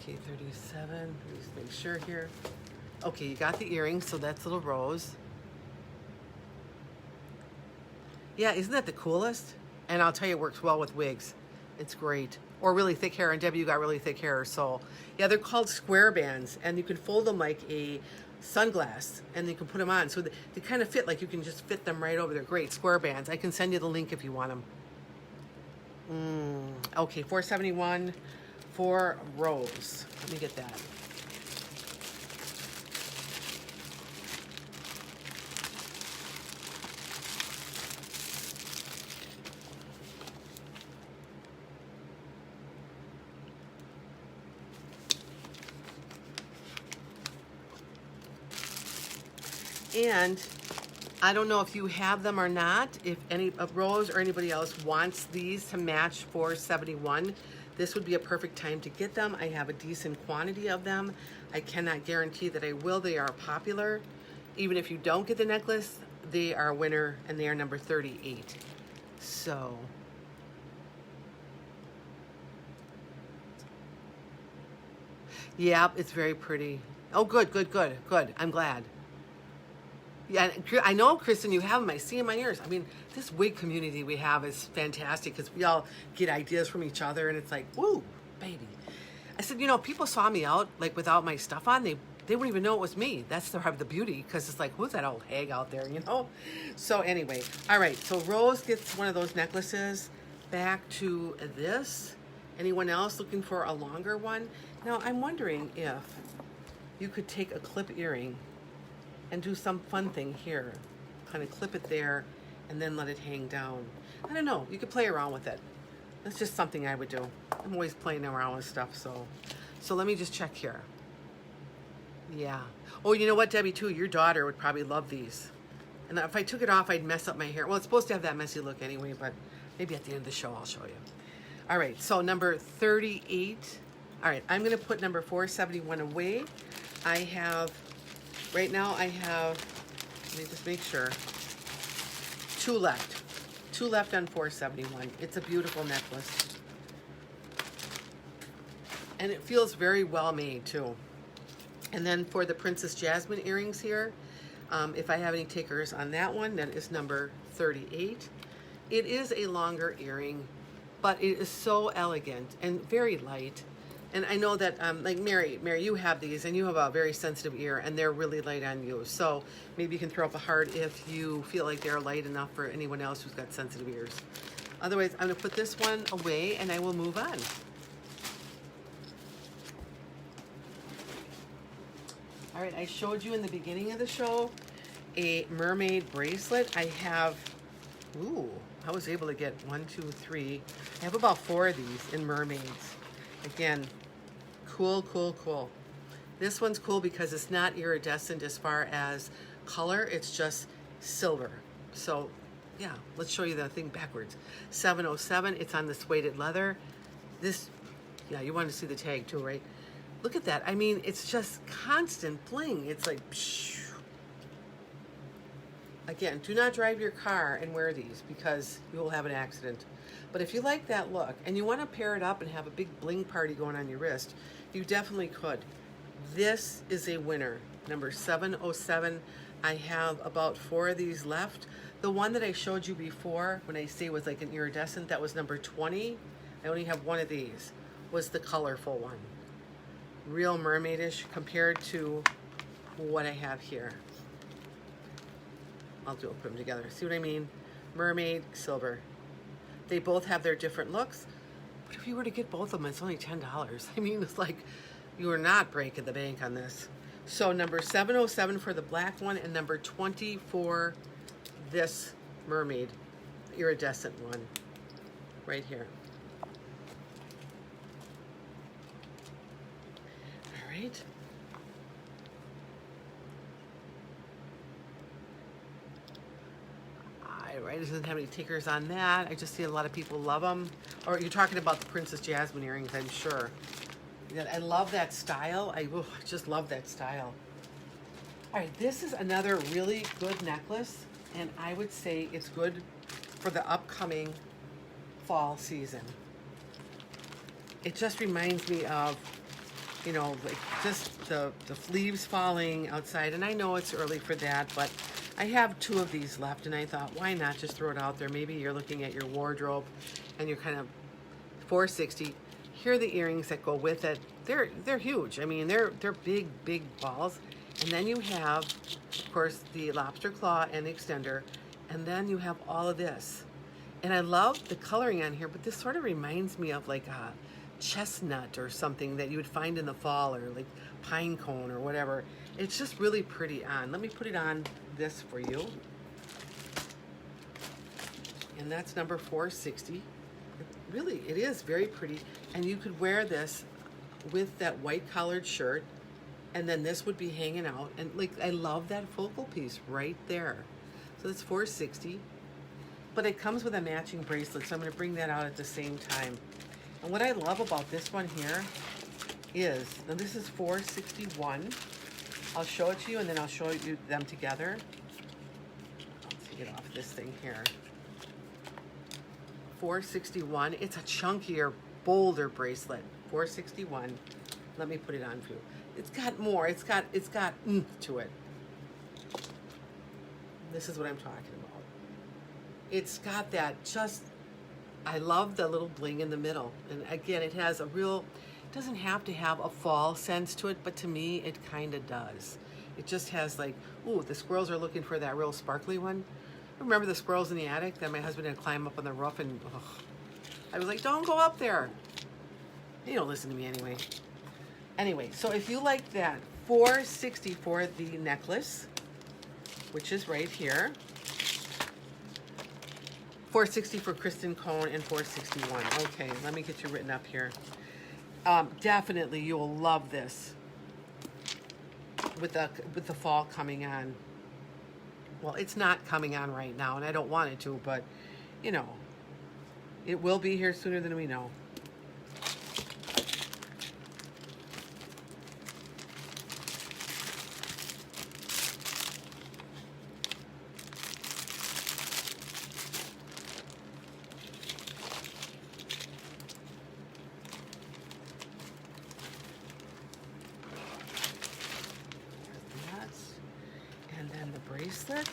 Okay, 37. Let me just make sure here. Okay, you got the earrings, so that's little Rose. Yeah, isn't that the coolest? And I'll tell you, it works well with wigs. It's great. Or really thick hair, and Debbie, you got really thick hair, so. Yeah, they're called square bands, and you can fold them like a sunglass, and you can put them on. So they kind of fit, like you can just fit them right over. They're great, square bands. I can send you the link if you want them. Okay, $471 for Rose. Let me get that. And I don't know if you have them or not. If any of Rose or anybody else wants these to match $471, this would be a perfect time to get them. I have a decent quantity of them. I cannot guarantee that I will. They are popular. Even if you don't get the necklace, they are a winner, and they are number 38. So yeah, it's very pretty. Oh, good. I'm glad. Yeah, I know, Kristen, you have them. I see them in my ears. I mean, this wig community we have is fantastic because we all get ideas from each other, and it's like, woo, baby. I said, people saw me out, like, without my stuff on. They wouldn't even know it was me. That's the beauty, because it's like, who's that old hag out there, So anyway, all right, so Rose gets one of those necklaces. Back to this. Anyone else looking for a longer one? Now, I'm wondering if you could take a clip earring and do some fun thing here. Kind of clip it there and then let it hang down. I don't know, you could play around with it. That's just something I would do. I'm always playing around with stuff, so let me just check here. Yeah. Oh, you know what, Debbie, too, your daughter would probably love these. And if I took it off, I'd mess up my hair. Well, it's supposed to have that messy look anyway, but maybe at the end of the show I'll show you. All right, so number 38. All right, I'm gonna put number 471 away. Right now I have, let me just make sure, 2 left. 2 left on 471. It's a beautiful necklace. And it feels very well made too. And then for the Princess Jasmine earrings here, if I have any takers on that one, that is number 38. It is a longer earring, but it is so elegant and very light. And I know that, like Mary, you have these, and you have a very sensitive ear, and they're really light on you. So maybe you can throw up a heart if you feel like they're light enough for anyone else who's got sensitive ears. Otherwise, I'm going to put this one away, and I will move on. All right, I showed you in the beginning of the show a mermaid bracelet. I was able to get 1, 2, 3. I have about 4 of these in mermaids. Again, cool. This one's cool because it's not iridescent as far as color. It's just silver. So, yeah, let's show you the thing backwards. 707, it's on the suede leather. This, yeah, you want to see the tag too, right? Look at that. I mean, it's just constant bling. It's like, pshh. Again, do not drive your car and wear these because you will have an accident. But if you like that look and you want to pair it up and have a big bling party going on your wrist, you definitely could. This is a winner. Number 707. I have about 4 of these left. The one that I showed you before, when I say was like an iridescent, that was number 20. I only have 1 of these, was the colorful one. Real mermaidish compared to what I have here. I'll put them together. See what I mean? Mermaid, silver. They both have their different looks. But if you were to get both of them, it's only $10. I mean, it's like you are not breaking the bank on this. So number 707 for the black one and number 20 for this mermaid iridescent one right here. All right. Right, it doesn't have any takers on that. I just see a lot of people love them. Or you're talking about the Princess Jasmine earrings, I'm sure. I love that style. I just love that style. All right, this is another really good necklace, and I would say it's good for the upcoming fall season. It just reminds me of, you know, like just the leaves falling outside, and I know it's early for that, but I have 2 of these left, and I thought, why not just throw it out there? Maybe you're looking at your wardrobe, and you're kind of $4.60. Here are the earrings that go with it. They're huge. I mean, they're big balls. And then you have, of course, the lobster claw and the extender, and then you have all of this. And I love the coloring on here, but this sort of reminds me of like a chestnut or something that you would find in the fall, or like pine cone or whatever. It's just really pretty on. Let me put it on this for you. And that's number 460. Really, it is very pretty. And you could wear this with that white collared shirt, and then this would be hanging out. And like, I love that focal piece right there. So that's 460. But it comes with a matching bracelet, so I'm going to bring that out at the same time. And what I love about this one here is, now this is 461. I'll show it to you, and then I'll show you them together. Let's get off this thing here. 461. It's a chunkier, bolder bracelet. 461. Let me put it on for you. It's got more. It's got oomph to it. This is what I'm talking about. It's got that just, I love the little bling in the middle. And again, it has a real, it doesn't have to have a fall sense to it, but to me, it kind of does. It just has like, ooh, the squirrels are looking for that real sparkly one. Remember the squirrels in the attic that my husband had climb up on the roof, and I was like, don't go up there. They don't listen to me anyway. Anyway, so if you like that, $460 for the necklace, which is right here. $460 for Kristen Cone and $461. Okay, let me get you written up here. Definitely, you will love this with the fall coming on. Well, it's not coming on right now, and I don't want it to, but, you know, it will be here sooner than we know. And then the bracelet.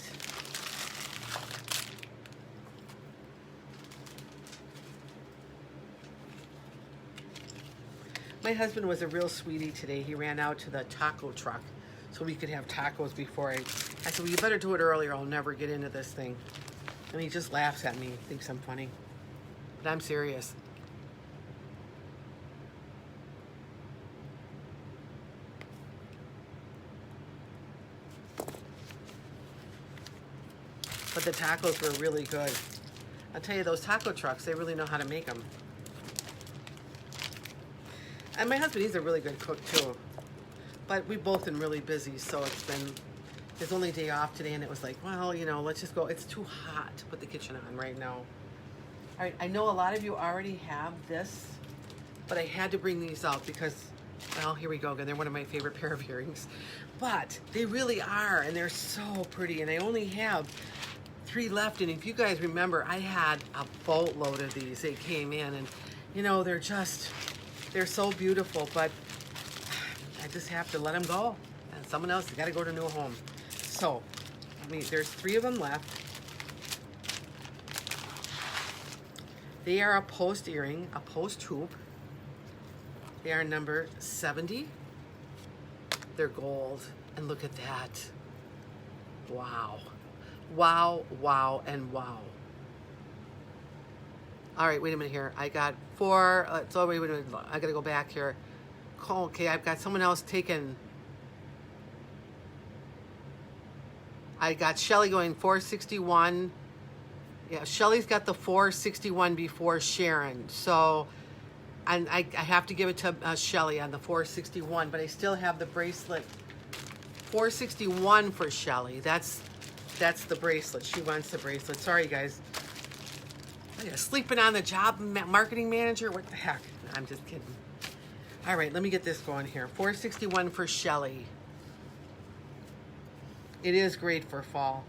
My husband was a real sweetie today. He ran out to the taco truck so we could have tacos before I said, well, you better do it earlier. I'll never get into this thing. And he just laughs at me, thinks I'm funny. But I'm serious. But the tacos were really good. I'll tell you, those taco trucks, they really know how to make them. And my husband, he's a really good cook too. But we've both been really busy, so it's been his only day off today, and it was like, well, you know, let's just go. It's too hot to put the kitchen on right now. All right, I know a lot of you already have this, but I had to bring these out because Well, here we go again. They're one of my favorite pair of earrings. But they really are, and they're so pretty. And I only have 3 left. And if you guys remember, I had a boatload of these. They came in, and you know, they're so beautiful. But I just have to let them go. And someone else has got to go to a new home. So, I mean, there's 3 of them left. They are a post earring, a post hoop. They are number 70. They're gold. And look at that. Wow. Wow, wow, and wow. All right, wait a minute here. I got 4. So wait a minute. I got to go back here. Okay, I've got someone else taking. I got Shelly going 461. Yeah, Shelly's got the 461 before Sharon. So, and I have to give it to Shelly on the 461, but I still have the bracelet. 461 for Shelly. That's the bracelet. She wants the bracelet. Sorry, guys. Oh, yeah, sleeping on the job, marketing manager. What the heck? No, I'm just kidding. All right, let me get this going here. 461 for Shelly. It is great for fall.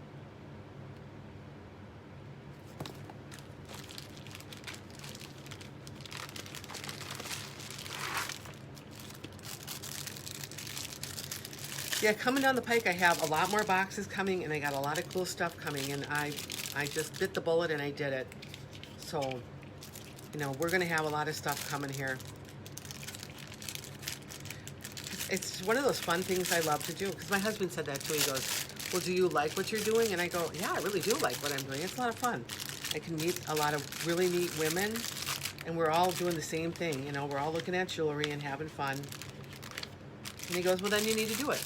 Yeah, coming down the pike, I have a lot more boxes coming, and I got a lot of cool stuff coming, and I just bit the bullet and I did it. So, you know, we're going to have a lot of stuff coming here. It's one of those fun things I love to do, because my husband said that too. He goes, well, do you like what you're doing? And I go, yeah, I really do like what I'm doing. It's a lot of fun. I can meet a lot of really neat women, and we're all doing the same thing. You know, we're all looking at jewelry and having fun. And he goes, well, then you need to do it.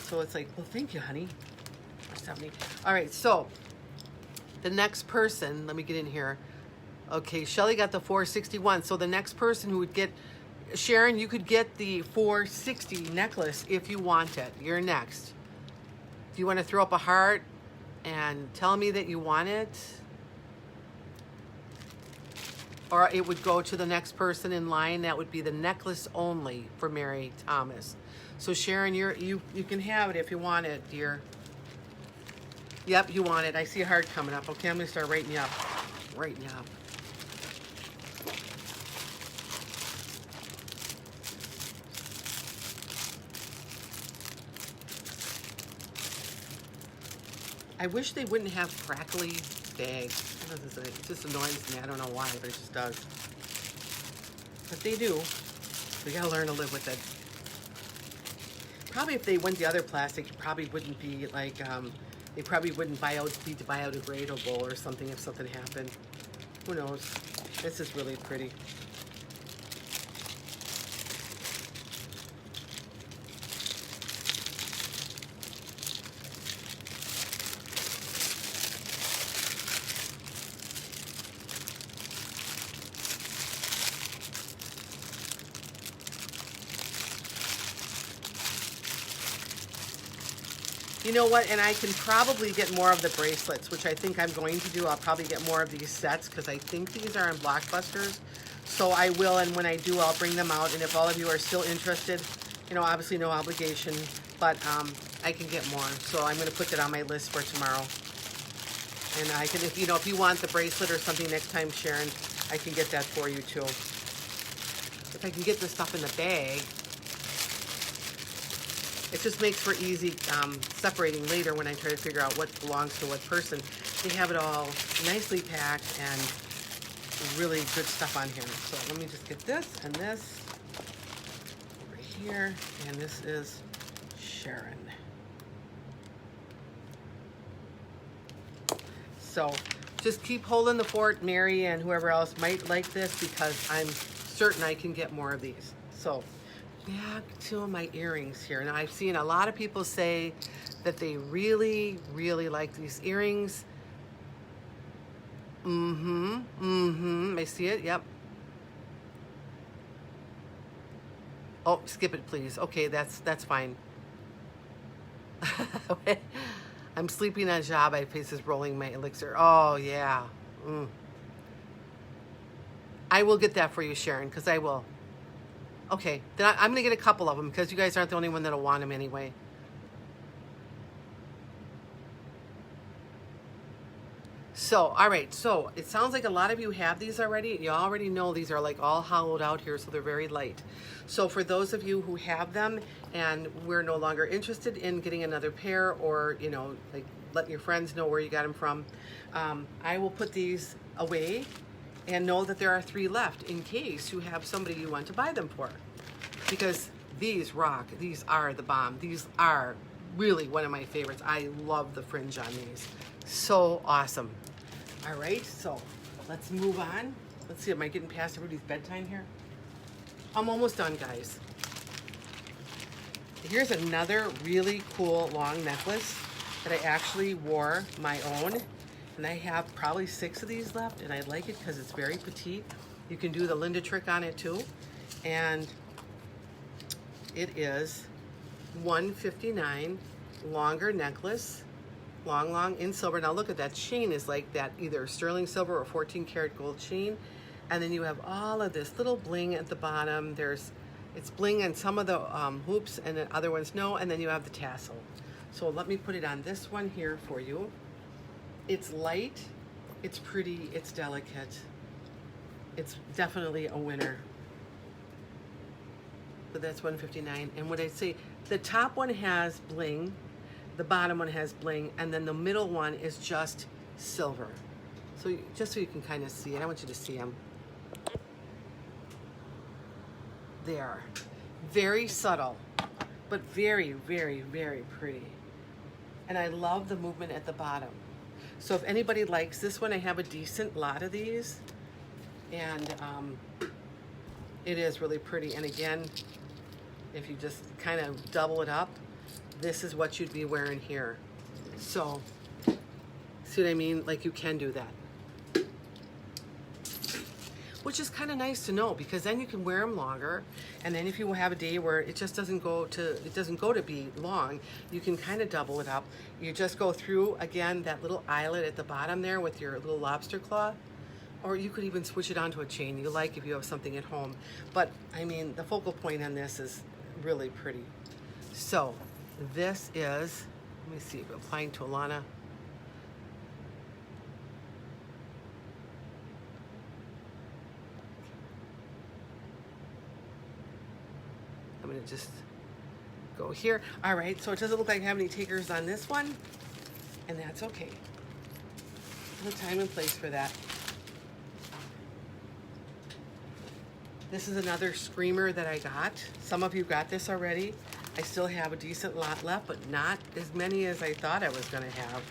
So it's like, well, thank you, honey. All right, so the next person, let me get in here. Okay, Shelly got the 461. So the next person who would get, Sharon, you could get the 460 necklace if you want it. You're next. Do you want to throw up a heart and tell me that you want it? Or it would go to the next person in line. That would be the necklace only for Mary Thomas. So Sharon, you can have it if you want it, dear. Yep, you want it. I see a heart coming up. Okay, I'm going to start writing you up. Writing you up. I wish they wouldn't have crackly bags. It just annoys me. I don't know why, but it just does. But they do. We gotta learn to live with it. Probably if they went the other plastic, it probably wouldn't be like, they probably wouldn't be biodegradable or something if something happened. Who knows? This is really pretty. You know what, and I can probably get more of the bracelets, which I think I'm going to do. I'll probably get more of these sets because I think these are in Blockbusters. So I will, and when I do, I'll bring them out. And if all of you are still interested, you know, obviously no obligation, but I can get more. So I'm going to put that on my list for tomorrow. And I can, if you want the bracelet or something next time, Sharon, I can get that for you too. If I can get this stuff in the bag, it just makes for easy separating later when I try to figure out what belongs to what person. They have it all nicely packed and really good stuff on here. So let me just get this and this over here. And this is Sharon. So just keep holding the fort, Mary, and whoever else might like this, because I'm certain I can get more of these. So back to my earrings here. Now I've seen a lot of people say that they really, really like these earrings. I see it, yep. Oh, skip it, please. Okay, that's fine. I'm sleeping on job. My face is rolling my elixir. Oh, yeah. I will get that for you, Sharon, because I will. Okay, then I'm gonna get a couple of them because you guys aren't the only one that'll want them anyway. So, all right, so it sounds like a lot of you have these already. You already know these are like all hollowed out here, so they're very light. So for those of you who have them and we're no longer interested in getting another pair, or, you know, like letting your friends know where you got them from, I will put these away and know that there are 3 left in case you have somebody you want to buy them for. Because these rock, these are the bomb. These are really one of my favorites. I love the fringe on these. So awesome. All right, so let's move on. Let's see, am I getting past everybody's bedtime here? I'm almost done, guys. Here's another really cool long necklace that I actually wore my own. And I have probably 6 of these left, and I like it because it's very petite. You can do the Linda trick on it too. And it is $159, longer necklace. Long in silver. Now look at that chain is like that either sterling silver or 14 karat gold chain. And then you have all of this little bling at the bottom. It's bling on some of the hoops and the other ones no. And then you have the tassel. So let me put it on this one here for you. It's light, it's pretty, it's delicate. It's definitely a winner. But that's $159. And what I say, the top one has bling, the bottom one has bling, and then the middle one is just silver. So just so you can kind of see it, I want you to see them. There. Very subtle, but very, very, very pretty. And I love the movement at the bottom. So if anybody likes this one, I have a decent lot of these. And it is really pretty. And again, if you just kind of double it up, this is what you'd be wearing here. So, see what I mean? Like you can do that. Which is kind of nice to know because then you can wear them longer. And then if you have a day where it just doesn't go to be long, you can kind of double it up. You just go through, again, that little eyelet at the bottom there with your little lobster claw. Or you could even switch it onto a chain you like if you have something at home. But, I mean, the focal point on this is really pretty. So, this is, let me see, applying to Alana. I'm gonna just go here. All right, so it doesn't look like I have any takers on this one, and that's okay. There's a time and place for that. This is another screamer that I got. Some of you got this already. I still have a decent lot left, but not as many as I thought I was gonna have.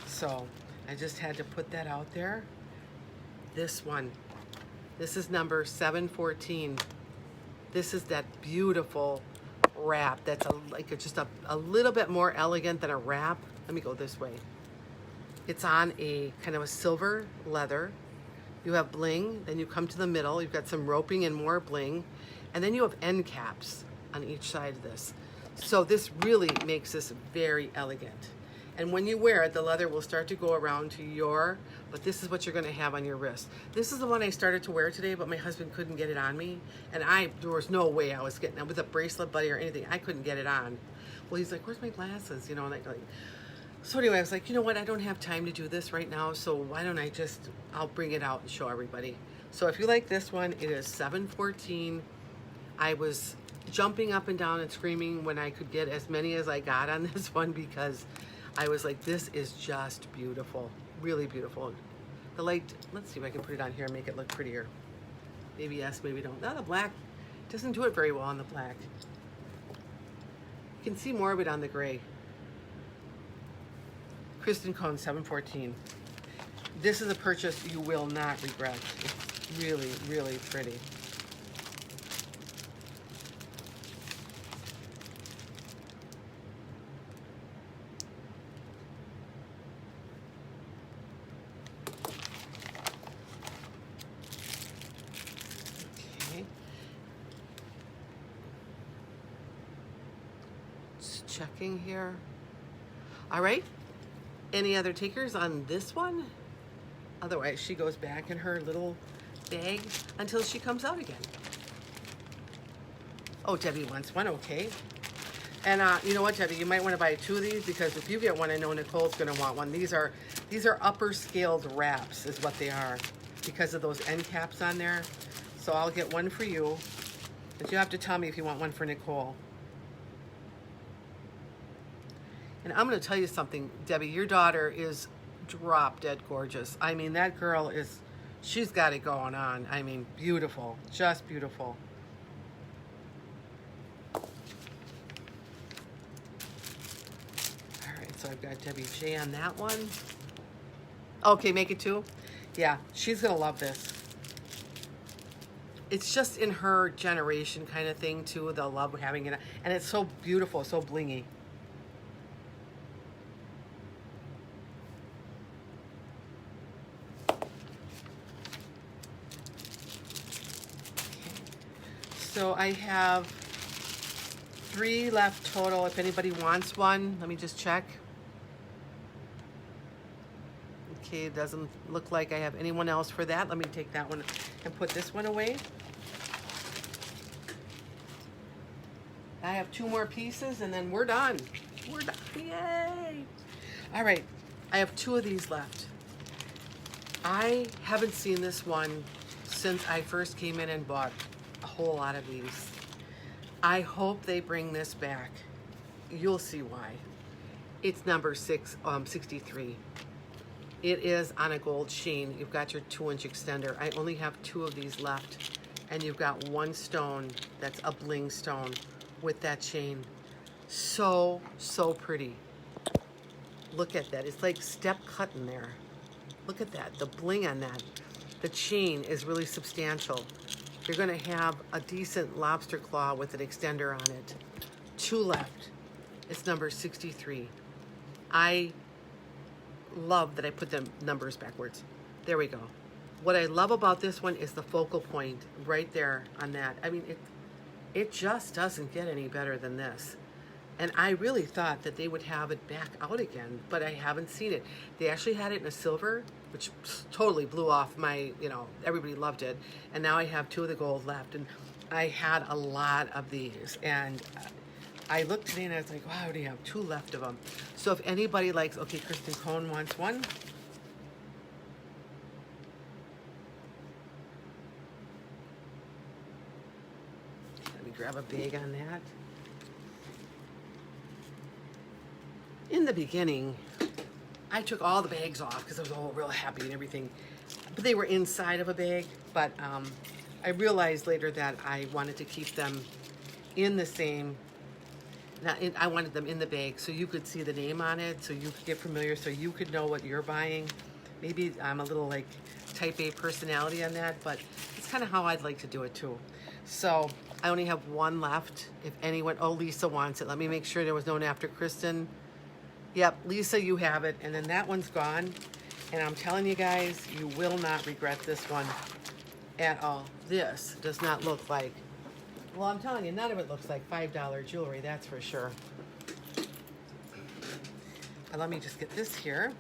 So I just had to put that out there. This one, this is number 714. This is that beautiful wrap that's just a little bit more elegant than a wrap. Let me go this way. It's on a kind of a silver leather. You have bling, then you come to the middle, you've got some roping and more bling, and then you have end caps on each side of this. So this really makes this very elegant. And when you wear it, the leather will start to go around to but this is what you're gonna have on your wrist. This is the one I started to wear today, but my husband couldn't get it on me. And there was no way I was getting it with a bracelet buddy or anything. I couldn't get it on. Well, he's like, where's my glasses? You know, and so anyway, I was like, you know what? I don't have time to do this right now. So why don't I'll bring it out and show everybody. So if you like this one, it is 714. I was jumping up and down and screaming when I could get as many as I got on this one because I was like, this is just beautiful, really beautiful. The light, let's see if I can put it on here and make it look prettier. Maybe yes, maybe don't. No, the black doesn't do it very well on the black. You can see more of it on the gray. Kristen Cone, 714. This is a purchase you will not regret. It's really, really pretty. Okay. Just checking here. All right. Any other takers on this one? Otherwise, she goes back in her little bag until she comes out again. Oh, Debbie wants one, okay. And you know what, Debbie, you might want to buy 2 of these, because if you get one, I know Nicole's going to want one. These are upper scaled wraps is what they are, because of those end caps on there. So I'll get one for you, but you have to tell me if you want one for Nicole. And I'm going to tell you something, Debbie, your daughter is drop dead gorgeous. I mean, that girl is, she's got it going on. I mean, beautiful, just beautiful. So I've got Debbie J on that one. Okay, make it 2. Yeah, she's gonna love this. It's just in her generation kind of thing too. They'll love having it, and it's so beautiful, so blingy. So I have 3 left total. If anybody wants one, let me just check. Okay, it doesn't look like I have anyone else for that. Let me take that one and put this one away. I have 2 more pieces and then we're done. We're done. Yay! All right, I have 2 of these left. I haven't seen this one since I first came in and bought a whole lot of these. I hope they bring this back. You'll see why. It's number 63. It is on a gold sheen. You've got your 2-inch extender. I only have 2 of these left. And you've got 1 stone that's a bling stone with that chain. So, so pretty. Look at that. It's like step cut in there. Look at that. The bling on that. The chain is really substantial. You're going to have a decent lobster claw with an extender on it. 2 left. It's number 63. I love that I put the numbers backwards. There we go. What I love about this one is the focal point right there on that. I mean, it just doesn't get any better than this. And I really thought that they would have it back out again, but I haven't seen it. They actually had it in a silver, which totally blew off my, everybody loved it. And now I have 2 of the gold left. And I had a lot of these. And I looked today and I was like, wow, I already have 2 left of them. So if anybody likes, okay, Kristen Cohn wants one. Let me grab a bag on that. In the beginning, I took all the bags off because I was all real happy and everything. But they were inside of a bag. But I realized later that I wanted to keep them in the same. I wanted them in the bag so you could see the name on it, so you could get familiar, so you could know what you're buying. Maybe I'm a little like type A personality on that, but it's kind of how I'd like to do it too. So I only have 1 left. If anyone, oh, Lisa wants it. Let me make sure there was no one after Kristen. Yep, Lisa, you have it. And then that one's gone. And I'm telling you guys, you will not regret this one at all. This does not look like, well, I'm telling you, none of it looks like $5 jewelry, that's for sure. But let me just get this here.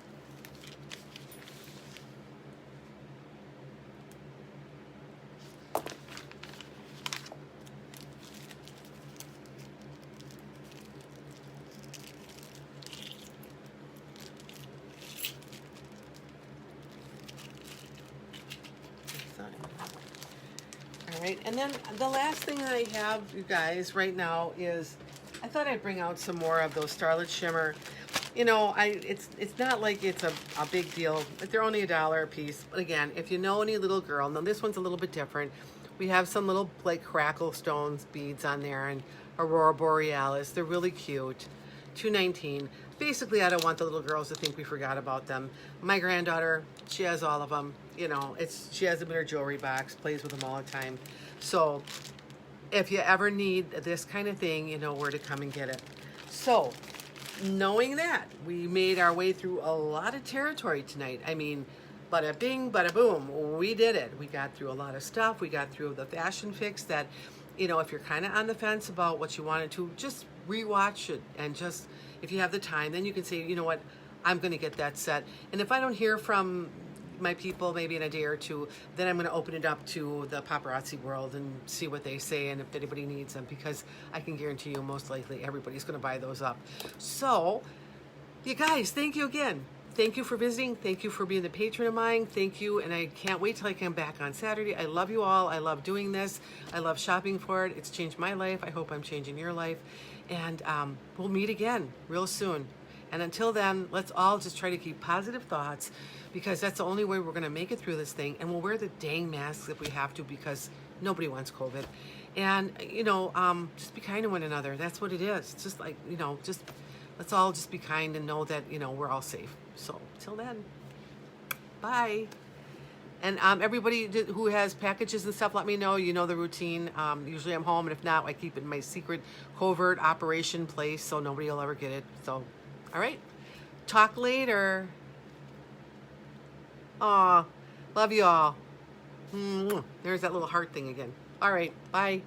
All right, and then the last thing I have, you guys, right now is I thought I'd bring out some more of those Starlit Shimmer. It's not like it's a big deal. They're only $1 a piece. But again, if you know any little girl, now this one's a little bit different. We have some little like crackle stones beads on there and Aurora Borealis. They're really cute. $2.19. Basically, I don't want the little girls to think we forgot about them. My granddaughter, she has all of them. She has them in her jewelry box, plays with them all the time. So if you ever need this kind of thing, you know where to come and get it. So knowing that, we made our way through a lot of territory tonight. I mean, bada bing, bada boom, we did it. We got through a lot of stuff. We got through the fashion fix that, if you're kind of on the fence about what you wanted to, just rewatch it, and just, if you have the time, then you can say, you know what, I'm going to get that set. And if I don't hear from my people maybe in a day or two. Then I'm going to open it up to the paparazzi world and see what they say and if anybody needs them, because I can guarantee you most likely everybody's going to buy those up. So, you guys, thank you again. Thank you for visiting. Thank you for being the patron of mine. Thank you. And I can't wait till I come back on Saturday. I love you all. I love doing this. I love shopping for it. It's changed my life. I hope I'm changing your life. And we'll meet again real soon. And until then, let's all just try to keep positive thoughts, because that's the only way we're going to make it through this thing. And we'll wear the dang masks if we have to, because nobody wants COVID. And, just be kind to one another. That's what it is. It's just like, just let's all just be kind and know that, we're all safe. So, till then, bye. And everybody who has packages and stuff, let me know. You know the routine. Usually I'm home, and if not, I keep it in my secret covert operation place so nobody will ever get it. So, all right. Talk later. Aw, love you all. There's that little heart thing again. All right, bye.